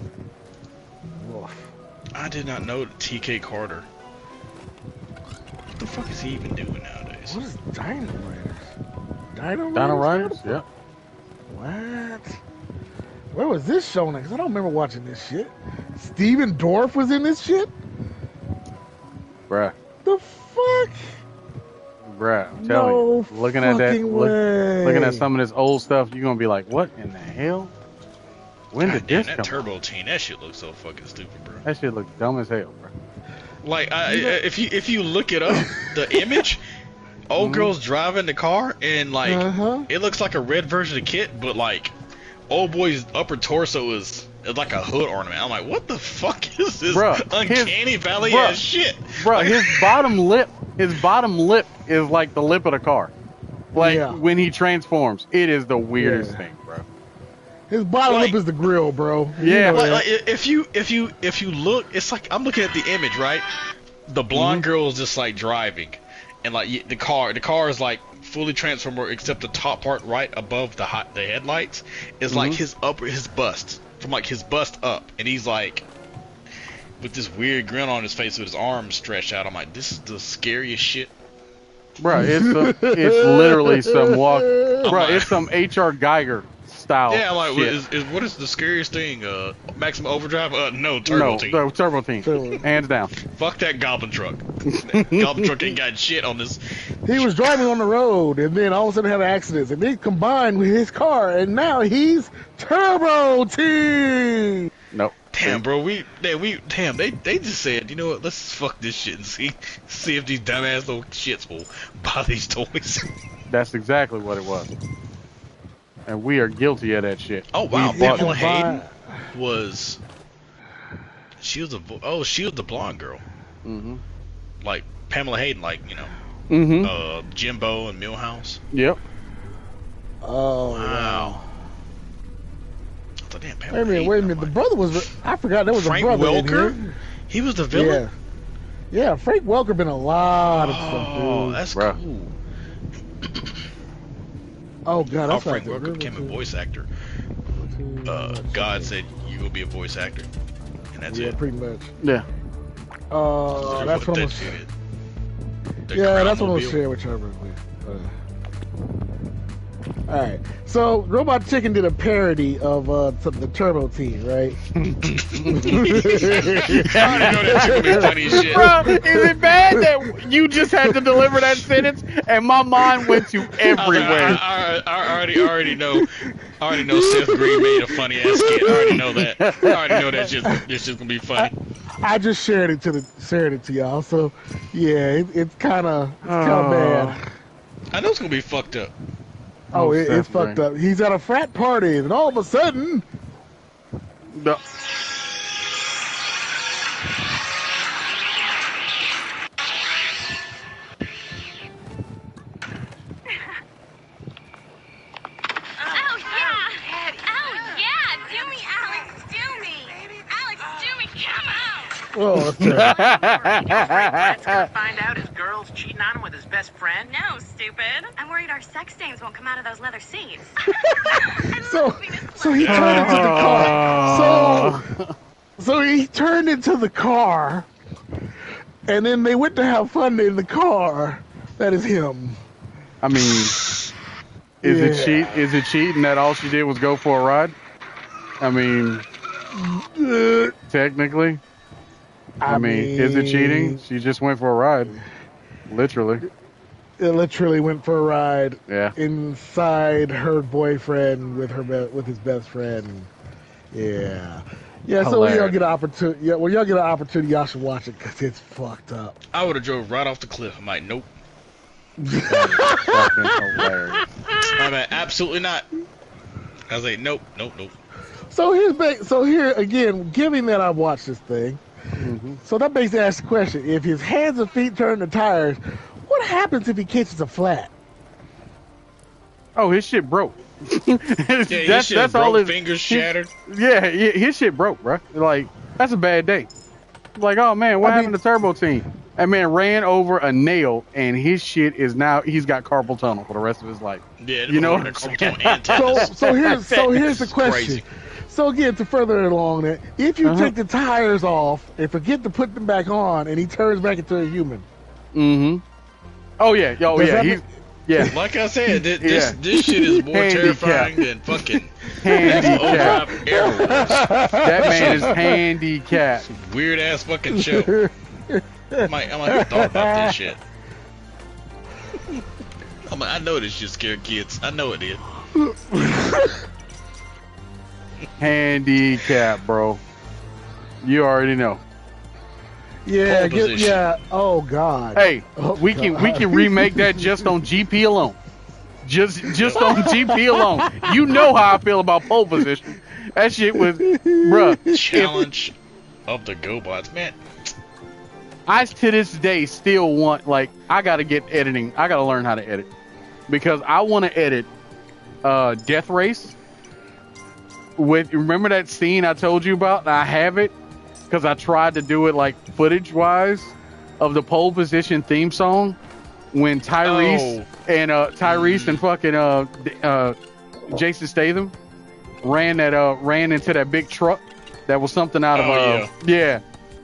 Oof. I did not know TK Carter. What the fuck is he even doing nowadays? What is Dino Riders? Dino Dino Riders? Riders? Yeah. What? Where was this shown at? Because I don't remember watching this shit. Steven Dorff was in this shit? Bruh. The fuck? Bruh, I'm telling No you. Looking at that, fucking way. looking at some of this old stuff, you're gonna be like, what in the hell? When God did damn, this that come? Turbo Teen, that shit looks so fucking stupid, bro. That shit looks dumb as hell, bro. Like, if you look it up, the image, old girl's driving the car, and like, it looks like a red version of Kit, but like, old boy's upper torso is like a hood ornament. I'm like, what the fuck is this Bruh, uncanny valley ass shit? Bro, Like, his bottom lip is like the lip of the car. Like Yeah. when he transforms, it is the weirdest Yeah. thing, bro. His bottom Like- lip is the grill, bro. Yeah. You know like, that. if you look, it's like I'm looking at the image, right? The blonde girl is just like driving, and like the car is like fully transformed, except the top part right above the headlights is like his bust, from like his bust up, and he's like with this weird grin on his face with his arms stretched out. I'm like, this is the scariest shit. Bro, it's literally some walk. Bro, like- it's some H.R. Geiger style. Yeah, I'm like, shit. what is the scariest thing? Maximum Overdrive? No, Turbo Teen. No, Turbo Teen. Turbo. Hands down. Fuck that Goblin Truck. Goblin Truck ain't got shit on this. He was driving on the road and then all of a sudden had an accident. And then combined with his car, and now he's Turbo Teen. Nope. Damn, bro, they just said, you know what? Let's fuck this shit and see if these dumbass little shits will buy these toys. That's exactly what it was. And we are guilty of that shit. Oh wow, We bought- Pamela Hayden was. She was the blonde girl. Mhm. Like Pamela Hayden, like you know, Mhm. Jimbo and Millhouse. Yep. Oh wow. Wait a minute. The brother was. I forgot there was Frank a brother Welker? in here. He was the villain. Yeah. Frank Welker been a lot of stuff. Oh, that's cool. Oh God, that's Frank Welker became a voice actor. God said you will be a voice actor, and that's it. Yeah, pretty much. Yeah. That's what I'm. That's what I'm share with you. All right, so Robot Chicken did a parody of the Turbo Team, right? I already know that shit gonna be funny as shit. Bro, is it bad that you just had to deliver that sentence and my mind went to everywhere? I already know. I already know Seth Green made a funny ass skit. I already know that. I already know that this just gonna be funny. I just shared it to y'all. So yeah, it's kind of bad. I know it's gonna be fucked up. Oh, it's fucked up. He's at a frat party, and all of a sudden... No. Oh, that's Brad's gonna find out his girl's cheating on him with his best friend? No, stupid. I'm worried our sex stains won't come out of those leather seats. So he turned into the car. So he turned into the car, and then they went to have fun in the car. That is him. I mean, is it cheating that all she did was go for a ride? I mean, technically. I mean, is it cheating? She just went for a ride. Literally. It literally went for a ride. Yeah. Inside her boyfriend with his best friend. Yeah. Yeah, so when y'all get an opportunity, y'all should watch it because it's fucked up. I would have drove right off the cliff. I'm like, nope. Fucking hilarious. I'm like, absolutely not. I was like, nope. So here again, given that I watched this thing, so that makes me ask the question: if his hands and feet turn to tires, what happens if he catches a flat? Oh, his shit broke. that's all. His fingers shattered. Yeah, his shit broke, bro. Like that's a bad day. Like, oh man, what happened to Turbo Team? That man ran over a nail, and his shit is now he's got carpal tunnel for the rest of his life. Yeah, you know. So here's the question. Crazy. So again, to further along that, if you take the tires off and forget to put them back on, and he turns back into a human. Oh yeah, yeah. Like I said, this shit is more terrifying than fucking handicap. That man is handicapped. handicapped. Weird ass fucking show. I might have thought about this shit. I know this shit scared kids. I know it did. Handicap, bro. You already know. Yeah, yeah. Oh God. Hey, we can remake that just on GP alone. Just on GP alone. You know how I feel about pole position. That shit was, bruh. Challenge of the GoBots, man. I to this day still want, like, I gotta get editing. I gotta learn how to edit because I want to edit Death Race. Remember that scene I told you about? I have it because I tried to do it like footage wise of the pole position theme song when Tyrese and fucking Jason Statham ran into that big truck that was something out of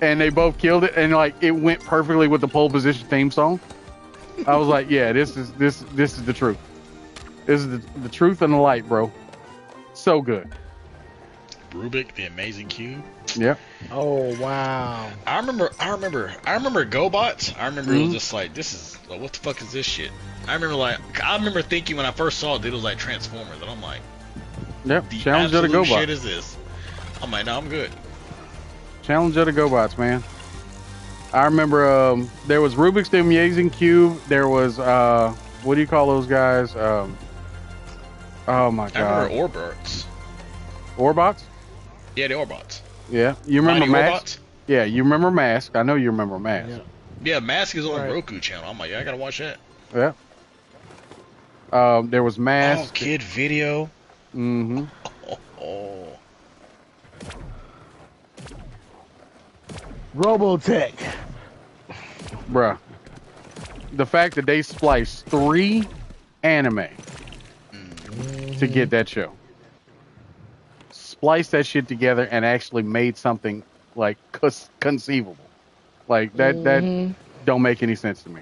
and they both killed it, and like it went perfectly with the pole position theme song. I was like, yeah, this is the truth. This is the truth and the light, bro. So good. Rubik, the Amazing Cube. Yep. Oh wow. I remember GoBots. I remember it was just like, this is what the fuck is this shit? I remember thinking when I first saw it, it was like Transformers, and I'm like, yep. The Challenge of the GoBots. Shit is this? I'm like, no, I'm good. Challenge of the GoBots, man. I remember there was Rubik's the Amazing Cube. There was what do you call those guys? Oh my god. I remember Orbots. Orbots? Yeah, the Orbots. Yeah, you remember Mask? Orbots? Yeah, you remember Mask. I know you remember Mask. Yeah, Mask is on Roku channel. I'm like, yeah, I gotta watch that. Yeah. There was Mask. Oh, Kid Video. Mm-hmm. Oh. Robotech. Bruh. The fact that they spliced 3 anime to get that show. Spliced that shit together and actually made something like conceivable. Like that don't make any sense to me.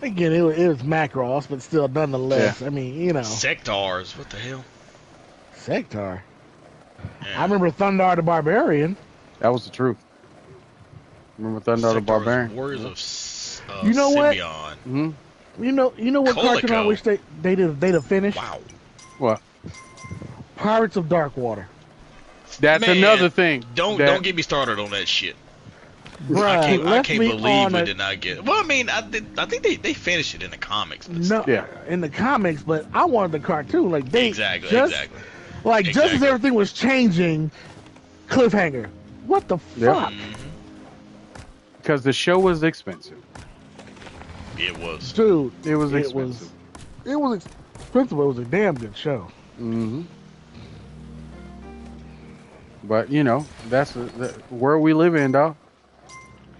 Again, it was Macross, but still, nonetheless. Yeah. I mean, you know. Sectars. What the hell? Sectar. Yeah. I remember Thundar the Barbarian. That was the truth. Remember Thunder the Sectars, Barbarian? Warriors of You know what? Simeon. Mm-hmm. You know what cartoon I Colico. wish they'd have finished? Wow. What? Pirates of Darkwater. That's Man, another thing. Don't get me started on that shit. Bruh, I left can't me believe on we a- did not get it. Well, I mean, I think they finished it in the comics. But No, Yeah. in the comics, but I wanted the cartoon. Like they Exactly. just like just as Exactly. everything was changing, cliffhanger. What the Yep. fuck, Because the show was expensive. It was. dude? It was It expensive. It was expensive. It was a damn good show. Mm-hmm. But you know, that's the world we live in, dog.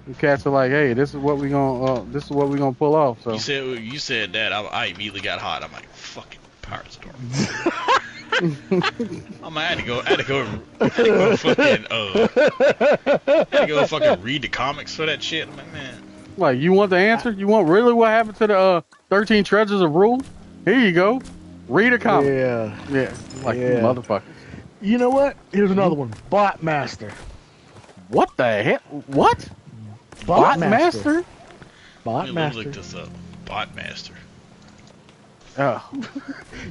The cats are like, hey, this is what we gonna pull off. So You said that. I immediately got hot. I'm like, fucking Pirates of Darkwater. I had to go fucking read the comics for that shit. I'm like, man. like, you want the answer? You want really what happened to the 13 Treasures of Rule? Here you go. Read a comic. Yeah. Yeah. Like, you Yeah. motherfuckers. You know what? Here's another one. Botmaster. What the hell? What? Botmaster? Let me look Botmaster. this up. Botmaster. Oh,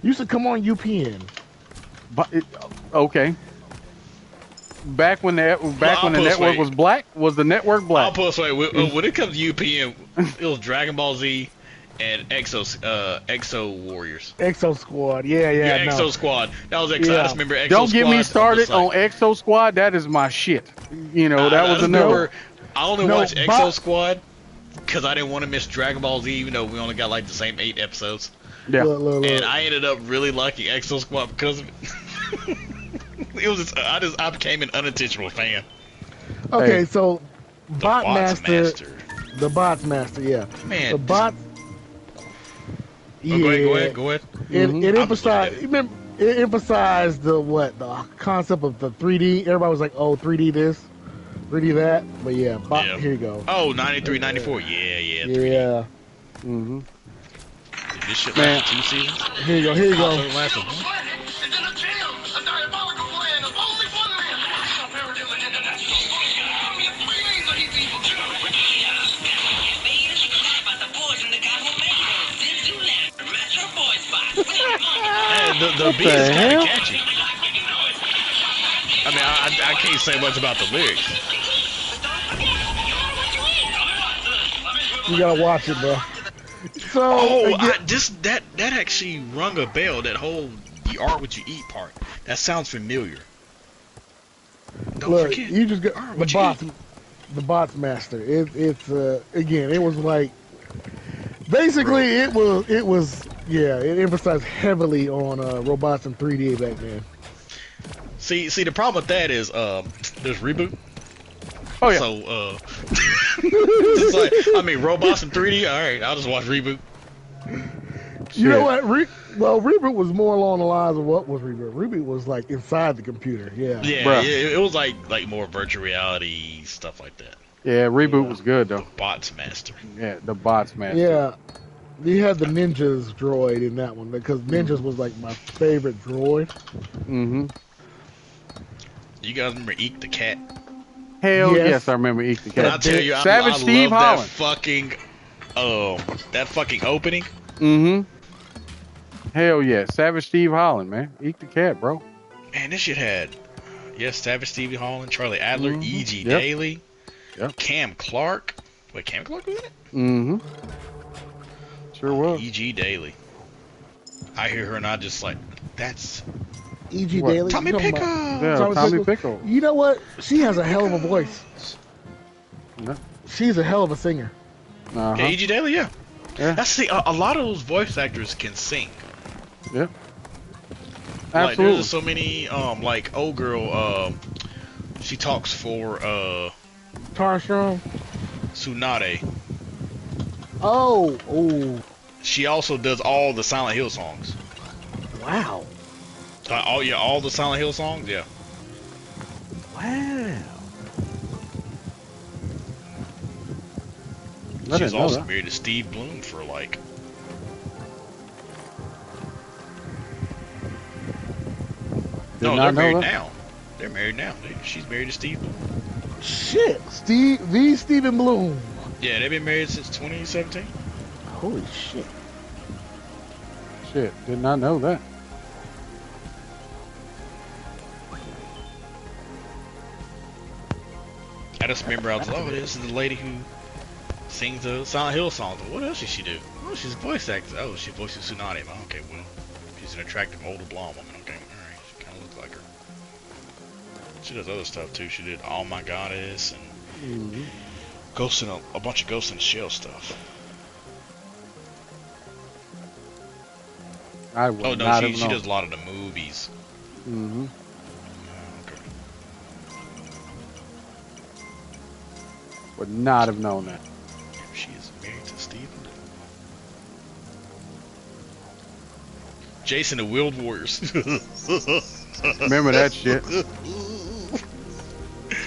Used to come on UPN. okay. Back when the network was black, was the network I'll black? put it this way. When it comes to UPN, it was Dragon Ball Z and Exo Warriors. Exo Squad. Yeah, no. Exo Squad. That was Exo. I Yeah. just remember Exo Don't get Squad. me I'm started just like- on Exo Squad. That is my shit. You know, that was another. I only No, watched Exo Squad because I didn't want to miss Dragon Ball Z, even though we only got like the same 8 episodes. Yeah. Look. And I ended up really liking Exo Squad because of it. It was I became an unintentional fan. Okay, Hey. so The Bots Master. The Bots Master, yeah. Man, The Bots. Oh, go ahead. It I was emphasized. looking Remember, it emphasized the concept of the 3D. Everybody was like, "Oh, 3D this, 3D that." But yeah, Yeah. here you go. Oh, 93, 94. Yeah. Yeah, Mm-hmm. Did this shit Man. last 2 seasons? here you go. Here you Oh, so go. it lasted one? It's in a jail, a diabolical plan of only one man. Superior International. I'm your brains of these people. Hey, the beat the is kind hell? of catchy. I mean, I can't say much about the lyrics. You gotta watch it, bro. So Oh, again, that actually rung a bell. That whole "you are what you eat" part. That sounds familiar. Don't look, forget. you just got Are the what you Bots. eat. The Bots Master. It's again. It was like basically it was it emphasized heavily on robots in 3D back then. See, the problem with that is there's Reboot. Oh yeah. So it's like, I mean, robots in 3D. All right, I'll just watch Reboot. You know Shit. what? Reboot was more along the lines of what was Reboot. Reboot was like inside the computer. Yeah. Yeah, Bruh. it was like more virtual reality stuff like that. Yeah, reboot was good though. Bots Master. Yeah, the Bots Master. Yeah. You had the Ninjas droid in that one because Ninjas was like my favorite droid. Mm-hmm. You guys remember Eek the Cat? Hell Yes. yes, I remember Eek the And I Cat. tell you, Savage I Steve love Holland. that fucking opening. Mm-hmm. Hell yeah, Savage Steve Holland, man. Eek the Cat, bro. Man, this shit had Savage Stevie Holland, Charlie Adler, Mhm. E.G. Yep. Daly, Yep. Cam Clark. Wait, Cam Clark was in it? Mm-hmm. Sure was. E.G. Daly. I hear her and I just like, that's E.G. What? Daly. Tommy you talking Pickles. about- Yeah, Tommy Tommy Pickles. Pickle. You know what? She has a hell of a voice. Yeah. She's a hell of a singer. Uh-huh. Yeah, E.G. Daly, yeah. Yeah. That's the a lot of those voice actors can sing. Yeah. Like Absolutely. there's so many like old girl she talks for Tarshawn. Tsunade. Oh. She also does all the Silent Hill songs. Wow. All the Silent Hill songs, yeah. Wow. She was also married to Steve Bloom for like. No, they're married now. They're married now. She's married to Steve Bloom. Shit, Stephen Bloom. Yeah, they've been married since 2017. Holy shit. Shit, did not know that. I just remember I was like, oh, this is the lady who sings the Silent Hill songs. What else does she do? Oh, she's a voice actor. Oh, she voices Tsunade. Okay, well, she's an attractive older blonde woman. Okay, alright, she kind of looks like her. She does other stuff too. She did All My Goddess and Ghost in a bunch of Ghost in the Shell stuff. Oh no, she does a lot of the movies. Mm-hmm. Okay. Would not have known that. She is married to Stephen. Jason the Wild Warriors. Remember that shit?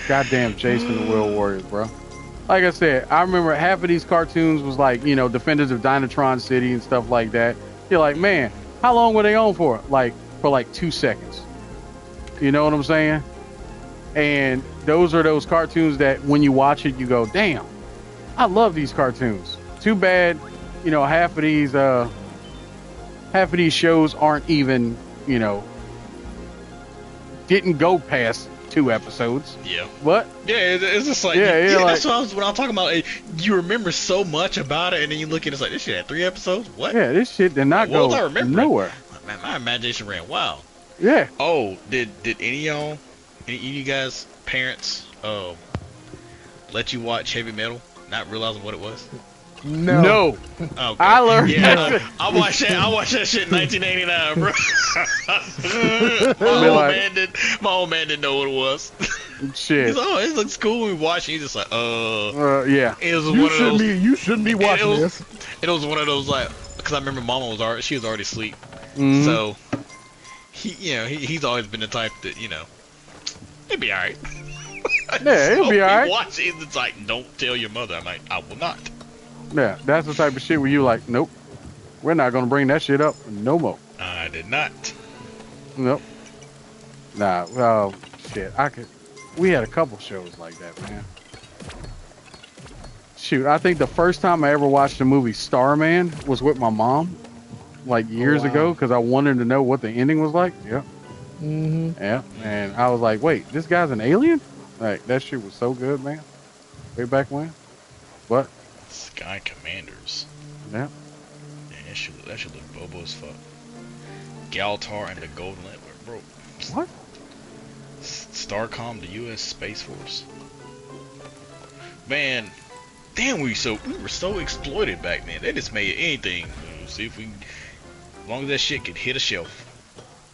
Goddamn Jason the Wild Warriors, bro. Like I said, I remember half of these cartoons was like, you know, Defenders of Dynatron City and stuff like that. You're like, man, how long were they on for? Like, for like 2 seconds. You know what I'm saying? And those are those cartoons that when you watch it, you go, damn, I love these cartoons. Too bad, you know, half of these shows aren't even, you know, didn't go past 2 episodes. Yeah. But yeah, it's just like that's what I'm talking about. You remember so much about it, and then you look at it, it's like this shit had 3 episodes. What? Yeah, this shit did not go nowhere. Man, my imagination ran wild. Yeah. Oh, did any of you guys parents let you watch heavy metal, not realizing what it was? No. Okay. I learned. Yeah, I watched that shit in 1989, bro. My old man didn't know what it was. Shit. He's like, oh, it looks cool. We watched it. He's just like, yeah. It was one of those. You shouldn't be watching this. It was one of those like, because I remember Mama was already asleep. Mm-hmm. So he's always been the type that it'd be alright. Yeah, it'll be alright. Watch it. It's like, don't tell your mother. I'm like, I will not. Yeah, that's the type of shit where you like, nope, we're not gonna bring that shit up no more. I did not. Nope. Nah. Well, shit. We had a couple shows like that, man. Shoot, I think the first time I ever watched the movie Starman was with my mom, like years ago, because I wanted to know what the ending was like. Yeah. Mm-hmm. Yeah. And I was like, wait, this guy's an alien? Like, that shit was so good, man. Way back when. What? Sky Commanders. Yeah. That should look bobo as fuck. Galtar and the Golden Leopard, bro. What? Starcom, the U.S. Space Force. Man, damn, we were so exploited back then. They just made anything. See if we can, as long as that shit could hit a shelf.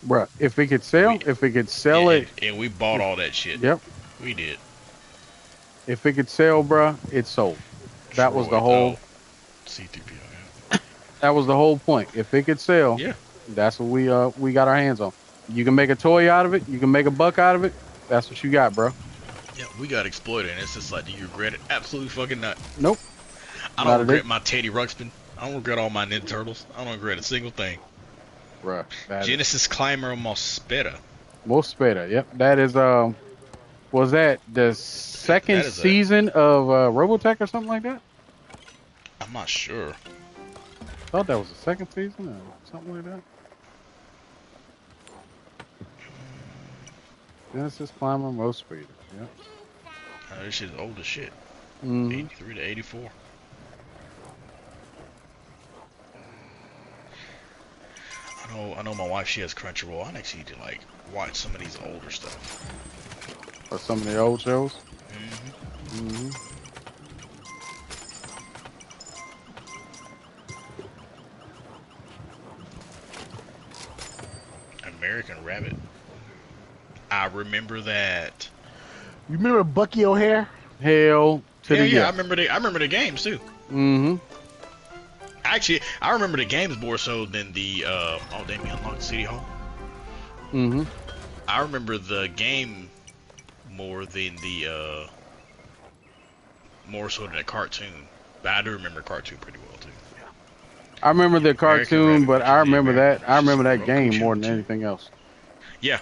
Bruh, if it could sell, it. And we bought all that shit. Yep. We did. If it could sell, bruh, it sold. That was the whole. C3PO. Yeah. That was the whole point. If it could sell, yeah, that's what we got our hands on. You can make a toy out of it. You can make a buck out of it. That's what you got, bro. Yeah, we got exploited, and it's just like, do you regret it? Absolutely fucking not. Nope. I don't regret my Teddy Ruxpin. I don't regret all my Ninja Turtles. I don't regret a single thing. Bruh. Genesis Climber Mospeda. Mospeda, yep. That is was that the second season of Robotech or something like that? I'm not sure. I thought that was the second season or something like that. Genesis Climber Mospeda, yep. This shit's old as shit. 83 to 84. I know my wife, she has Crunchyroll. I actually need to like watch some of these older stuff. Or some of the old shows? American Rabbit. I remember that. You remember Bucky O'Hare? Hell to the Yeah, I remember the games too. Mm-hmm. Actually, I remember the games more so than the they unlocked City Hall. Mm-hmm. I remember the game more than the more so than the cartoon. But I do remember cartoon pretty well too. I remember the cartoon, Rabbit, but I remember that. I remember that Roku game more Channel than 2. anything else. Yeah.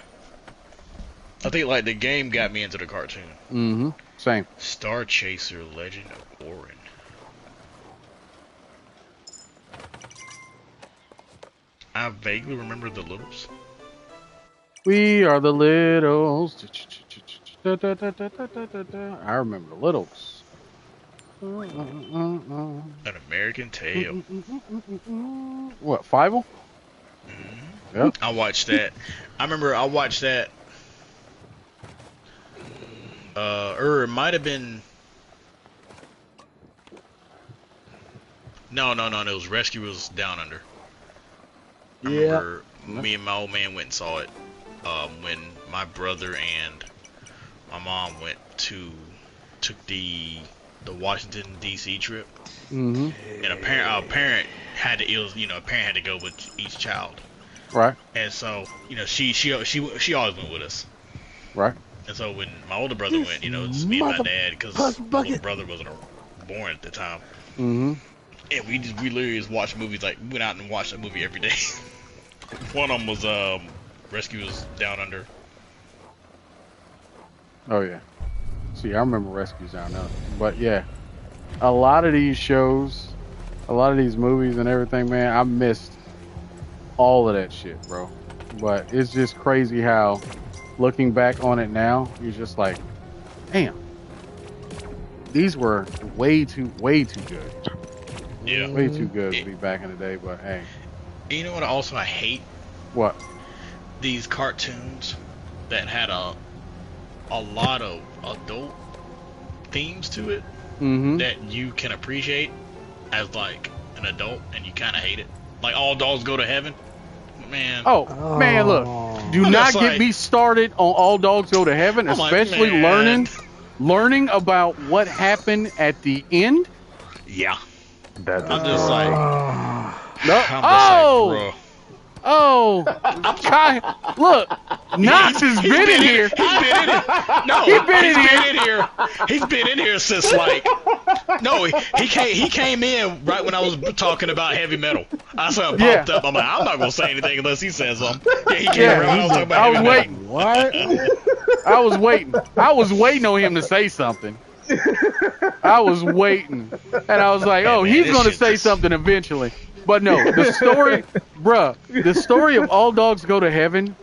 I think like the game got me into the cartoon. Mm-hmm. Same. Star Chaser: Legend of Orin. I vaguely remember the Littles. We are the Littles. I remember the Littles. An American Tale. What, Fievel? Yep. I watched that. I remember I watched that. Or it might have been. No. It was Rescuers Down Under. I remember me and my old man went and saw it. When my brother and my mom took the Washington D.C. trip. Mm-hmm. And a parent had to go with each child. Right. And so, she always went with us. Right. And so when my older brother went, it's me and my dad, because my little brother wasn't born at the time. Mm-hmm. And we literally just watched movies, like, we went out and watched a movie every day. One of them was Rescuers Down Under. Oh yeah. See, I remember Rescues Down Under. But yeah, a lot of these shows, a lot of these movies and everything, man, I missed all of that shit, bro. But it's just crazy how, looking back on it now, you're just like, damn, these were way too good. Yeah. Way too good to be back in the day, but hey. You know what I hate? What? These cartoons that had a lot of adult themes to it that you can appreciate as like an adult, and you kind of hate it. Like All Dogs Go to Heaven. Man. Oh, man, look. Do not get me started on All Dogs Go to Heaven, especially learning about what happened at the end. Yeah. I'm just like, no. Look, Knox has been in here. He's been in here. No, he's been in here. He's been in here since like. No, he came in right when I was talking about heavy metal. I saw him popped up. I'm like, I'm not gonna say anything unless he says something. Yeah, he came around. I was talking about heavy metal. What? I was waiting. I was waiting on him to say something. I was waiting, and I was like, "Oh, he's gonna say something eventually." But no, the story, bruh, the story of All Dogs Go to Heaven.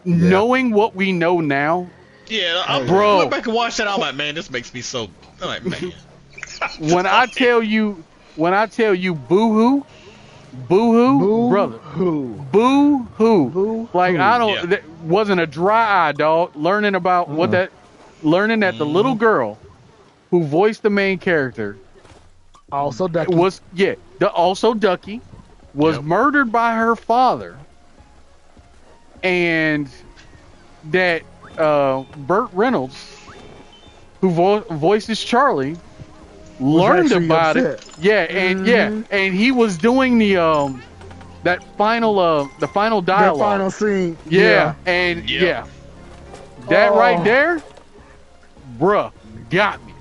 Knowing what we know now, bro. Look back and watch that. I'm like, man, this makes me so. I'm like, man. when I tell you, boo-hoo, brother, boo-hoo. Like I don't, that wasn't a dry eye, dog. Learning about learning that the little girl who voiced the main character, also Ducky, was murdered by her father, and that Burt Reynolds, who voices Charlie, learned about it. Yeah, and he was doing the that final dialogue, that final scene. That right there, bruh, got me.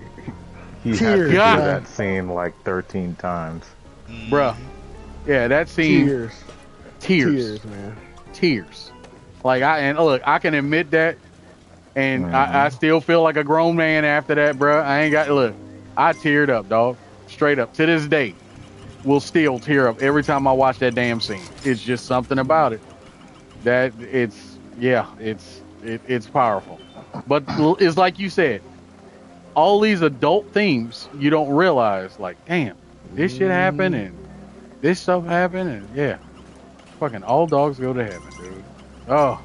He had to do that scene like 13 times. Bruh. Yeah, that scene. Tears, man. Tears. Like I can admit that, and I still feel like a grown man after that, bruh. I teared up, dog. Straight up. To this day, will still tear up every time I watch that damn scene. It's just something about it that it's powerful. But it's like you said, all these adult themes you don't realize, like, damn, this shit happened and this stuff happened, and fucking All Dogs Go to Heaven, dude. Oh,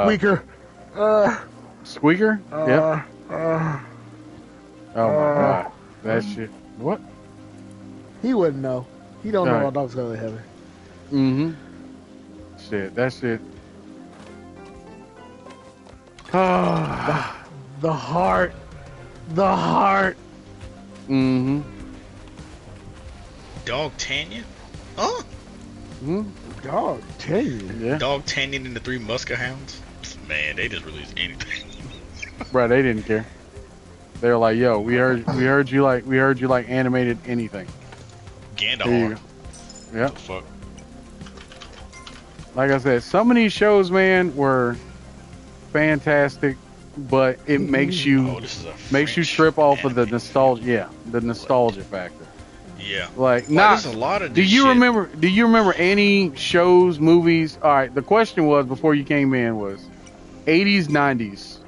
Squeaker. Squeaker? Oh my god, that shit. What? He wouldn't know. He don't know All Dogs Go to Heaven. Shit, that shit. The heart. The heart. Mm-hmm. Dog Tanyan? Huh? Mm-hmm. Dog Tanyan. Yeah. Dog Tanyan and the Three Muskehounds? Man, they just released anything. Bro, they didn't care. They were like, "Yo, we heard you like animated anything." There you Gandalf. go. Yep. The fuck? Like I said, some of these shows, man, were fantastic, but it makes you Oh, this is a makes you French trip off of the anime. nostalgia. Yeah, the nostalgia factor. Yeah. Like, There's a lot of Do this you shit. remember? Do you remember any shows, movies? All right. The question was before you came in was 80s, 90s.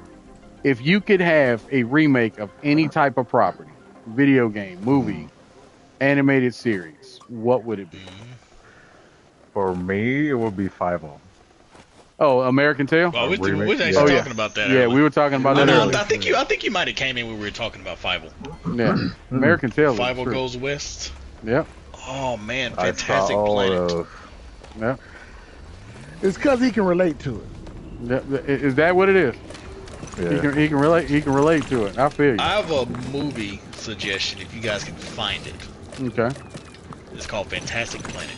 If you could have a remake of any type of property, video game, movie, animated series, what would it be? For me, it would be 5-0. Oh, American Tail. Oh, we were actually Oh, yeah. talking about that. Yeah, earlier. we were talking about that No, earlier. I think you might have came in when we were talking about Fievel. Yeah, American Tail. is 5 true. Goes West. Yep. Oh man, I saw Fantastic all Planet. those. Yep. It's because he can relate to it. Yep. Is that what it is? Yeah. He can relate. He can relate to it. I feel you. I have a movie suggestion if you guys can find it. Okay. It's called Fantastic Planet.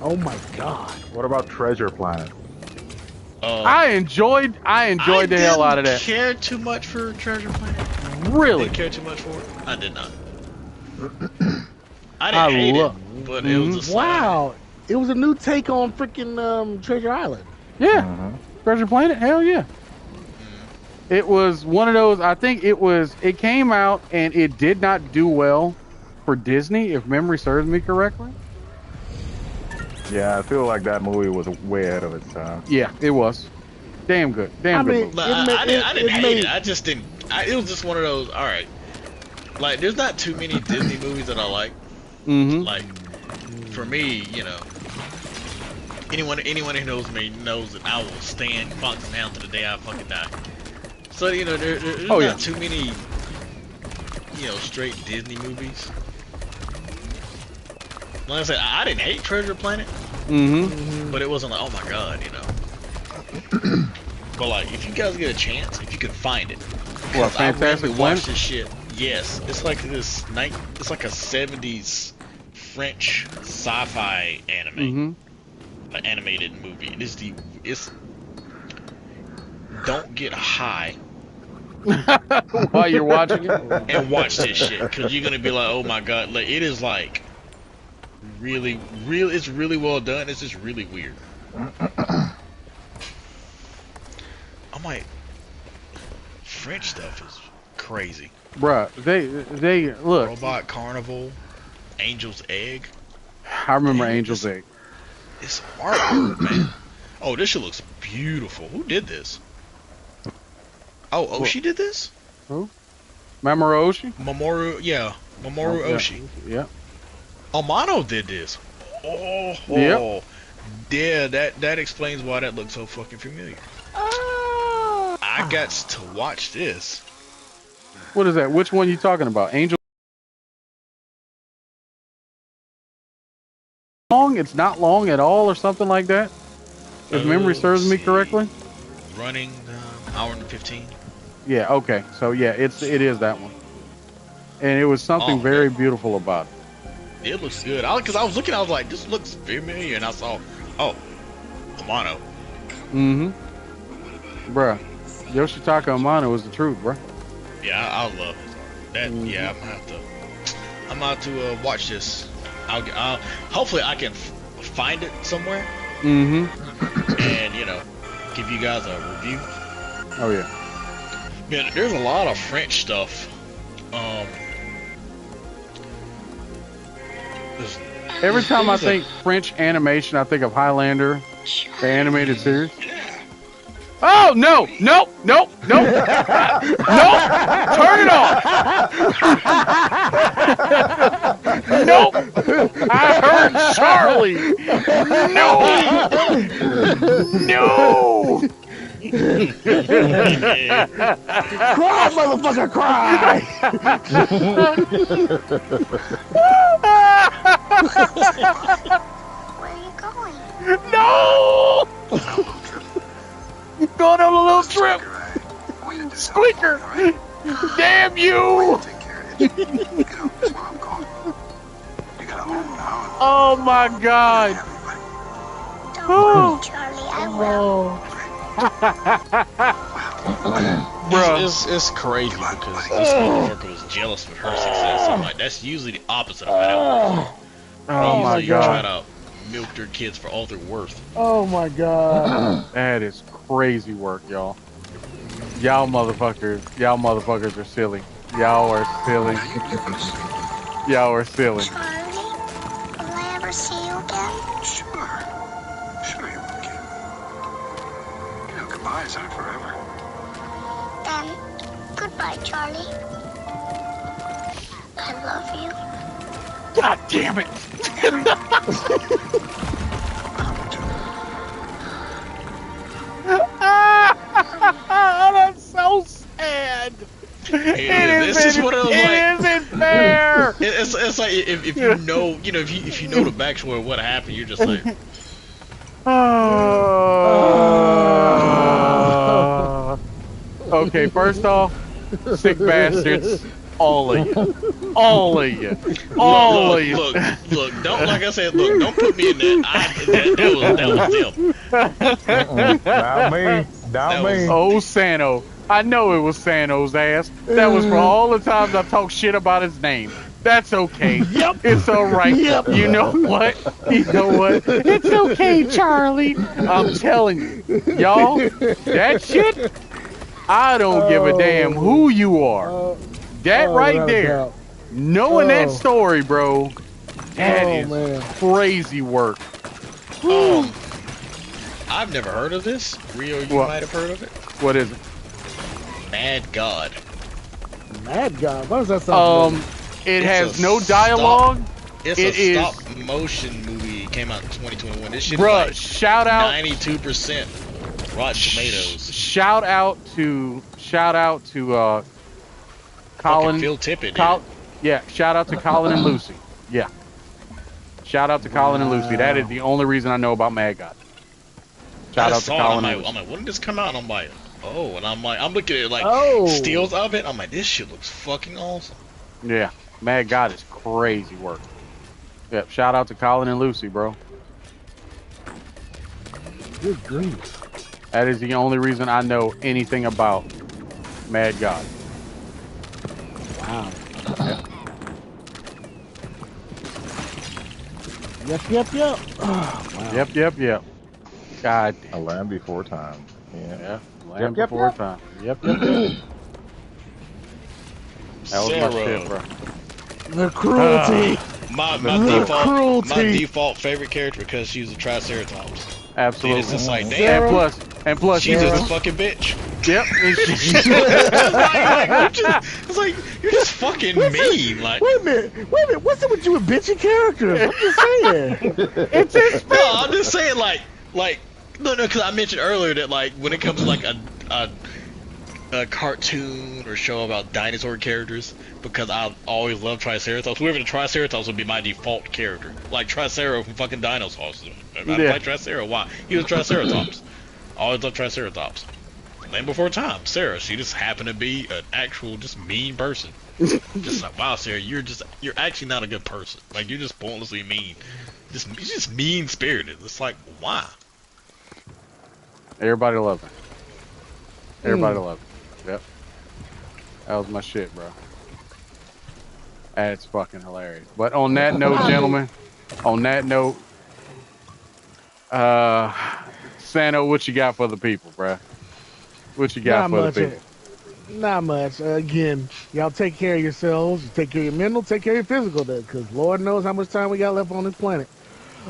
Oh my God. What about Treasure Planet? I enjoyed the hell out of that. I didn't care too much for Treasure Planet. Really? Didn't care too much for it. I did not. I didn't hate it, but it was just Wow. It was a new take on freaking Treasure Island. Yeah. Treasure Planet. Hell yeah. It was one of those. I think it came out and it did not do well for Disney, if memory serves me correctly. Yeah, I feel like that movie was way ahead of its time. Yeah, it was. Damn good. Damn good. movie. Like, I didn't hate it. I just didn't. It was just one of those. All right. Like, there's not too many Disney movies that I like. Mm-hmm. Like, for me, you know, anyone who knows me knows that I will stand Fox down to the day I fucking die. So, you know, there's not too many, you know, straight Disney movies. Like I said, I didn't hate Treasure Planet. Mm-hmm. But it wasn't like, oh my god, you know. But like, if you guys get a chance, if you can find it, What, Fantastic watch Planet? this shit. Yes, it's like this it's like a 70s French sci-fi anime, animated movie. It's don't get high while you're watching it, and watch this shit because you're gonna be like, oh my god, like it is like really, it's really well done. It's just really weird. I'm like, French stuff is crazy. bruh. They look. Robot Carnival, Angel's Egg. I remember Angel's Egg. It's artwork, man. Oh, this shit looks beautiful. Who did this? Oh, Oshii did this? Who? Mamoru Oshii? Mamoru Oshii. Yeah. Amano did this. Yep. Yeah, that explains why that looks so fucking familiar. I got to watch this. What is that? Which one you talking about? Angel? Long? It's not long at all, or something like that. If memory serves me correctly. Running hour and 15. Yeah. Okay. So yeah, it is that one. And it was something very beautiful about it. It looks good. Because I was looking, I was like, this looks familiar, and I saw, Amano. Mm-hmm. Bruh. Yoshitaka Amano is the truth, bruh. Yeah, I love his art. That yeah, I'm gonna have to watch this. I'll hopefully I can find it somewhere. Mm-hmm. And you know, give you guys a review. Oh yeah. Man, there's a lot of French stuff. Every time I think French animation, I think of Highlander, the animated series. Oh no! Nope! Nope! Nope! Nope! Turn it off! Nope! I heard Charlie. No! No! Cry, motherfucker, cry! Where are you going? No! Going on a little trip. Squeaker. Damn you! Oh my God. Don't worry, Charlie, I will. It's crazy because this motherfucker was jealous with her success. I'm like, that's usually the opposite of how Oh my God. Try God. to milk their kids for all their worth. Oh my God. That is crazy work, y'all. Y'all motherfuckers are silly. Y'all are silly. Y'all are silly. Charlie, will I ever see you again? Sure you will, kid. You know, goodbyes aren't forever. Then, goodbye, Charlie. I love you. God damn it! Oh, that's so sad. It's just one of those, it isn't fair. It's like if you know, if you know the backstory of what happened, you're just like, Okay, first off, sick bastards, all of you, all of you, all of you. Look, don't, like I said, look, don't put me in that. That was them. Not me. Not me. Oh, Sano. I know it was Sano's ass. That was for all the times I talked shit about his name. That's okay. Yep. It's all right. Yep. You know what? You know what? It's okay, Charlie. I'm telling you. Y'all, that shit, I don't give a damn who you are. That right there, knowing that story, bro, that is crazy work. I've never heard of this. Rio, you might have heard of it. What is it? Mad God. Mad God? What does that sound? It has no dialogue. It's a stop motion movie. It came out in 2021. This shit Bruh, is like shout out 92% Rotten Tomatoes. Shout out to Colin. Phil Tippett. Yeah, shout out to Colin and Lucy. Yeah. Shout out to Colin and Lucy. That is the only reason I know about Mad God. Shout out to Colin and Lucy. I'm like, when did this come out? And I'm like, oh, and I'm looking at stills of it. I'm like, this shit looks fucking awesome. Yeah, Mad God is crazy work. Yep, shout out to Colin and Lucy, bro. Good grief. That is the only reason I know anything about Mad God. Wow. Yep. Yep. Oh, wow. Yep. God damn. A Land Before Time. Yeah. Land Before Time. Yep. That was my shit, bro. The cruelty. My default favorite character because she's a Triceratops. Absolutely. Dude, it's just like, damn. And plus, she's just a fucking bitch. Yep. It's like you're just fucking mean. Like, wait a minute. What's up with you with bitchy characters? I'm just saying. It's his face. No, I'm just saying like no, because I mentioned earlier that like when it comes to like a cartoon or show about dinosaur characters, because I always love Triceratops. Whoever the Triceratops would be my default character, like Tricero from fucking Dinosaurs. I like Tricero. Why? He was Triceratops. I always loved Triceratops. Land Before Time, Sarah. She just happened to be an actual just mean person. Just like, wow, Sarah, you're actually not a good person. Like, you're just pointlessly mean. You're just mean spirited. It's like, why? Everybody loved it. Everybody loved it. Yep. That was my shit, bro. That's fucking hilarious. But on that note, gentlemen, Sano, what you got for the people, bro? What you got for the people? Not much. Again, y'all take care of yourselves. Take care of your mental. Take care of your physical, because Lord knows how much time we got left on this planet.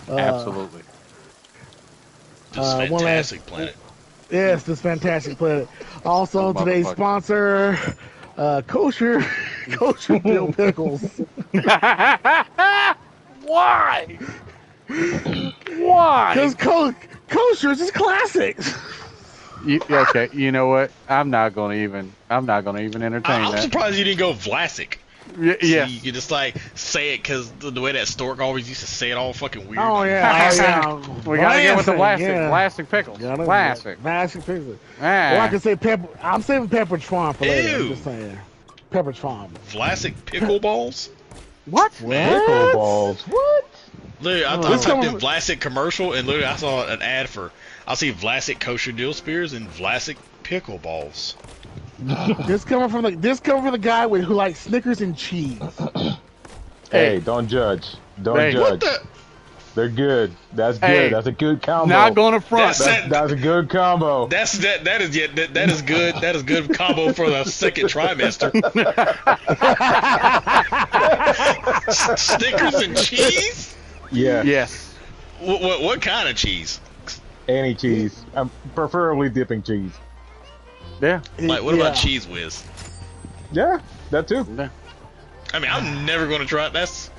Absolutely. This fantastic planet. Yes, this fantastic planet. Also, today's sponsor, Kosher Dill Pickles. Why? Why? Because kosher is classics. Okay, you know what? I'm not gonna even entertain that. I'm surprised you didn't go Vlasic. Yeah. So you can just like say it because the way that Stork always used to say it all fucking weird. Oh yeah. We gotta get with the plastic, yeah. plastic pickles. Plastic. Plastic pickles. Ah. Or I can say pepper. I'm saving Pepperitron for later. I'm Ew. just saying. Pepperitron. Vlasic pickleballs? What? Pickleballs. What? Literally, I typed in Vlasic commercial and literally I saw an ad for. I see Vlasic kosher dill spears and Vlasic pickleballs. This coming from the guy who likes Snickers and cheese. Hey, don't judge. Don't Hey. judge. What the? They're good. That's good. Hey. That's a good combo. Not going to front. That's a good combo. That is good. That is good combo for the second trimester. Snickers and cheese? Yeah. Yes. What kind of cheese? Any cheese. I'm preferably dipping cheese. Yeah. Like what about Cheese Whiz? Yeah, that too. Yeah. I mean, I'm never going to try it. That's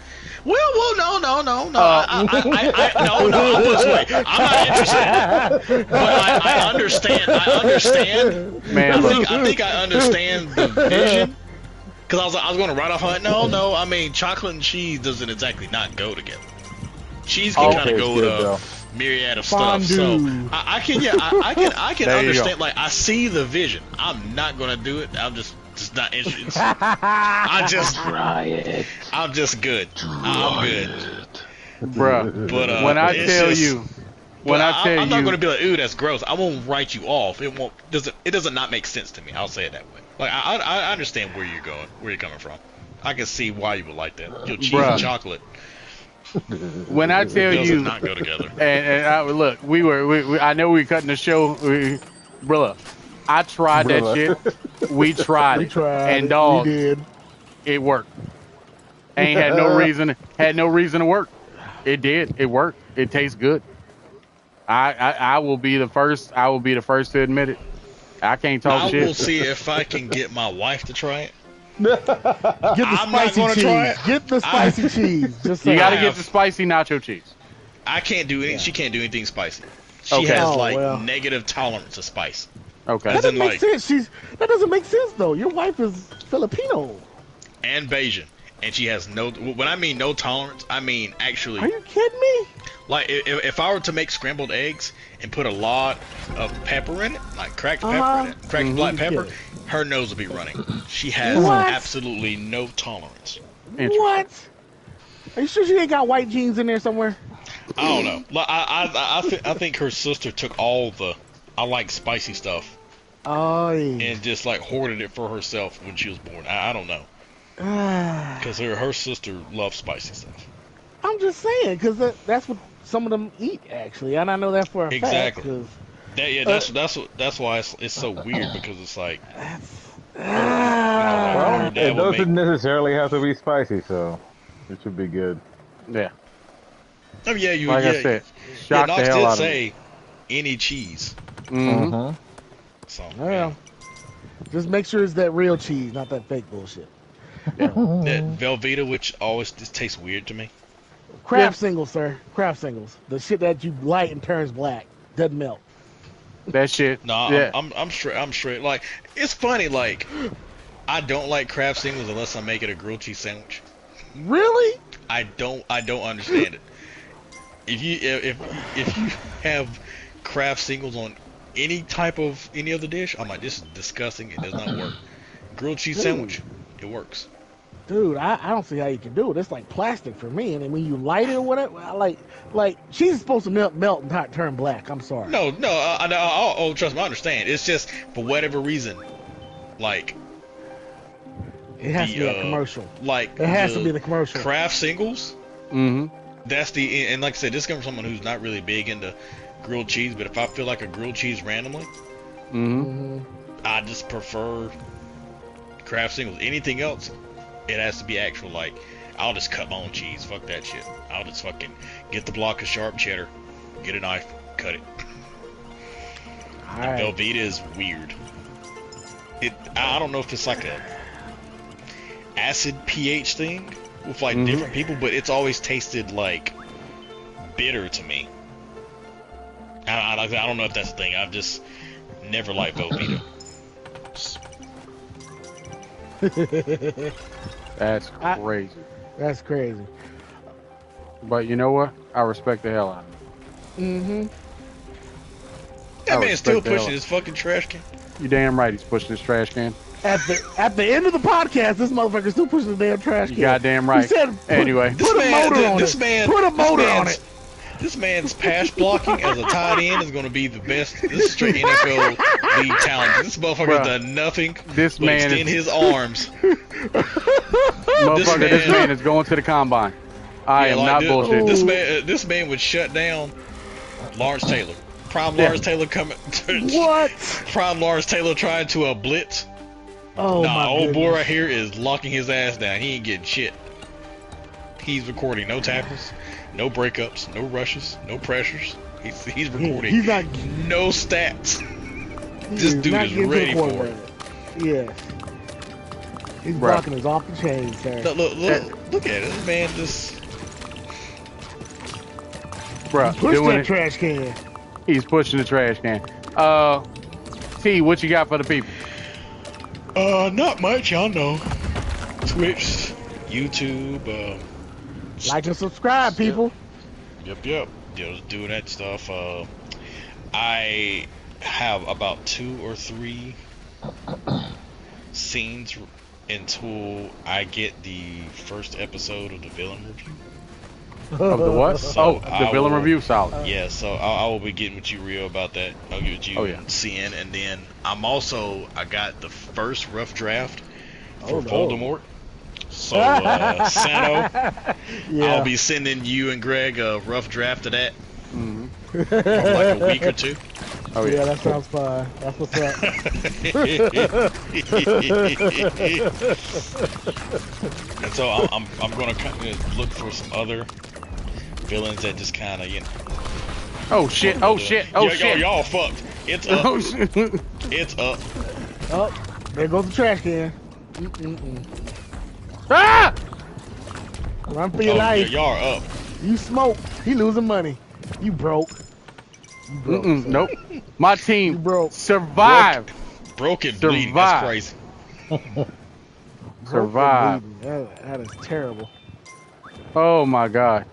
no. No, I'll put this way. I'm not interested. But I understand. Man, I think I understand the vision. Because I was going to write off on it. No. I mean, chocolate and cheese doesn't exactly not go together. Cheese can kind of go with a myriad of stuff. So I can understand. Like I see the vision. I'm not going to do it. I'm just not interested. Try it. I'm just good. I'm good. Bruh. But when I it's tell just- you, I'm not going to be like, ooh, that's gross. I won't write you off. It doesn't not make sense to me. I'll say it that way. Like I understand where you're going, where you're coming from. I can see why you would like that. Your cheese and chocolate. When I tell doesn't you, not go together. Look, I know we cutting the show, brother. I tried that shit. We tried it, and dog, we did. it worked. Ain't had no reason to work. It did. It worked. It tastes good. I will be the first. I will be the first to admit it. I can't talk shit. I will see if I can get my wife to try it. Get the I'm not spicy gonna cheese. try it. Get the spicy cheese. Just You saying. got to get the spicy nacho cheese. I can't do any. She can't do anything spicy. She Okay. has Oh, negative tolerance to spice. Okay. That As in, doesn't make sense. That doesn't make sense though. Your wife is Filipino. And Bayesian, and she has no. When I mean no tolerance, I mean actually. Are you kidding me? Like if I were to make scrambled eggs and put a lot of pepper in it, like cracked pepper in it, cracked black pepper, her nose would be running. She has absolutely no tolerance. What? Are you sure she ain't got white jeans in there somewhere? I don't know. Like I think her sister took all the I like spicy stuff Oh yeah. and just like hoarded it for herself when she was born. I don't know. Because her sister loves spicy stuff. I'm just saying, because that's what some of them eat actually, and I know that for a Exactly. fact. That's why it's so weird, because it's like. Well, Your it dad would doesn't necessarily have to be spicy, so it should be good. Yeah. Oh yeah, you. Like yeah, I said, yeah, shock the Knox hell did out of say any cheese. Mm-hmm. So Well, just make sure it's that real cheese, not that fake bullshit. that Velveeta, which always just tastes weird to me. Craft singles, sir. Craft singles. The shit that you light and turns black doesn't melt. That shit. No, Yeah. I'm straight. Like it's funny. Like I don't like Kraft singles unless I make it a grilled cheese sandwich. Really? I don't understand it. If you have Kraft singles on any other dish, I'm like, this is disgusting. It does not work. Grilled cheese sandwich, it works. Dude, I don't see how you can do it. It's like plastic for me, and then when you light it or whatever, like cheese is supposed to melt and not turn black. I'm sorry. No, trust me, I understand. It's just for whatever reason, like It has to be a commercial. Like It has to be the commercial. Kraft singles. Mm-hmm. That's and like I said, this comes from someone who's not really big into grilled cheese. But if I feel like a grilled cheese randomly, Mm-hmm. I just prefer Kraft singles. Anything else, it has to be actual. Like I'll just cut my own cheese. Fuck that shit. I'll just fucking get the block of sharp cheddar, get a knife, cut it. Alright. Velveeta is weird. I don't know if it's like a acid pH thing with like different people, but it's always tasted like bitter to me. I don't know if that's the thing. I've just never liked Velveeta. That's crazy. That's crazy. But you know what? I respect the hell out of him. Mm-hmm. That man's still pushing his fucking trash can. You damn right he's pushing his trash can. At the end of the podcast, this motherfucker's still pushing the damn trash can. You goddamn right. He said, anyway. Put a motor on it. Put a motor on it. This man's pass blocking as a tight end is going to be the best. This is straight NFL league talent. This motherfucker's done nothing but extend his arms. This man is going to the combine. I am not bullshitting. This man would shut down Lawrence Taylor. Prime Lawrence Taylor coming. What? Prime Lawrence Taylor trying to blitz. Oh my old boy right here is locking his ass down. He ain't getting shit. He's recording no tackles, no breakups, no rushes, no pressures. He's recording no stats. This dude is ready for it. Yeah. He's blocking us off the chain, sir. Look at it. This man just... Bruh, push that trash can. He's pushing the trash can. T, what you got for the people? Not much, y'all know. Twitch, YouTube, like and subscribe, people. Yep. Just doing that stuff. I have about 2 or 3 scenes until I get the first episode of the villain review. Of the what? So the villain review, solid. Yeah, so I will be getting with you, Rio, about that. I'll get with you seeing, and then I got the first rough draft for Voldemort. So Sano, I'll be sending you and Greg a rough draft of that for like a week or 2. Oh yeah, that sounds fine. That's what's up. And so I'm gonna kind of look for some other villains that just kind of, you know. Oh shit! Shit! Y'all fucked. It's up. Oh shit! It's up. Oh, there goes the trash can. Ah! Run for your life. Y'all are up. You smoke. He losing money. You broke. Nope. My team survived. Broken bleeding. That's crazy. Survive. That is terrible. Oh my god.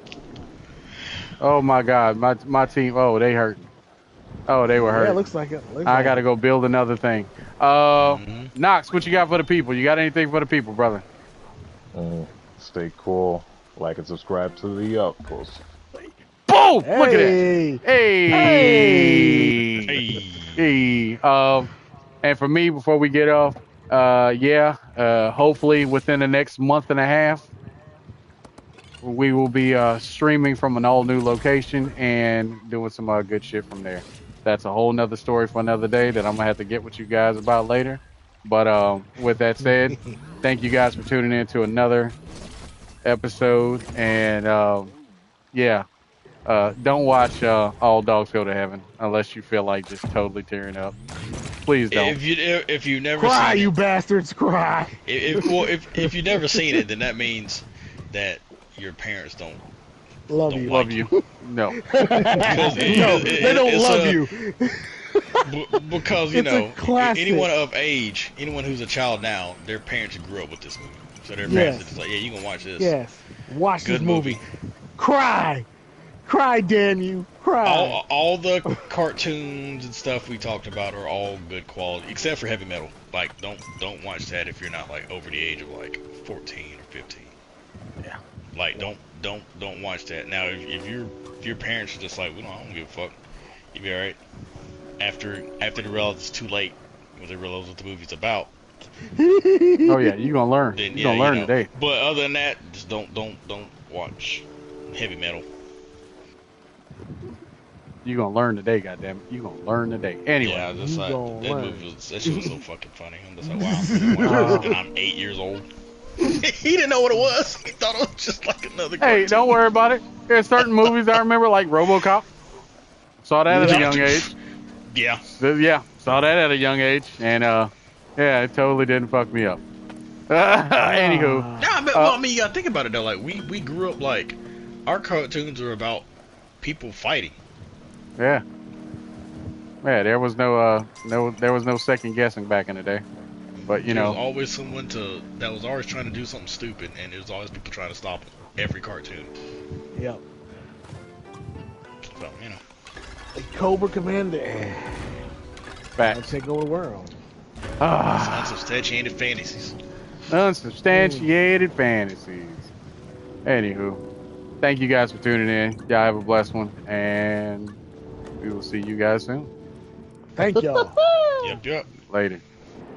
Oh my god. My team. Oh, they hurt. Oh, they were hurt. Yeah, it looks like it. I gotta go build another thing. Knox, what you got for the people? You got anything for the people, brother? Stay cool. Like and subscribe to the Outpost. Boom! Hey. Look at that. Hey. And for me, before we get off, hopefully within the next month and a half, we will be streaming from an all-new location and doing some good shit from there. That's a whole nother story for another day that I'm gonna have to get with you guys about later. But with that said, thank you guys for tuning in to another episode. And don't watch All Dogs Go to Heaven unless you feel like just totally tearing up. Please don't. If you've never cry, seen you bastards, cry. If you've never seen it, then that means that your parents don't love you. No. They don't love you. Because anyone of age, anyone who's a child now, their parents grew up with this movie, so their parents are just like, yeah, you can watch this. Yes, watch Good this movie. Cry, damn you, cry. All the cartoons and stuff we talked about are all good quality, except for Heavy Metal. Like, don't watch that if you're not like over the age of like 14 or 15. Yeah. Like, don't watch that. Now, if your parents are just like, I don't give a fuck, you'll be alright. After they realize it's too late, when they realize what the movie's about. Oh yeah, you're gonna learn. You're gonna learn today. But other than that, just don't watch Heavy Metal. You're gonna learn today, goddammit. You're gonna learn today. Anyway. Yeah, just like, that shit was so fucking funny. I'm just like, wow. And I'm 8 years old. He didn't know what it was. He thought it was just like another cartoon. Hey, don't worry about it. There's certain movies I remember, like RoboCop. Saw that at a young age. Yeah. Saw that at a young age, and it totally didn't fuck me up. Anywho. Yeah, I mean, you gotta think about it though. Like, we grew up like our cartoons are about people fighting. Yeah. Yeah, there was no second guessing back in the day. But you There's know, always someone that was always trying to do something stupid, and there's always people trying to stop them. Every cartoon. Yep. So, you know. Cobra Commander. back. I'll take over the world. Unsubstantiated fantasies. Unsubstantiated fantasies. Anywho, thank you guys for tuning in. Y'all have a blessed one, and we will see you guys soon. Thank y'all. Yep. Later.